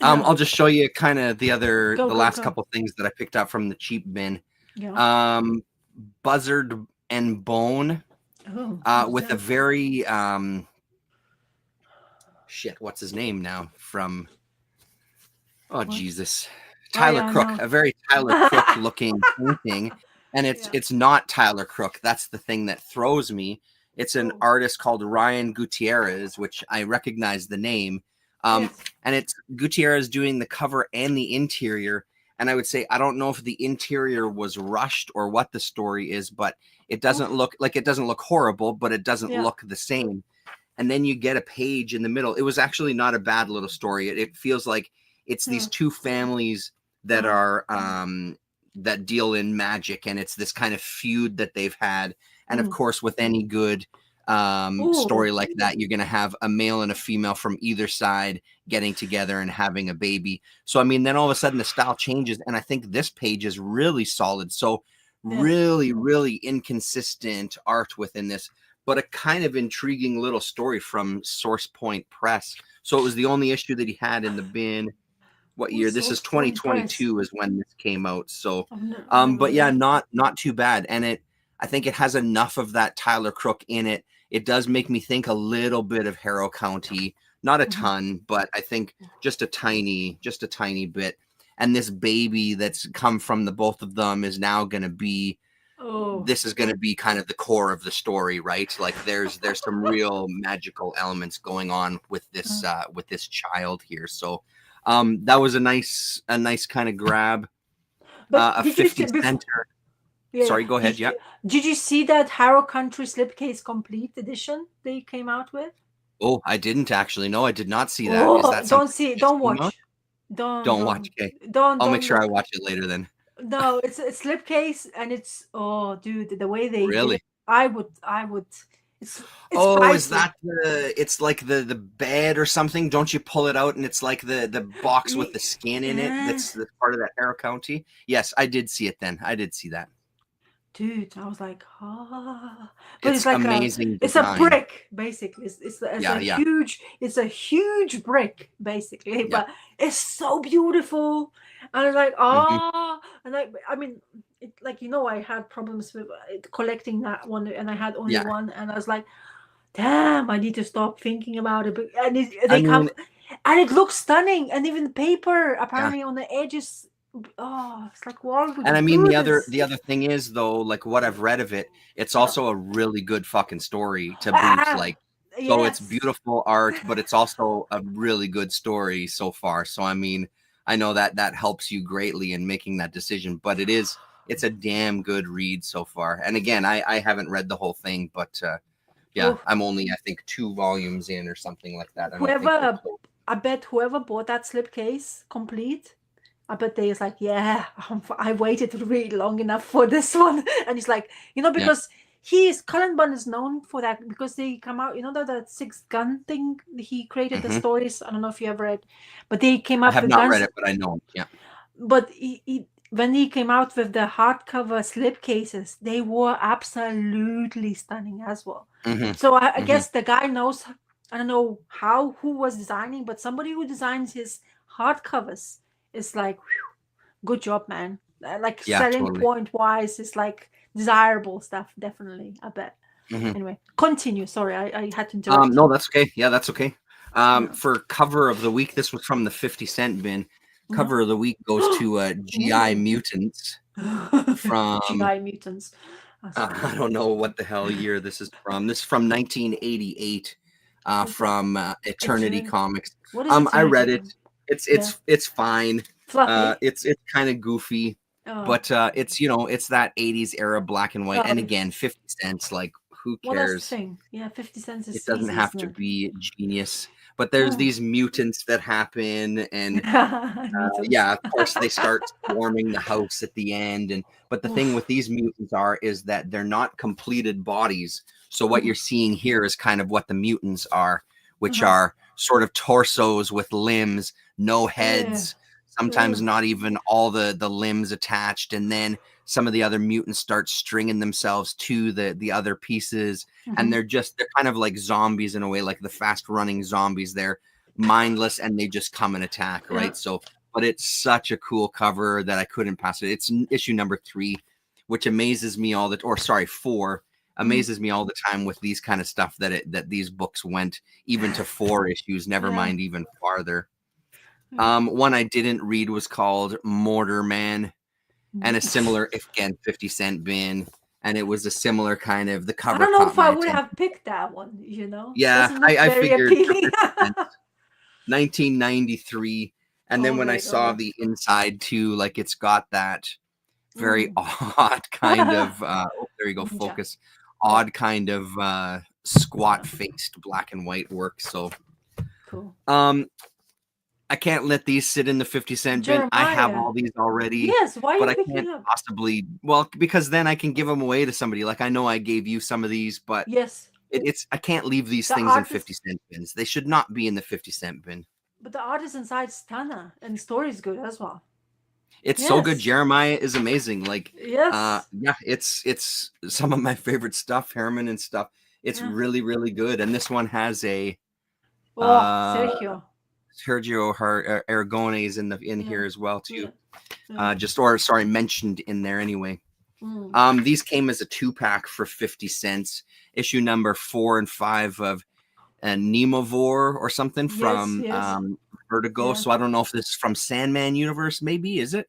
I'll just show you kind of the last couple things that I picked up from the cheap bin. Yeah. Buzzard and Bone, with a very what's his name now from? Oh, Jesus, Tyler Crook. A very Tyler Crook looking painting, and it's not Tyler Crook. That's the thing that throws me. It's an artist called Ryan Gutierrez, which I recognize the name. And it's Gutierrez doing the cover and the interior. And I would say, I don't know if the interior was rushed or what the story is, but it doesn't look horrible, but it doesn't look the same. And then you get a page in the middle. It was actually not a bad little story. It feels like it's these two families that are that deal in magic, and it's this kind of feud that they've had. And of course, with any good story like that, you're going to have a male and a female from either side getting together and having a baby. So, I mean, then all of a sudden the style changes, and I think this page is really solid. So really, really inconsistent art within this, but a kind of intriguing little story from Source Point Press. So it was the only issue that he had in the bin. What year? This is 2022 is when this came out. So, but yeah, not too bad. And I think it has enough of that Tyler Crook in it. It does make me think a little bit of Harrow County, not a ton, but I think just a tiny bit. And this baby that's come from the both of them is now going to be, this is going to be kind of the core of the story, right? Like there's some real magical elements going on with this child here. So that was a nice kind of grab. A 50 center. Yeah. Sorry, go ahead. Did you see that Harrow Country Slipcase Complete Edition they came out with? Oh, I didn't actually. No, I did not see that. Oh, is that don't see it. Don't watch. Don't watch. Okay. I'll make sure I watch it later then. No, it's a slipcase, and it's, oh, dude, the way they really. I would. It's oh, spicy. Is that it's like the bed or something? Don't you pull it out and it's like the box with the skin in it? That's part of that Harrow County. Yes, I did see it then. I did see that. Dude, I was like, but it's like amazing. It's a brick, basically. It's a huge brick, basically. But it's so beautiful, and it's like, and I mean, I had problems with collecting that one, and I had only one, and I was like, damn, I need to stop thinking about it. But and it looks stunning, and even the paper apparently on the edges Oh, it's like, why would And you I mean, do the other this? the other thing is though, like what I've read of it, it's also a really good fucking story to boot. Ah, Like, so it's yes. beautiful art, but it's also a really good story so far. So I mean, I know that that helps you greatly in making that decision, but it's a damn good read so far. And again, I haven't read the whole thing, but yeah, Oh, I'm only I think 2 volumes in or something like that. I don't think they're whoever, close. I bet whoever bought that slipcase complete, I bet they is like, yeah, I waited really long enough for this one. And it's like, Yeah. because Cullen Bunn is known for that because they come out, that Sixth Gun thing. He created the Mhm. stories. I don't know if you ever read, but they came I up have with not read guns. it, but I know. Yeah. But when he came out with the hardcover slipcases, they were absolutely stunning as well. Mhm. So I Mhm. guess the guy knows. I don't know who was designing, but somebody who designs his hardcovers is like, whew, good job, man. Like Yeah, selling totally. point wise, is like desirable stuff. Definitely, I bet. Mhm. Anyway, continue. Sorry, I had to interrupt No, you. that's okay. Yeah, that's okay. Yeah. For cover of the week, this was from the 50-cent bin. Cover of the week goes to GI Ooh. Mutants from GI Mutants. I don't know what the hell year this is from. This is from 1988 What is that? from Eternity Comics. What is I read Eternity? it. It's Yeah. it's fine. Fluffy. It's kind of goofy, Oh. but it's it's that 80s era black and white. And Oh. again, 50 cents. Like, who Well, that's the cares? thing. Yeah, 50 cents It is doesn't easy, have isn't to it? be genius, but there's Oh. these mutants that happen, and Mutants. yeah, of course they start swarming the house at the end. And but the thing Oof. with these mutants is that they're not completed bodies. So what Mhm. you're seeing here is kind of what the mutants are, which Uh-huh. are sort of torsos with limbs, no heads, sometimes Ugh. not even all the limbs attached, and then some of the other mutants start stringing themselves to the other pieces, and Mhm. they're kind of like zombies in a way, like the fast running zombies. They're mindless and they just come and attack, Yeah. right? So but it's such a cool cover that I couldn't pass it. It's issue number 3, which amazes me all the, or sorry, 4, amazes me all the time with these kind of stuff that these books went even to 4 issues, never Yeah. mind even farther. Yeah. One I didn't read was called Mortar Man, and a similar, again, 50-cent bin, and it was a similar kind of, the I cover don't know caught if I my would attention. have picked that one, Yeah, Doesn't look I very figured for appealing. 50 cents. 1993. And then Oh when I my saw god. the inside too, like it's got that very Mm. odd kind of oh, there you go, Ninja. focus. Yeah. Odd kind of squat faced black and white work. So Cool. I can't let these sit in the 50-cent bin. I have Jeremiah. all these already, Yes, why are but you I picking can't up? possibly, well, because then I can give them away to somebody. Like, I know I gave you some of these, but Yes. it's I can't leave these The things in artist 50-cent bins. They should not be in the 50-cent bin. But the artist inside is stunner and the story is good as well. It's so good. Yes. Jeremiah is amazing. Like, Yes. yeah, it's some of my favorite stuff, Herman and stuff. It's Yeah. really, really good. And this one has a Oh, Sergio. Sergio Aragonés in Yeah. here as well too. Yeah. Mentioned in there anyway. Mm. These came as a 2-pack for 50 cents. Issue number 4 and 5 of Nemovore or something from Yes. Vertigo. Yeah. So I don't know if this is from Sandman Universe. Maybe, is it?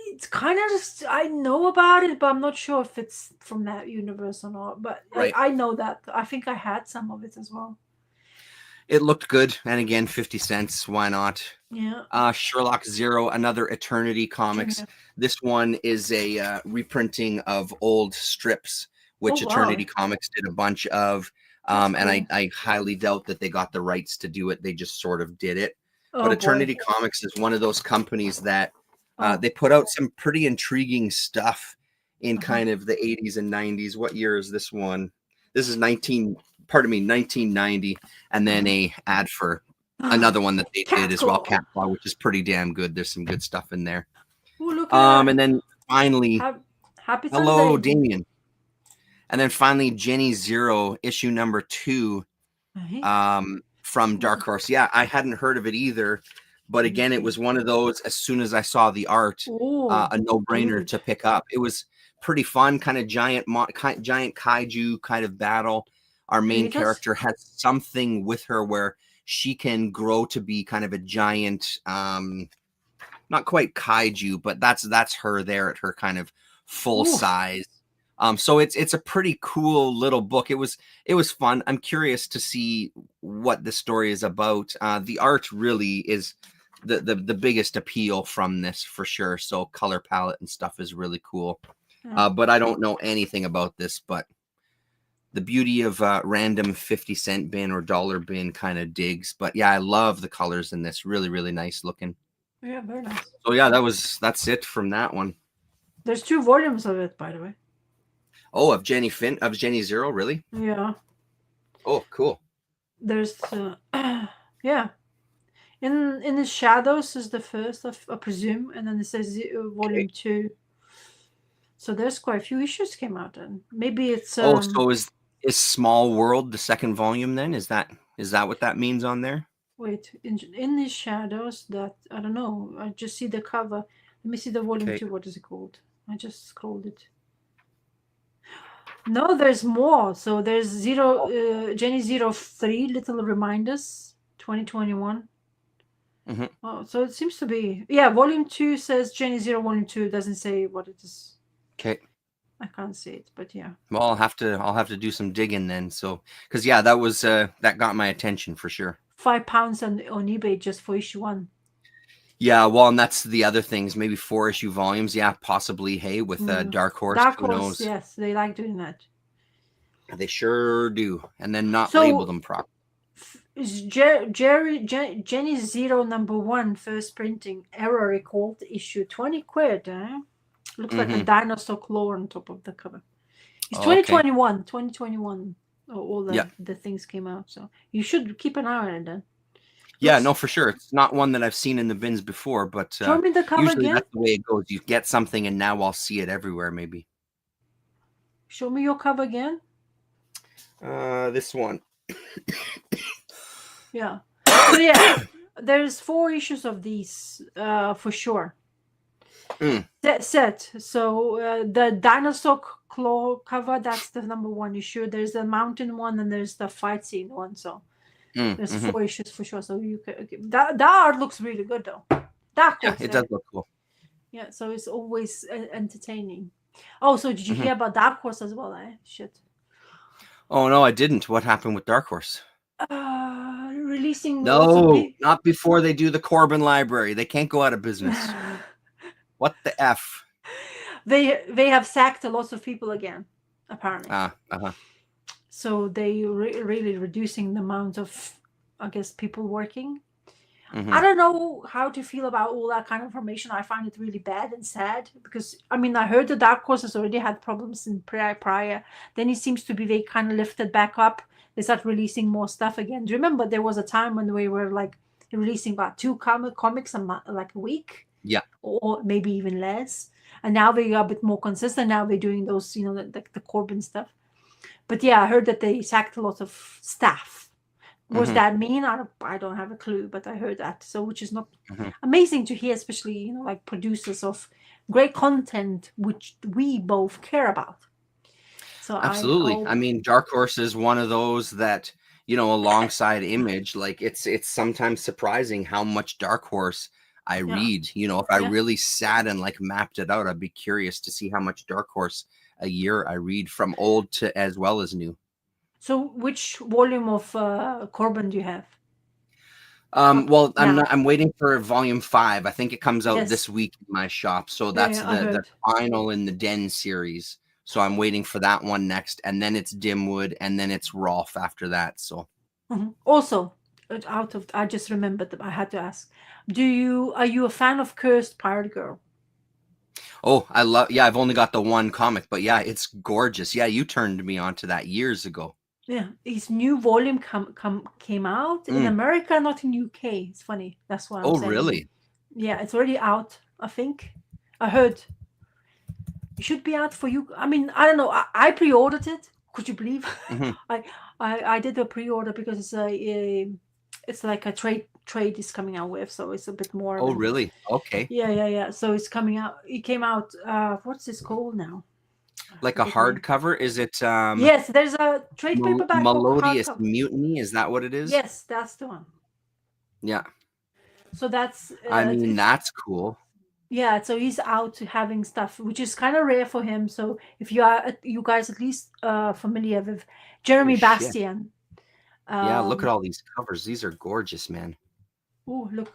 It's kind of just, I know about it, but I'm not sure if it's from that universe or not. But Right. I know that. I think I had some of it as well. It looked good, and again, 50 cents. Why not? Yeah. Sherlock Zero, another Eternity Comics. Yeah. This one is a reprinting of old strips, which Oh, wow. Eternity Comics did a bunch of. That's And cool. I highly doubt that they got the rights to do it. They just sort of did it. Oh, But boy. Eternity Comics is one of those companies that Oh. they put out some pretty intriguing stuff in Uh-huh. kind of the 80s and 90s. What year is this one? This is 1990, and then a ad for another one that they did as well, Cat Claw, which is pretty damn good. There's some good stuff in there. Ooh, look at that. And then finally, Happy hello, Sunday. Damien. And then finally, Jenny Zero, issue number 2, from Dark Horse. Yeah, I hadn't heard of it either, but again, it was one of those. As soon as I saw the art, a no-brainer to pick up. It was pretty fun, kind of giant kaiju kind of battle. Our main character has something with her where she can grow to be kind of a giant not quite kaiju, but that's her there at her kind of full Ooh. size. So it's a pretty cool little book. It was fun. I'm curious to see what the story is about. The art really is the biggest appeal from this for sure. So color palette and stuff is really cool. Yeah. But I don't know anything about this, but the beauty of random 50-cent bin or dollar bin kind of digs. But yeah, I love the colors in this. Really, really nice looking. Yeah, very nice. So yeah, that's it from that one. There's 2 volumes of it, by the way. Oh, of Jenny Zero, really? Yeah. Oh, cool. There's yeah. In the Shadows is the first, I presume, and then it says volume 2. So there's quite a few issues came out, and maybe it's so is Small World the second volume then? Is that what that means on there? wait, in the Shadows, that I don't know. I just see the cover. Let me see the volume 2. What is it called? I just scrolled it. No, there's more. So there's Jenny 03 Little Reminders 2021. Mm-hmm. Oh, so it seems to be, yeah, volume 2 says Jenny 0 volume 2, doesn't say what it is. Okay. I can't see it, but yeah. Well, I'll have to do some digging then. So, because yeah, that was that got my attention for sure. £5 on eBay just for issue 1. Yeah, well, and that's the other things. Maybe 4 issue volumes. Yeah, possibly. Hey, with Dark Horse. Dark who Horse, knows? yes, they like doing that. They sure do, and then not So, label them properly. Is Jenny 0 number 1 first printing error recalled issue 20 quid, eh? Looks like a dinosaur claw on top of the cover. It's 2021. 2021. All the things came out, so you should keep an eye on it then. Yeah, no, for sure. It's not one that I've seen in the bins before, but show me the cover usually again. that's the way it goes. You get something, and now I'll see it everywhere. Maybe. Show me your cover again. This one. Yeah. So yeah, there's 4 issues of these for sure. Set. So the dinosaur claw cover, that's the number 1 issue. There's the mountain one, and there's the fight scene one. So there's 4 issues for sure. So you can, that art looks really good though. Dark Horse, it does look cool. Yeah, so it's always entertaining. Oh, so did you hear about Dark Horse as well? Shit. Oh no, I didn't. What happened with Dark Horse? Releasing. No, not before they do the Corbin Library. They can't go out of business. What the F? They have sacked a lot of people again, apparently. So they really reducing the amount of, I guess, people working. I don't know how to feel about all that kind of information. I find it really bad and sad because, I mean, I heard the Dark Horse has already had problems in prior. Then it seems to be they kind of lifted back up. They start releasing more stuff again. Do you remember there was a time when we were like releasing about 2 comics like a week? Yeah. Or maybe even less. And now they are a bit more consistent. Now they're doing those, the Corbin stuff. But yeah, I heard that they sacked a lot of staff. What does that mean? I don't have a clue, but I heard that. So, which is not amazing to hear, especially, like producers of great content, which we both care about. So absolutely. I mean, Dark Horse is one of those that, alongside Image, like it's sometimes surprising how much Dark Horse I read. If I really sat and like mapped it out, I'd be curious to see how much Dark Horse a year I read, from old to as well as new. So which volume of Corbin do you have? Well, I'm waiting for volume 5. I think it comes out this week in my shop. So that's the final in the Den series. So I'm waiting for that one next, and then it's Dimwood, and then it's Rolf after that. So also, I just remembered that I had to ask. Are you a fan of Cursed Pirate Girl? Oh, I've only got the 1 comic, but yeah, it's gorgeous. Yeah, you turned me on to that years ago. Yeah, his new volume came out in America, not in UK. It's funny. That's why I'm saying. Oh, really? Yeah, it's already out, I think. I heard. It should be out for you. I mean, I don't know. I pre-ordered it. Could you believe? I did a pre-order because it's like a trade is coming out with, so it's a bit more. Oh, really? Okay. Yeah. So it's coming out. It came out. What's this called now? Like a hardcover? Is it? Yes, there's a trade paperback. Melodious Mutiny. Is that what it is? Yes, that's the one. Yeah. So that's I mean, that's cool. yeah. So he's out having stuff, which is kind of rare for him. So if you are, you guys at least familiar with Jeremy Oh shit. Bastian. Yeah, look at Um, all these covers. These are gorgeous, man. oh, look,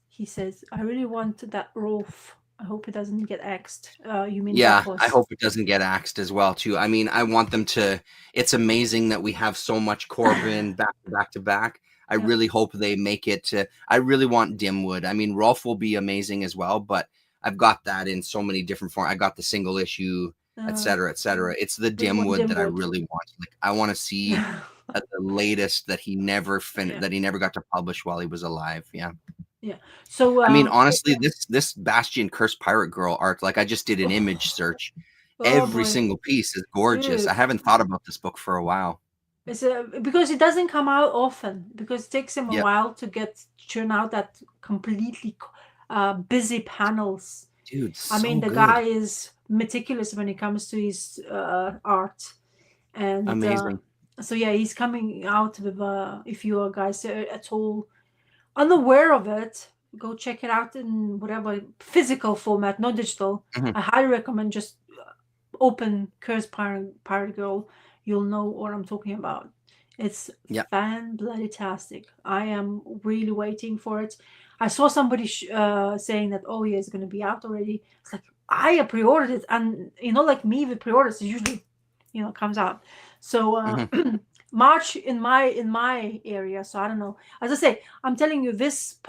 he says, I really want that Rolf. I hope it doesn't get axed. You mean Yeah, I Duckworth? hope it doesn't get axed as well too. I mean, I want them to. It's amazing that we have so much Corbin back to back to back. I Yeah. really hope they make it to. I really want Dimwood. I mean, Rolf will be amazing as well, but I've got that in so many different forms. I got the single issue, et cetera, et cetera. It's the We want Dimwood that I Dimwood. really want. Like, I want to see the latest that he never Yeah. that he never got to publish while he was alive. Yeah. Yeah. So I mean, honestly, this Bastion Cursed Pirate Girl art, like I just did an image search. oh Every boy, single piece is gorgeous. dude. I haven't thought about this book for a while. It's because it doesn't come out often because it takes him a Yep. while to churn out that completely busy panels. Dude, I mean, so the good. guy is meticulous when it comes to his art, and Amazing. so yeah, he's coming out with. If you are guys at all unaware of it, go check it out in whatever physical format, not digital. Mhm. I highly recommend just open Curse Pirate Girl. You'll know what I'm talking about. It's Yep. fan-bloody-tastic. I am really waiting for it. I saw somebody saying that, oh yeah, it's going to be out already. It's like, I pre-ordered it, and like me with pre-orders, it usually comes out. So March in my area. So I don't know. As I say, I'm telling you, this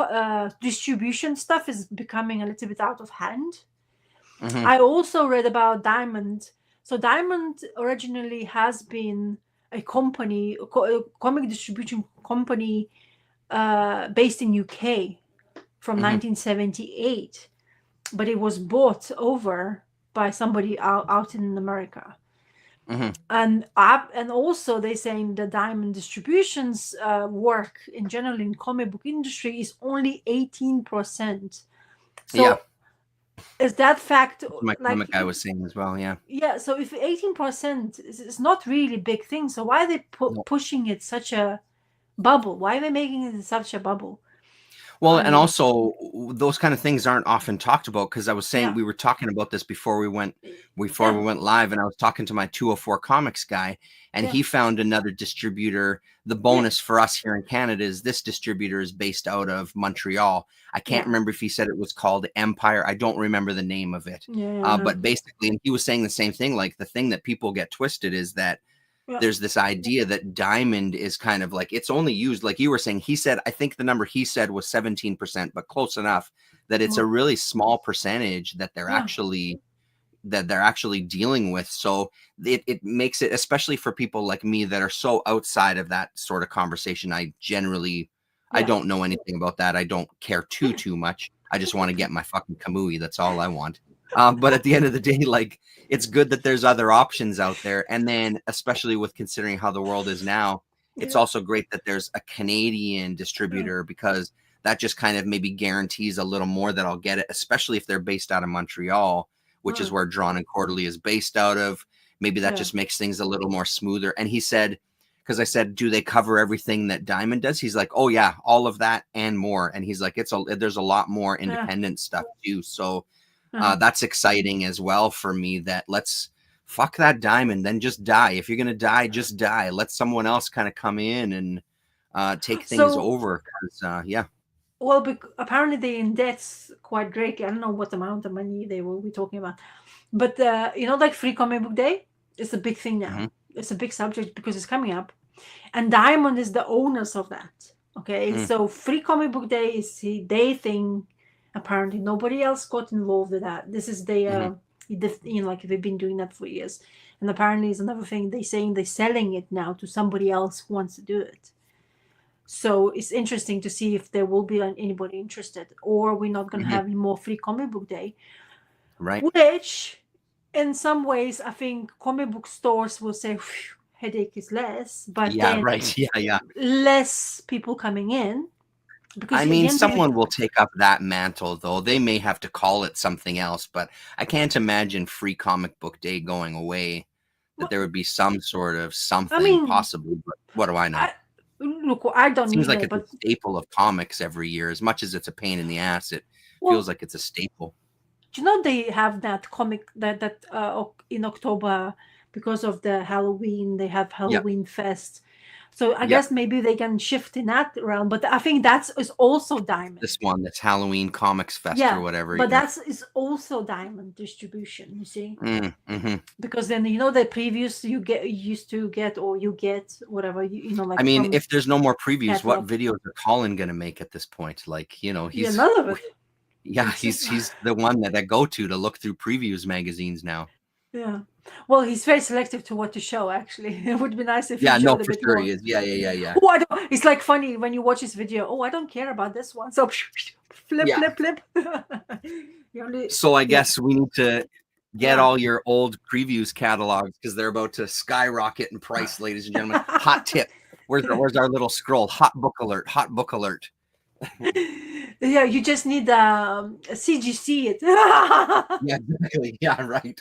distribution stuff is becoming a little bit out of hand. I also read about Diamond. So Diamond originally has been a company, a comic distribution company, based in UK from 1978, but it was bought over by somebody out in America. And also they're saying the Diamond Distribution's work in general in comic book industry is only 18%. So Yeah. is that fact My like comic guy was saying as well. Yeah. yeah, so if 18% is not really big thing, so why are they No. pushing it such a bubble? Why are they making it such a bubble? Well, I and mean, also those kind of things aren't often talked about because I was saying Yeah. we were talking about this before we went Yeah. live, and I was talking to my 204 Comics guy, and Yeah. he found another distributor. The bonus for us here in Canada is this distributor is based out of Montreal. I can't Yeah. remember if he said it was called Empire. I don't remember the name of it. Yeah. But basically, and he was saying the same thing. Like the thing that people get twisted is that Yeah. there's this idea that Diamond is kind of like it's only used, like you were saying. He said, I think the number he said was 17%, but close enough that it's a really small percentage that they're Yeah. actually dealing with. So it makes it, especially for people like me that are so outside of that sort of conversation. I don't know anything about that. I don't care too much. I just want to get my fucking Kamui. That's all I want. But at the end of the day, like, it's good that there's other options out there. And then, especially with considering how the world is now, it's also great that there's a Canadian distributor because that just kind of maybe guarantees a little more that I'll get it, especially if they're based out of Montreal, which is where Drawn and Quarterly is based out of. Maybe that just makes things a little more smoother. And he said, because I said, do they cover everything that Diamond does? He's like, oh yeah, all of that and more. And he's like, there's a lot more independent stuff too. So that's exciting as well for me, that let's fuck that Diamond, then just die. If you're going to die, just die. Let someone else kind of come in and take things over. Yeah. Well, apparently they in debts quite greatly. I don't know what amount of money they will be talking about. But, like Free Comic Book Day is a big thing now. It's a big subject because it's coming up. And Diamond is the owners of that. Okay. So Free Comic Book Day is their thing. Apparently nobody else got involved with that. This is like they've been doing that for years. And apparently it's another thing. They're saying they're selling it now to somebody else who wants to do it. So it's interesting to see if there will be anybody interested, or we're not going to have any more Free Comic Book Day. Right. Which, in some ways, I think comic book stores will say, headache is less, but yeah, right. Yeah. Less people coming in. Because I mean, someone will take up that mantle, though. They may have to call it something else, but I can't imagine Free Comic Book Day going away. That there would be some sort of something, possibly, but what do I know? Look, I don't Seems like either, it's but a staple of comics every year. As much as it's a pain in the ass, it feels well, like it's a staple. you know they have that comic in October because of the Halloween. They have Yep. Halloween Fest, so I Yep. guess maybe they can shift in that realm. But I think that's is also Diamond. This one that's Halloween Comics Fest Yeah, or whatever. but Yeah. that's is also Diamond distribution. You see, Mm-hmm. because then you know the previews you used to get, or you get whatever you know, like I mean, from if there's no more previews, what catalog. videos are Colin gonna make at this point? Like, you know, Yeah, he's none of it. yeah, It's just he's the one that I go to look through previews magazines now. yeah. Well, he's very selective to what to show. Actually, it would be nice if Yeah, he no, showed a for bit sure more. he is. Yeah. Oh, I don't. It's like funny when you watch his video. Oh, I don't care about this one. So flip, Yeah. flip. You only, So I yeah. guess we need to get Yeah. all your old previews catalogs because they're about to skyrocket in price, ladies and gentlemen. Hot tip. Where's our little scroll? Hot book alert. Hot book alert. Yeah, you just need a CGC it. Yeah, exactly. Yeah, right.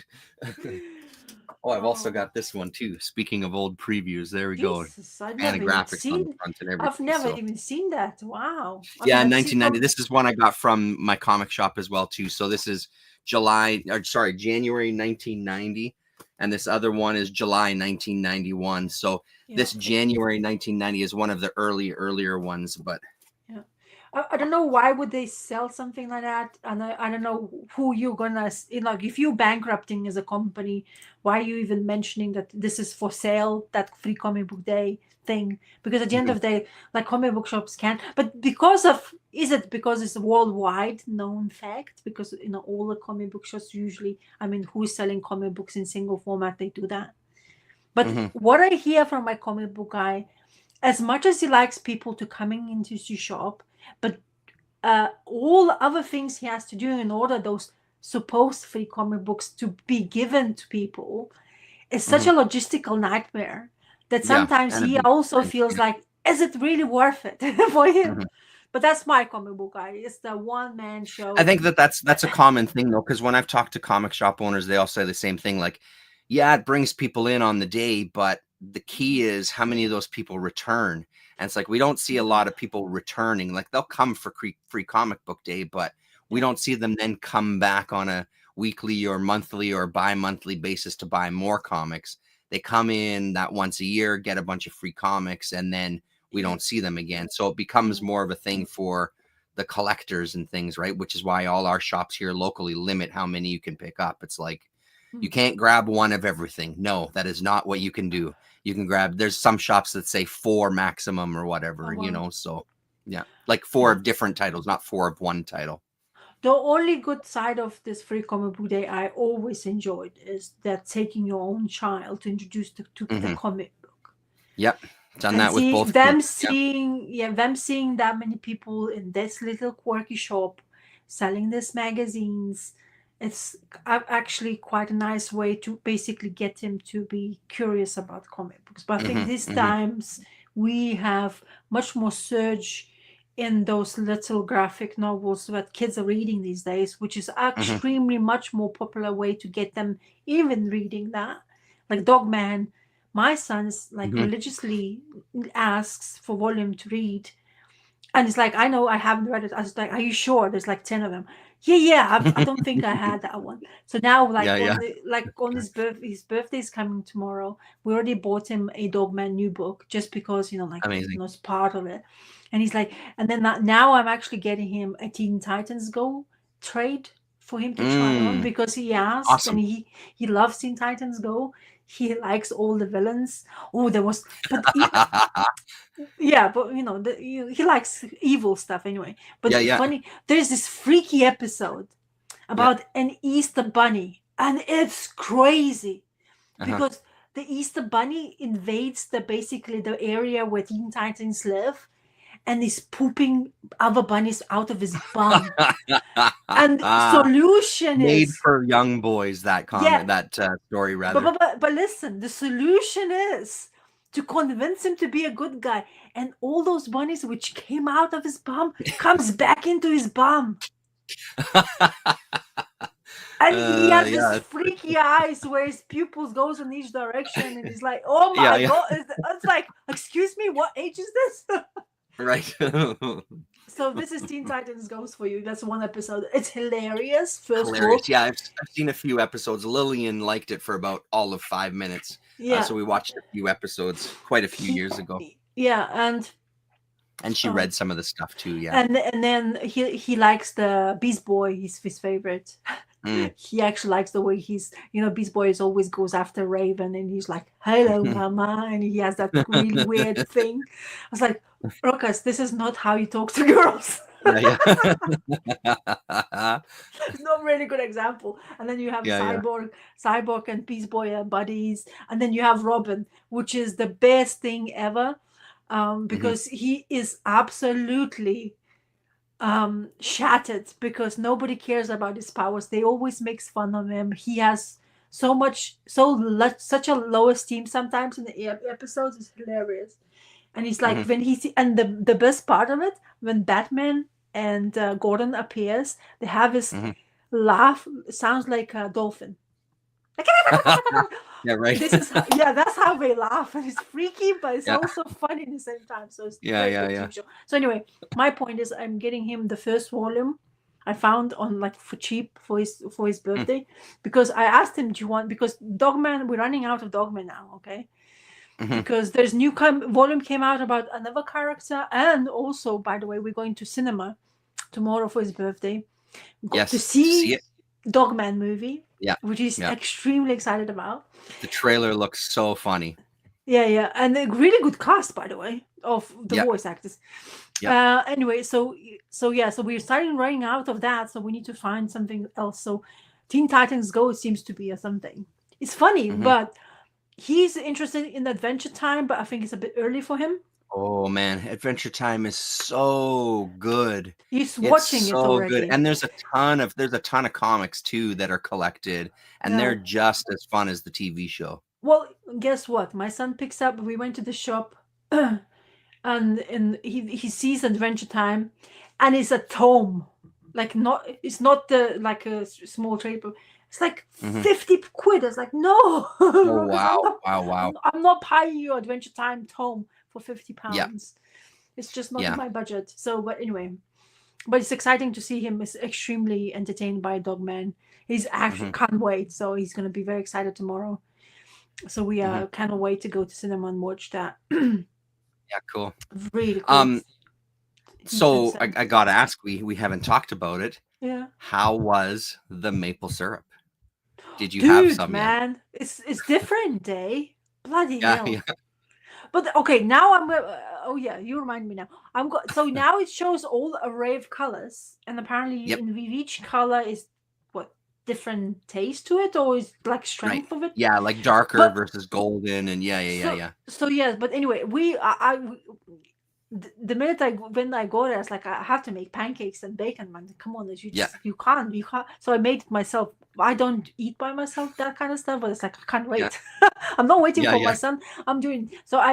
Oh, I've also got this one too. Speaking of old previews, there we go. Jesus, I've never even Graphics on the seen. front and everything. I've never so. even seen that. Wow. I Yeah, mean, I've seen 1990. This is one I got from my comic shop as well too. So this is January 1990, and this other one is July 1991. So yeah. this January 1990 is one of the earlier ones, but Yeah. I don't know why would they sell something like that, and I don't know who you're gonna, you know, if you're bankrupting as a company, why are you even mentioning that this is for sale, that free comic book day thing? Because at the end of the day, like comic book shops can, but because it's a worldwide known fact? Because you know all the comic book shops usually, I mean, who's selling comic books in single format, they do that. But what I hear from my comic book guy, as much as he likes people to coming into his shop, but all the other things he has to do in order those supposed free comic books to be given to people is such a logistical nightmare that sometimes he also feels like, is it really worth it for him? But that's my comic book guy. It's the one-man show. I think that's a common thing though, because when I've talked to comic shop owners, they all say the same thing. Like, yeah, it brings people in on the day, but the key is how many of those people return. And it's like we don't see a lot of people returning. Like they'll come for free comic book day, but we don't see them then come back on a weekly or monthly or bi-monthly basis to buy more comics. They come in that once a year, get a bunch of free comics, and then we don't see them again. So it becomes more of a thing for the collectors and things, right? Which is why all our shops here locally limit how many you can pick up. It's like you can't grab one of everything. No, that is not what you can do. You can grab, there's some shops that say 4 maximum or whatever, you know, so yeah, like 4 of different titles, not 4 of one title. The only good side of this free comic book day I always enjoyed is that taking your own child to introduce to the comic book. Yep. Done that with both them kids. them seeing that many people in this little quirky shop selling these magazines. It's actually quite a nice way to basically get him to be curious about comic books. But I think these times we have much more surge in those little graphic novels that kids are reading these days, which is extremely much more popular way to get them even reading that. Like Dogman, my son is like religiously asks for volume to read. And it's like, I know I haven't read it. I was like, are you sure? There's like 10 of them. Yeah. I don't think I had that one. So now, like, on his birthday is coming tomorrow. We already bought him a Dogman new book just because, you know, like, you know, it's part of it. And he's like, and then now I'm actually getting him a Teen Titans Go trade for him to try on because he asked and he loves Teen Titans Go. He likes all the villains. Oh, there was, but yeah, but you know, he likes evil stuff anyway. But funny, there's this freaky episode about an Easter bunny, and it's crazy because the Easter bunny invades basically the area where Teen Titans live, and is pooping other bunnies out of his bum. And solution made is for young boys. That comment, that story, rather. But listen, the solution is to convince him to be a good guy, and all those bunnies which came out of his bum comes back into his bum. And he has Yeah, this freaky eyes where his pupils goes in each direction, and he's like, "Oh yeah, my yeah. god!" It's like, "Excuse me, what age is this?" Right. So this is Teen Titans Goes for you. That's one episode. It's hilarious. First of all, Hilarious. Yeah, I've seen a few episodes. Lillian liked it for about all of 5 minutes. yeah, So we watched a few episodes quite a few years ago. yeah, and And she read some of the stuff too. Yeah. and then he likes the Beast Boy. He's his favorite. Mm. He actually likes the way Beast Boy always goes after Raven, and he's like, "Hello, mama," and he has that really weird thing. I was like, Ruckus, this is not how you talk to girls. Yeah, It's not a really good example. And then you have Yeah, Cyborg and Beast Boy are buddies, and then you have Robin, which is the best thing ever, because he is absolutely shattered because nobody cares about his powers. They always makes fun of him. He has such a low esteem sometimes in the episodes. It's hilarious. And he's like, when and the best part of it, when Batman and Gordon appears, they have his laugh. It sounds like a dolphin. Yeah, right. That's how they laugh, and it's freaky, but it's also funny at the same time. So it's very good TV show. So anyway, my point is, I'm getting him the first volume I found on like for cheap for his birthday, because I asked him, "Do you want?" Because Dogman, we're running out of Dogman now, okay? Because there's new volume came out about another character, and also, by the way, we're going to cinema tomorrow for his birthday. Yes, to see it. Dogman movie. Yeah, which he's extremely excited about. The trailer looks so funny. Yeah, and a really good cast, by the way, of the voice actors. Anyway, so we're starting running out of that, so we need to find something else. So Teen Titans Go seems to be something. It's funny, but he's interested in Adventure Time, but I think it's a bit early for him. Oh man, Adventure Time is so good. He's watching it already. Good. And there's a ton of comics too that are collected, and they're just as fun as the TV show. Well, guess what? My son picks up. We went to the shop, and he sees Adventure Time, and it's a tome. It's not like a small trade. It's like 50 quid. It's like, no. Oh, wow. I'm not buying you Adventure Time tome for £50. Yeah. It's just not in my budget. So, but anyway, but it's exciting to see him. Is extremely entertained by Dogman. He's actually can't wait. So he's gonna be very excited tomorrow. So we cannot wait to go to cinema and watch that. Yeah, cool. Really cool. So I gotta ask, we haven't talked about it. Yeah. How was the maple syrup? Did you have some? Man, it's different, eh? Bloody hell. Yeah. But okay, now I'm. Oh yeah, you remind me now. So now it shows all array of colors, and apparently in each color is different taste to it, or is like strength of it? Yeah, like darker versus golden, and yeah. So yes, but anyway, the minute when I go there, it's like I have to make pancakes and bacon, man. Come on, you can't. So I made it myself. I don't eat by myself that kind of stuff, but it's like I can't wait. Yeah. I'm not waiting for my son. I'm doing so.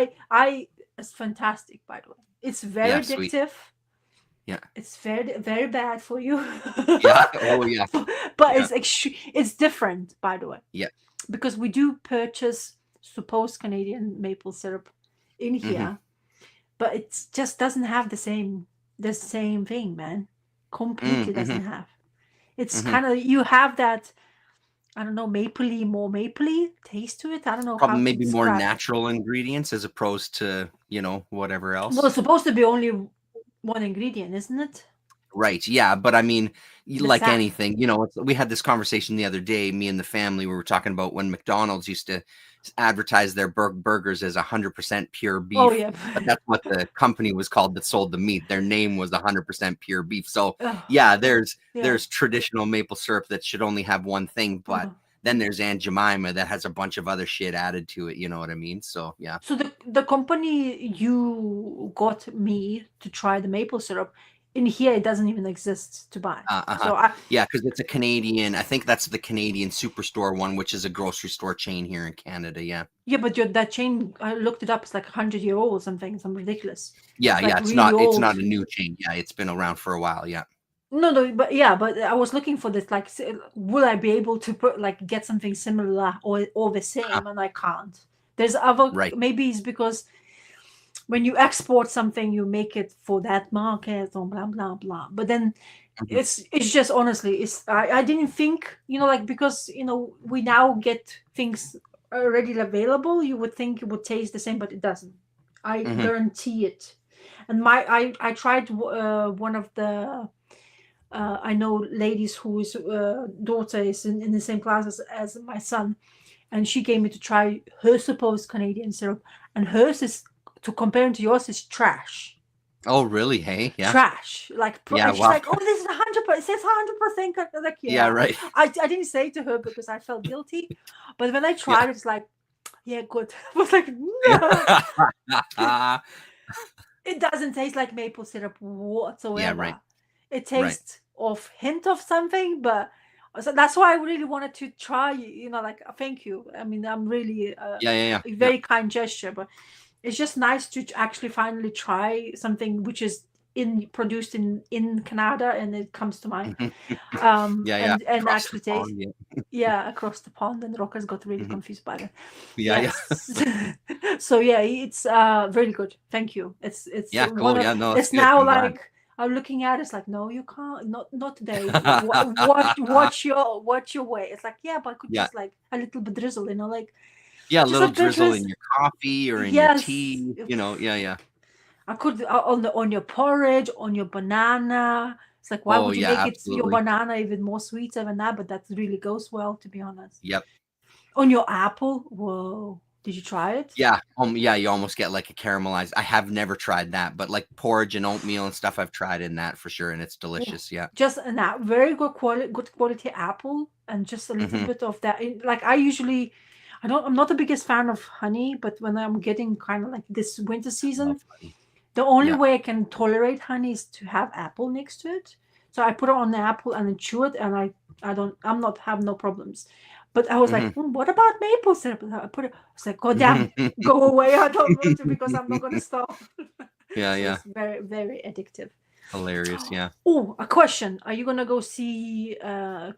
It's fantastic, by the way. It's very addictive. Sweet. Yeah, it's very very bad for you. Yeah. Oh yeah. But it's different, by the way. Yeah. Because we do purchase supposed Canadian maple syrup in here, but it just doesn't have the same thing, man. Completely doesn't have. It's kind of, you have that, I don't know, more mapley taste to it. I don't know. Probably maybe more natural ingredients as opposed to whatever else. Well, it's supposed to be only one ingredient, isn't it? Right. Yeah. But I mean, like anything, we had this conversation the other day, me and the family, we were talking about when McDonald's used to advertise their burgers as 100% pure beef. Oh, yeah. But that's what the company was called that sold the meat. Their name was 100% pure beef. So there's traditional maple syrup that should only have one thing, but then there's Aunt Jemima that has a bunch of other shit added to it. You know what I mean? So, yeah. So the company you got me to try the maple syrup, in here, it doesn't even exist to buy. So because it's a Canadian. I think that's the Canadian Superstore one, which is a grocery store chain here in Canada. Yeah. Yeah, but that chain, I looked it up. It's like 100-year-old or something. Something ridiculous. Yeah, it's it's really not. old. It's not a new chain. Yeah, it's been around for a while. Yeah. No, but yeah, but I was looking for this. Like, will I be able to put like get something similar or the same? And I can't. There's other. Right. Maybe it's because when you export something, you make it for that market or blah blah blah. But then Mhm. it's just honestly, I didn't think, like, because we now get things already available. You would think it would taste the same, but it doesn't. I Mhm. guarantee it. And I tried one of the. I know ladies whose daughter is in the same class as my son, and she gave me to try her supposed Canadian syrup, and hers is, to compare it to yours, is trash. Oh, really? Hey, yeah, Trash. Like, yeah. and she's Wow. like, "Oh, this is 100%. It says 100%." Like, Yeah, yeah. right. I didn't say to her because I felt guilty, but when I Yeah. tried it, it's like, yeah, good. I was like, no, it doesn't taste like maple syrup whatsoever. right. It Right. tastes of hint of something, but so that's why I really wanted to try. Like, thank you. I mean, I'm really Yeah. a very kind gesture, but it's just nice to actually finally try something which is produced in Canada, and it comes to my Yeah. and Across the actually taste. pond. Yeah, across the pond, and Rockers got really Mhm. confused by that. Yeah. Yes. So yeah, it's really good. Thank you. It's Yeah. one Cool. of Yeah. No, it's it's good. now I'm glad. like I'm looking at it, it's like, no, you can't, not today. Watch your way. It's like, yeah, but I could Yeah. just like a little bit drizzle, like Yeah. A just a little bit drizzle in drizzle. your coffee or in your Yes. tea. Yeah. I could on your porridge, on your banana. It's like, why Oh, would you yeah. make it your Absolutely. banana even more sweeter than that? But that really goes well, to be honest. Yep. On your apple, whoa! Did you try it? Yeah. Yeah. You almost get like a caramelized. I have never tried that, but like porridge and oatmeal and stuff, I've tried in that for sure, and it's delicious. Yeah. Just very good quality apple, and just a little Hmm. bit of that. Like, I'm not the biggest fan of honey, but when I'm getting kind of like this winter I love season, honey. the only Yeah. way I can tolerate honey is to have apple next to it. So I put it on the apple and then chew it, and I'm not have no problems. But I was like, Hmm. what about maple syrup? I put it. I was like, God damn, go away! I don't want to, because I'm not gonna stop. So Yeah. it's very very addictive. Hilarious. Yeah. Oh, a question: are you gonna go see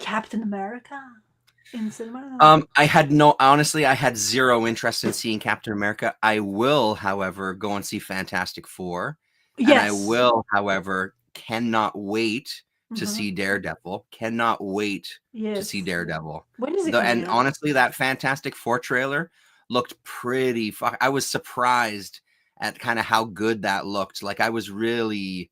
Captain America in cinema? Honestly, I had zero interest in seeing Captain America. I will, however, go and see Fantastic Four. And I Yes. will, however, cannot wait to Mhm. see Daredevil. Cannot wait to see Yes. Daredevil. When is it coming And out? honestly, that Fantastic Four trailer looked pretty I was surprised at kind of how good that looked. Like, I was really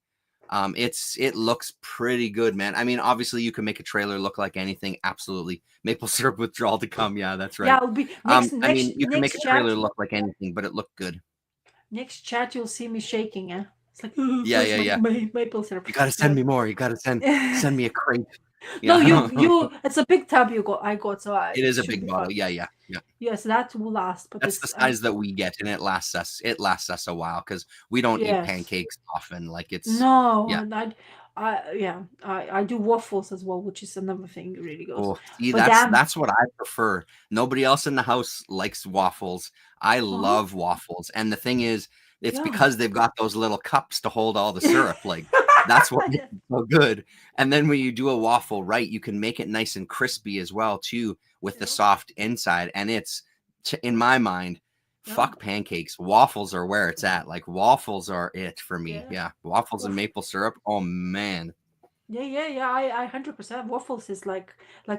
it looks pretty good, man. I mean, obviously you can make a trailer look like anything. Absolutely. Maple syrup withdrawal to come. Yeah, that's Yeah, right. it'll be I mean, you can make a next chat. trailer look like anything, but it looked good. Next chat, you'll see me shaking. Yeah, it's like, where's Yeah. my maple syrup? You gotta send me more. You gotta send me a crate. No, Yeah. it's a big tub I got, so It it is a should big be bottle. fun. Yeah. Yes, that will last, but That's the it's size that we get, and it lasts us a while because we don't eat yes. pancakes often. Like, it's No, yeah. and I do waffles as well, which is another thing that really goes. Oh, see, But damn, that's what I prefer. Nobody else in the house likes waffles. I huh? love waffles. And the thing is, it's Yeah. because they've got those little cups to hold all the syrup. Like, that's what makes it so good. And then when you do a waffle right, you can make it nice and crispy as well too, with the Yeah. soft inside. And it's in my mind, Yeah. fuck pancakes. Waffles are where it's at. Like, waffles are it for me. Yeah. Yeah. Waffles and Waff- maple syrup. Oh man. Yeah. I 100% waffles is like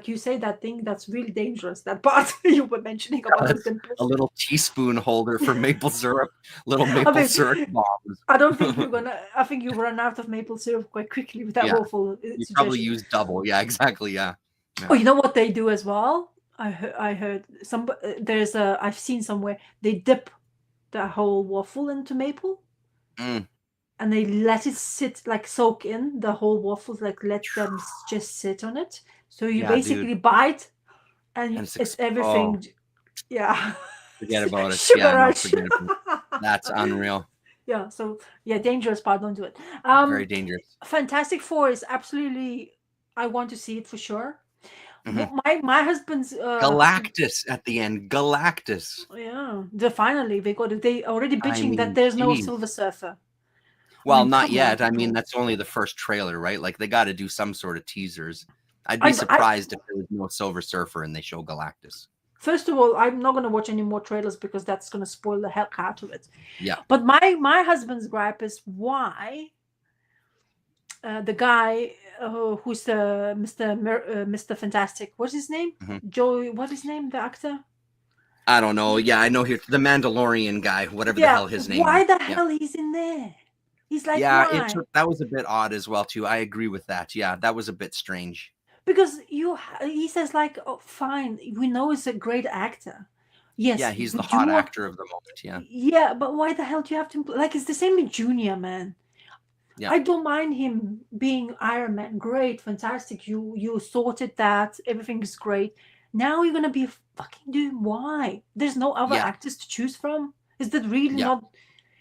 you say, that thing that's really dangerous. That part you were mentioning about those dimples. A little teaspoon holder for maple syrup, little I maple mean, syrup bombs. I don't think you're gonna. I think you run out of maple syrup quite quickly with that Yeah, waffle you probably suggestion. use double. Yeah, exactly. Yeah. Oh, you know what they do as well? I heard some. There's a. I've seen somewhere they dip the whole waffle into maple, Mm, and they let it sit, like soak in the whole waffles, like let them just sit on it. So you yeah, dude. basically bite, and And it's oh, everything. Yeah, forget about it. sugar Yeah, no, rush. forget about it. That's unreal. Yeah. So yeah, dangerous part. Don't do it. Very dangerous. Fantastic Four is absolutely. I want to see it for sure. Mhm. My husband's Galactus at the end. Galactus. yeah, finally they got it. They already I bitching that mean, there's no geez. Silver Surfer. Well, not come on, yet. I mean, people. that's only the first trailer, right? Like they got to do some sort of teasers. I'd I, be I surprised if there was no Silver Surfer and they show Galactus. First of all, I'm not going to watch any more trailers because that's going to spoil the heck out of it. Yeah. But my husband's gripe is why the guy who's the Mr. Fantastic, what's his name? Joey, what's his name? The actor? I don't know. Yeah, I know here the Mandalorian guy, whatever the hell his name Why is. the hell he's in there? He's like, Yeah, why? that was a bit odd as well too. I agree with that. Yeah, that was a bit strange. Because he says like, oh, fine, we know he's a great actor. Yes. Yeah, he's the but hot actor of the moment. Yeah. Yeah, but why the hell do you have to like? It's the same with Junior, man. Yeah. I don't mind him being Iron Man. Great, fantastic. You sorted that. Everything is great. Now you're gonna be fucking doing why? There's no other Yeah. actors to choose from. Is that really Yeah. not?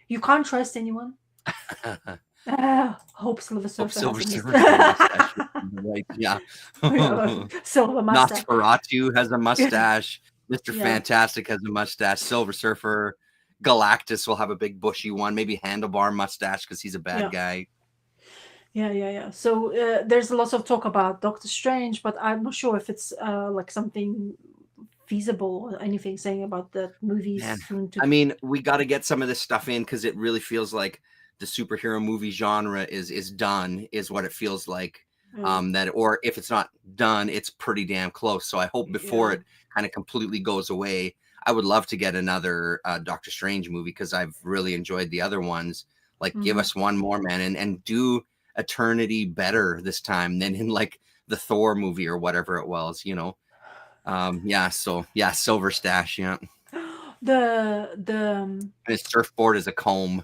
You can't trust anyone. Hope Silver Surfer. Silver has a Surfer mustache. Right, yeah. Silver mustache. Nosferatu has a mustache. Mr. Yeah. Fantastic has a mustache. Silver Surfer, Galactus will have a big bushy one, maybe handlebar mustache because he's a bad guy. Yeah. So there's lots of talk about Doctor Strange, but I'm not sure if it's like something feasible or anything saying about the movies soon to. I mean, we got to get some of this stuff in because it really feels like the superhero movie genre is done, is what it feels like. That, or if it's not done, it's pretty damn close. So I hope before it kind of completely goes away, I would love to get another Doctor Strange movie because I've really enjoyed the other ones. Like, give us one more, man, and do Eternity better this time than in like the Thor movie or whatever it was, you know. Silver Stash, yeah. The his surfboard is a comb.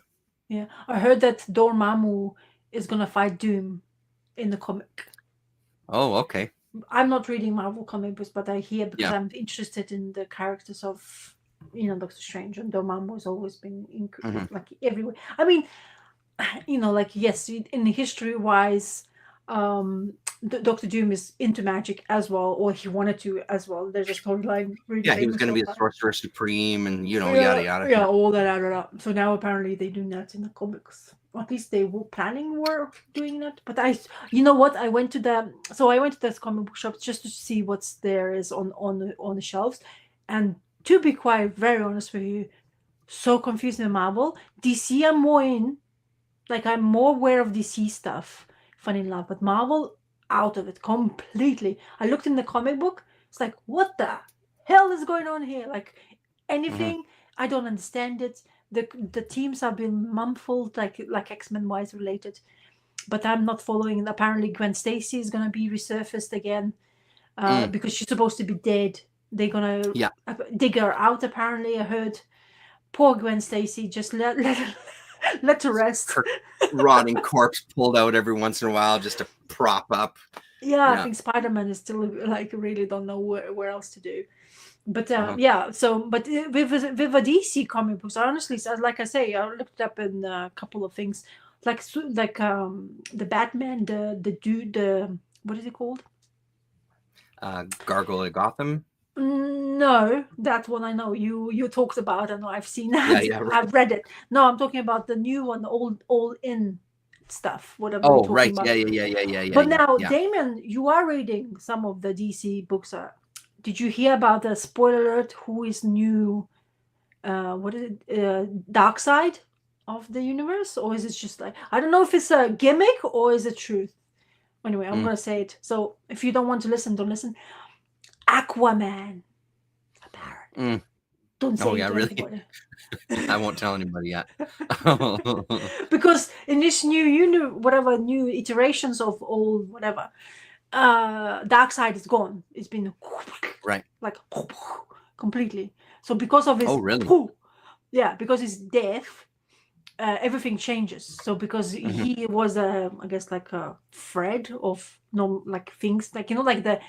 Yeah, I heard that Dormammu is gonna fight Doom in the comic. Oh, okay. I'm not reading Marvel comic books, but I hear because Yeah. I'm interested in the characters of, Doctor Strange, and Dormammu has always been like everywhere. I mean, like yes, in history-wise, Doctor Doom is into magic as well, or he wanted to as well. There's a storyline. Really Yeah, he was famous going to be a about- sorcerer supreme, and yada yada. Yeah, all that added up. So now apparently they do that in the comics. At least they were doing that. But you know what? I went to this comic book shop just to see what's there is on the shelves, and to be quite very honest with you, so confused in Marvel. DC I'm more in, like I'm more aware of DC stuff, funny enough, but Marvel out of it completely. I looked in the comic book. It's like, what the hell is going on here? Like anything, I don't understand it. The teams have been mumbled, like X-Men wise related, but I'm not following. Apparently, Gwen Stacy is gonna be resurfaced again because she's supposed to be dead. They're gonna dig her out. Apparently, I heard. Poor Gwen Stacy, just let her rest. Rotting corpse pulled out every once in a while just to prop up. Yeah, I think Spider-Man is still like really don't know where else to do. But so but with a DC comic books, honestly, like I say, I looked up in a couple of things, like the Batman, the dude, what is it called? Gargoyle of Gotham. No, that one I know. You talked about. I know I've seen that. Yeah, right. I've read it. No, I'm talking about the new one, all in stuff. Whatever. Oh, we're talking right. About. Yeah. But now, Damon, you are reading some of the DC books. Did you hear about the spoiler alert? Who is new? What is it? Dark side of the universe, or is it just like I don't know if it's a gimmick or is it truth? Anyway, I'm gonna say it. So if you don't want to listen, don't listen. Aquaman. Apparently. Don't say it to anybody. I won't tell anybody yet. Because in this new iterations of all whatever, Darkseid is gone. It's been right, like completely. So because of his because his death, everything changes. So because he was I guess like a thread of like things like like the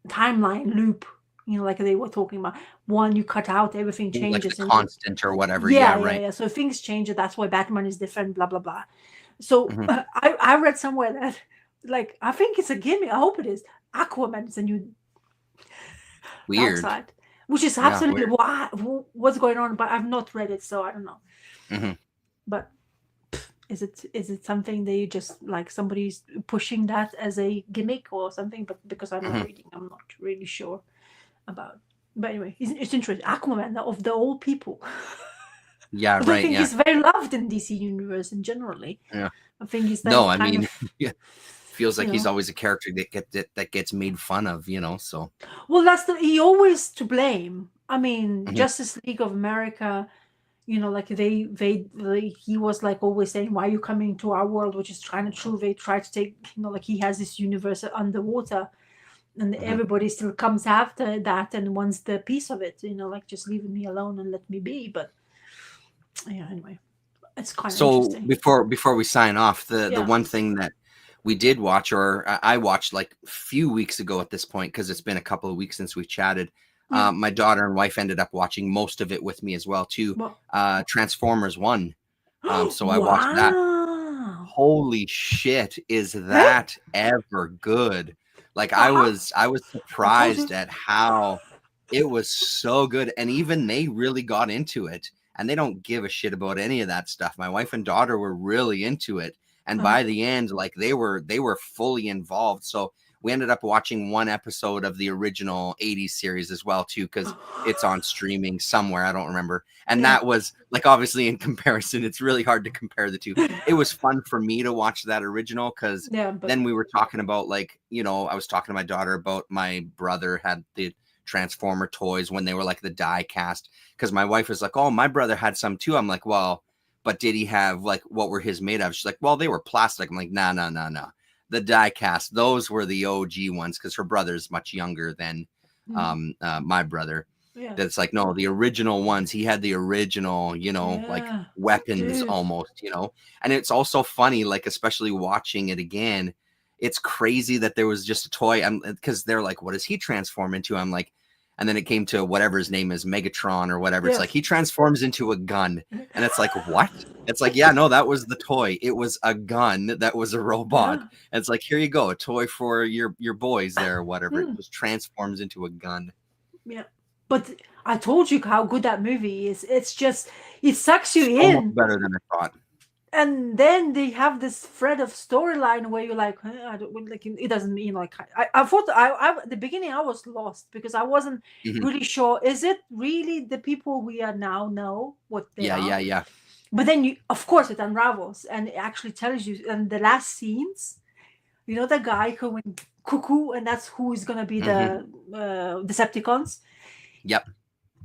timeline loop, like they were talking about. One you cut out, everything changes. Like constant or whatever. Yeah. So things change. That's why Batman is different. Blah blah blah. So I read somewhere that like I think it's a gimmick. I hope it is. Aquaman is a new weird Darkseid, which is absolutely what's going on. But I've not read it, so I don't know. But Is it something that you just like somebody's pushing that as a gimmick or something? But because I'm not Mhm. reading, I'm not really sure about. But anyway, it's interesting. Aquaman of the old people. Yeah, But I right. think Yeah. he's very loved in DC universe and generally. Yeah. I think he's No, like I kind mean, of, yeah, feels you like he's know. always a character that gets made fun of, so. Well, he always to blame. I mean, Mhm. Justice League of America, like he was like always saying, why are you coming to our world, which is kind of true. They try to take, like he has this universe underwater, and Mhm. everybody still comes after that and wants the piece of it, like just leave me alone and let me be. But yeah, anyway, it's kind of So interesting. before we sign off, the Yeah. one thing that we did watch, or I watched like a few weeks ago at this point, because it's been a couple of weeks since we chatted. Yeah. My daughter and wife ended up watching most of it with me as well too. Well, Transformers 1. So I watched that. wow. Holy shit, is Hey, that ever good? Like uh, I was I told you. surprised at how it was so good, and even they really got into it, and they don't give a shit about any of that stuff. My wife and daughter were really into it, and Uh, by the end, like they were fully involved. So we ended up watching one episode of the original 80s series as well too, because it's on streaming somewhere, I don't remember. And yeah. that was like, obviously, in comparison, it's really hard to compare the two. It was fun for me to watch that original, because Yeah, but then we were talking about, like, I was talking to my daughter about my brother had the Transformer toys when they were like the die cast, because my wife was like, oh, my brother had some too. I'm like, well, but did he have, like, what were his made of? She's like, well, they were plastic. I'm like, no, no, no, no. The die cast, those were the OG ones, because her brother's much younger than my brother. yeah, That's like, no, the original ones. He had the original, like yeah, weapons dude. almost, And it's also funny, like, especially watching it again. It's crazy that there was just a toy. Because they're like, what does he transform into? I'm like, and then it came to whatever his name is, Megatron or whatever. It's like Yes. he transforms into a gun, and it's like, what? It's like, yeah, no, that was the toy. It was a gun that was a robot. Yeah. And it's like, here you go, a toy for your boys there or whatever. It Hmm. just transforms into a gun. Yeah. But I told you how good that movie is. It's just it sucks you So much in. better than I thought. And then they have this thread of storyline where you're like, huh, I don't like it doesn't mean like I thought I at the beginning I was lost because I wasn't Mhm. really sure, is it really the people we are now know what they Yeah, are? yeah, yeah. But then you of course it unravels and it actually tells you and the last scenes, the guy who went cuckoo and that's who is gonna be the Decepticons. Yep.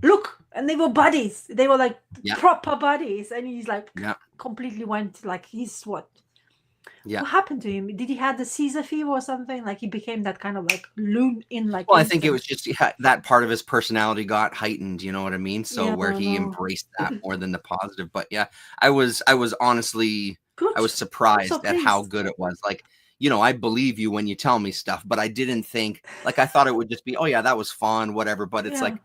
Look, and they were buddies. They were like Yeah. proper buddies, and he's like Yeah. completely went like he's what? Yeah. What happened to him? Did he have the Caesar fever or something? Like he became that kind of like loon in like. Well, I think it instant. was just that part of his personality got heightened, you know what I mean? So Yeah, where I he know. embraced that more than the positive. But yeah, I was honestly, Good. I was I'm so surprised at how pleased. good it was. Like, I believe you when you tell me stuff, but I didn't think, like, I thought it would just be, oh yeah, that was fun, whatever. But it's Yeah. like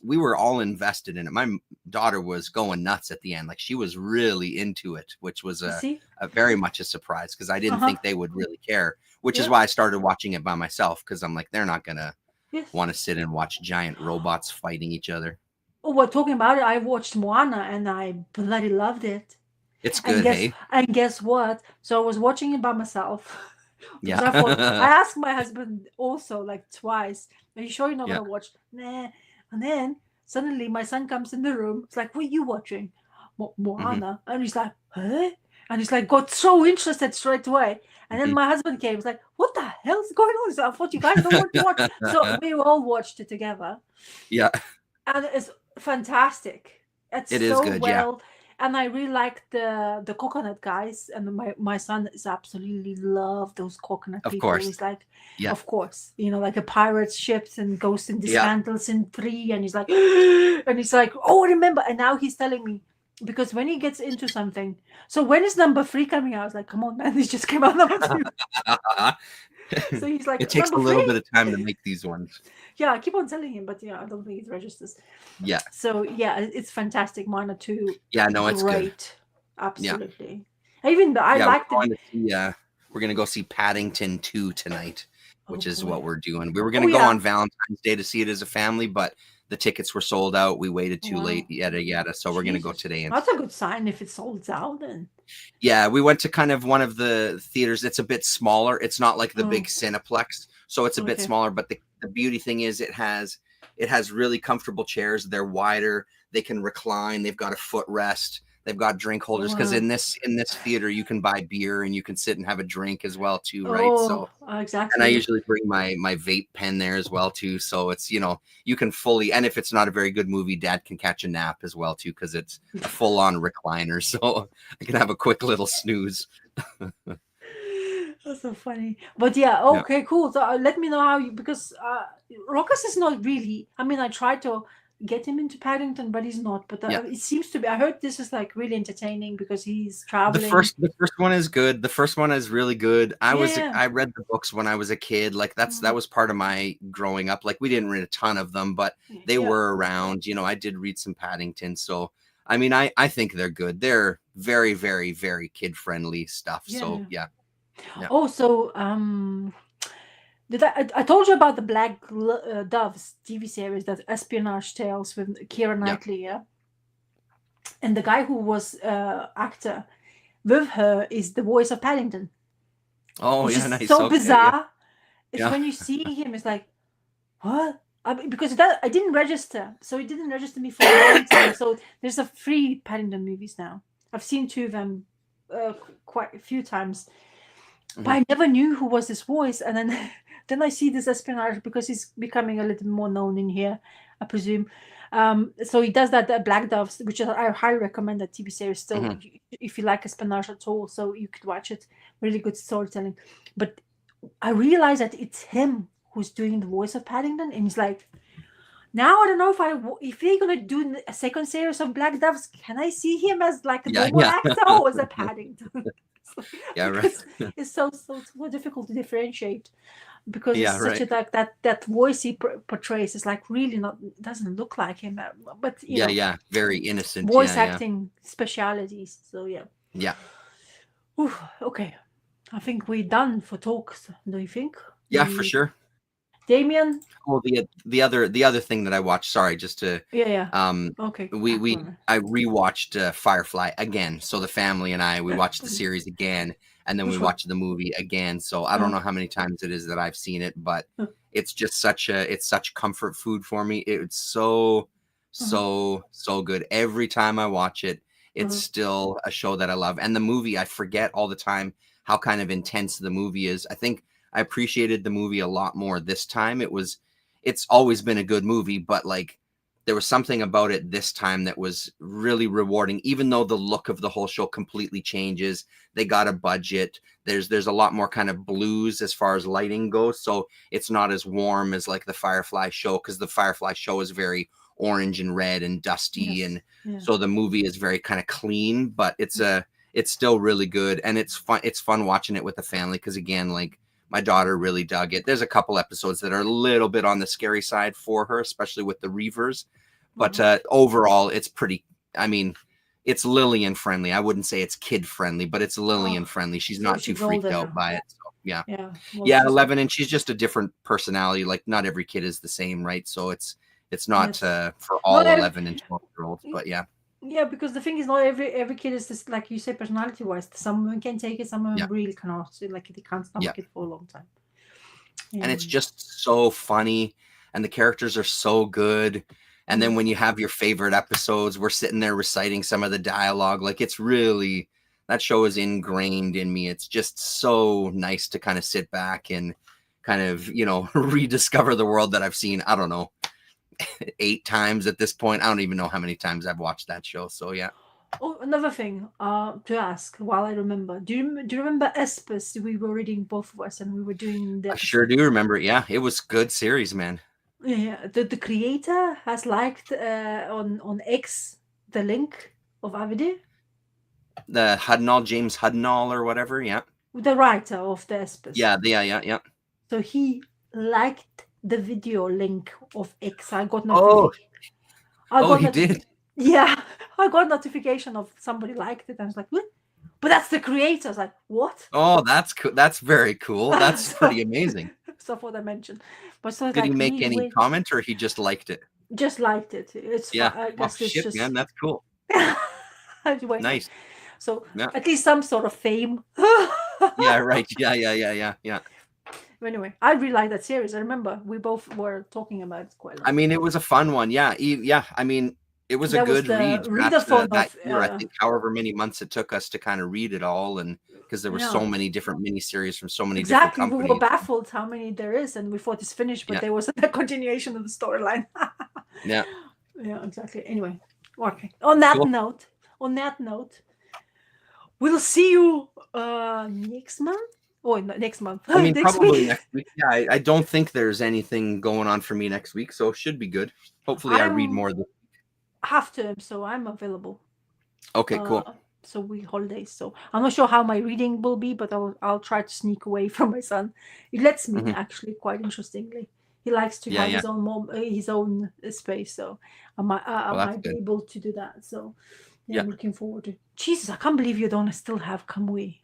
we were all invested in it. My daughter was going nuts at the end. Like, she was really into it, which was You see? a very much a surprise, because I didn't Uh-huh. think they would really care, which is Yeah. why I started watching it by myself, because I'm like, they're not gonna Yes. want to sit and watch giant robots fighting each other. Oh, we're talking about it. I watched Moana and I bloody loved it. It's And good, hey? guess what? So I was watching it by myself. Because Yeah. I thought I asked my husband also like twice, are you sure you're not Yeah. gonna watch? Nah. And then suddenly my son comes in the room. It's like, what are you watching? Moana. And he's like, huh? And he's like, got so interested straight away. And then Mhm. my husband came. He's like, what the hell's going on? So I thought you guys don't want to watch. So we all watched it together. Yeah. And it's fantastic. It's It is so good, yeah. well. And I really like the coconut guys. And my son is absolutely love those coconut Of people. course. He's like, Yeah. of course, like a pirates ships and Ghost in Yeah. Dismantles in 3. And he's like, and he's like, oh, remember. And now he's telling me, because when he gets into something, so when is number 3 coming out? I was like, come on, man, this just came out number 2. So he's like, It takes a number little 3? bit of time to make these ones. Yeah, I keep on telling him, but I don't think it registers. Yeah. So yeah, it's fantastic. Moana 2. Yeah, no, it's good. Great. Absolutely. Even I Yeah, liked we're going it. to see, we're gonna go see Paddington 2 tonight, which Oh, is boy. what we're doing. We were gonna Oh, go yeah. on Valentine's Day to see it as a family, but the tickets were sold out. We waited too Wow. late, yada yada. So we're gonna go Jesus. today. That's a good sign if it sold out then. Yeah, we went to kind of one of the theaters. It's a bit smaller. It's not like the Oh, big Cineplex, so it's a bit okay. smaller. But the beauty thing is it has really comfortable chairs. They're wider. They can recline. They've got a footrest. They've got drink holders because Wow. in this theater you can buy beer and you can sit and have a drink as well too, right? Oh, So and I exactly. usually bring my vape pen there as well too. So it's you can fully, and if it's not a very good movie, Dad can catch a nap as well too because it's a full on recliner. So I can have a quick little snooze. That's so funny. But yeah, Yeah. okay, cool. So let me know how you, because Rockus is not really, I mean, I tried to get him into Paddington, but he's not. But Yeah. it seems to be, I heard this is like really entertaining because he's The traveling. first one is good. The first one is really good. Yeah. I read the books when I was a kid. Like that was part of my growing up. Like we didn't read a ton of them, but they Yeah. were around. I did read some Paddington. So I mean, I think they're good. They're very, very, very kid friendly stuff. So yeah. Yeah. Oh, so I told you about the Black Doves TV series, that espionage tales with Keira Knightley, yeah? And the guy who was actor with her is the voice of Paddington. Oh, which yeah, is nice. so Okay, bizarre. It's Yeah. when you see him, it's like, what? I mean, because I didn't register, so it didn't register me for a long time. So there's a free Paddington movies now. I've seen 2 of them quite a few times, but I never knew who was this voice. And then then I see this espionage because he's becoming a little more known in here, I presume. So he does that Black Doves, which I highly recommend that TV series still, if you like espionage at all. So you could watch it. Really good storytelling. But I realized that it's him who's doing the voice of Paddington, and he's like, now I don't know if they're gonna do a second series of Black Doves, can I see him as like a Yeah, normal yeah. actor or as a Paddington? Yeah, right. Because it's so difficult to differentiate, because Yeah, it's such a like that voice he portrays is like really not, doesn't look like him, but you know, Yeah. Very innocent. voice Yeah. acting specialities. So yeah. Yeah. Ooh, okay, I think we're done for talks. Do you think? Yeah, for sure. Damien? Well, the other thing that I watched, sorry, just to Yeah. I Okay. rewatched Firefly again. So the family and I, we watched the series again, and then Which we one? watched the movie again. So I don't know how many times it is that I've seen it, but it's just such comfort food for me. It's so good. Every time I watch it, it's still a show that I love. And the movie, I forget all the time how kind of intense the movie is. I think I appreciated the movie a lot more this time. It's always been a good movie, but like there was something about it this time that was really rewarding, even though the look of the whole show completely changes. They got a budget. There's a lot more kind of blues as far as lighting goes. So it's not as warm as like the Firefly show, because the Firefly show is very orange and red and dusty. And so the movie is very kind of clean, but it's still really good. And it's fun watching it with the family. Cause again, like my daughter really dug it. There's a couple episodes that are a little bit on the scary side for her, especially with the Reavers. But overall, it's pretty, I mean, it's Lillian friendly. I wouldn't say it's kid friendly, but it's Lillian friendly. She's not too freaked out by it. So, yeah. Yeah, 11, and she's just a different personality. Like not every kid is the same, right? So it's not for all 11 and 12-year-olds, but yeah. Yeah, because the thing is, not every kid is this, like you say, personality wise. Some of them can take it, some of them really cannot. Like they can't stomach it for a long time. And it's just so funny, and the characters are so good. And then when you have your favorite episodes, we're sitting there reciting some of the dialogue. Like it's really, that show is ingrained in me. It's just so nice to kind of sit back and kind of, rediscover the world that I've seen, I don't know, 8 times at this point. I don't even know how many times I've watched that show. So yeah. Oh, another thing to ask while I remember. Do you remember Espus? We were reading both of us, and we were doing the. I sure do remember. Yeah, it was good series, man. Yeah, the creator has liked on X the link of Avide. The Hudnall, James Hudnall or whatever. Yeah. The writer of the Espus. Yeah. So he liked the video link of X. I got notification. He did. Yeah, I got notification of somebody liked it. I was like, what? But that's the creator. I was like, what? Oh, that's cool. That's very cool. That's pretty amazing. So what I mentioned. But so did he make any comment, or he just liked it? Just liked it. It's yeah. I guess it's shit, just man, that's cool. Anyway, nice. So Yeah. at least some sort of fame. Yeah, right. Yeah. Anyway, I really like that series. I remember we both were talking about it quite a lot. I mean, it was a fun one. Yeah. Yeah. I mean, it was a That was good the read for readathon that of year. I think however many months it took us to kind of read it all, and because there were so Yeah. many different miniseries from so many exactly. different We were companies. baffled how many there is, and we thought it's finished, but Yeah. there wasn't a continuation of the storyline. Yeah. Yeah, exactly. Anyway, okay. On that Cool. note, we'll see you next month. Oh, next month. I mean, next probably week. next week. Yeah, I don't think there's anything going on for me next week, so it should be good. Hopefully, I read I'm more. half term, so I'm available. Okay, cool. So we holidays. So I'm not sure how my reading will be, but I'll try to sneak away from my son. It lets me actually, quite interestingly. He likes to have his own space, so I might be able to do that. So I'm looking forward to it. Jesus, I can't believe you don't still have Kamui.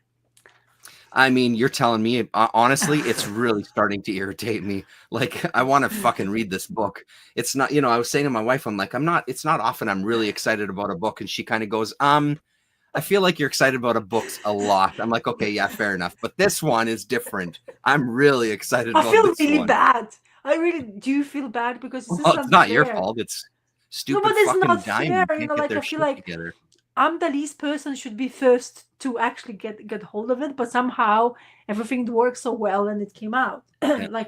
I mean, you're telling me, honestly, it's really starting to irritate me. Like, I want to fucking read this book. It's not, I was saying to my wife, I'm like, it's not often I'm really excited about a book. And she kind of goes, I feel like you're excited about books a lot. I'm like, okay, yeah, fair enough. But this one is different. I'm really excited about this one. I feel really bad. I really do feel bad because it's not your fault. It's stupid but it's fucking not Diamond. fair. Can't get their I feel shit like together. I'm the least person should be first to actually get hold of it, but somehow everything worked so well and it came out. And I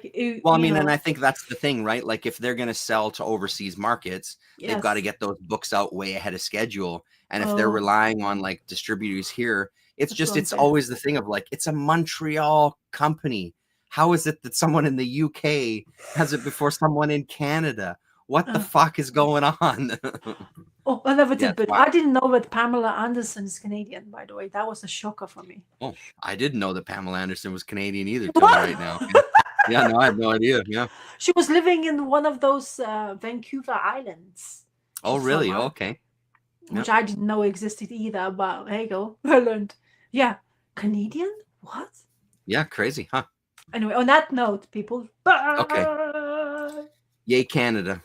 think that's the thing, right? Like, if they're going to sell to overseas markets, they've got to get those books out way ahead of schedule. And if they're relying on like distributors here, it's always the thing of like, it's a Montreal company. How is it that someone in the UK has it before someone in Canada? What the fuck is going on? I never did, but I didn't know that Pamela Anderson is Canadian, by the way. That was a shocker for me. Oh, I didn't know that Pamela Anderson was Canadian either till right now. Yeah, no, I had no idea. Yeah. She was living in one of those Vancouver Islands. Oh, really? Okay. Which I didn't know existed either, but there you go. I learned. Yeah. Canadian? What? Yeah, crazy, huh? Anyway, on that note, people. Okay. Yay, Canada.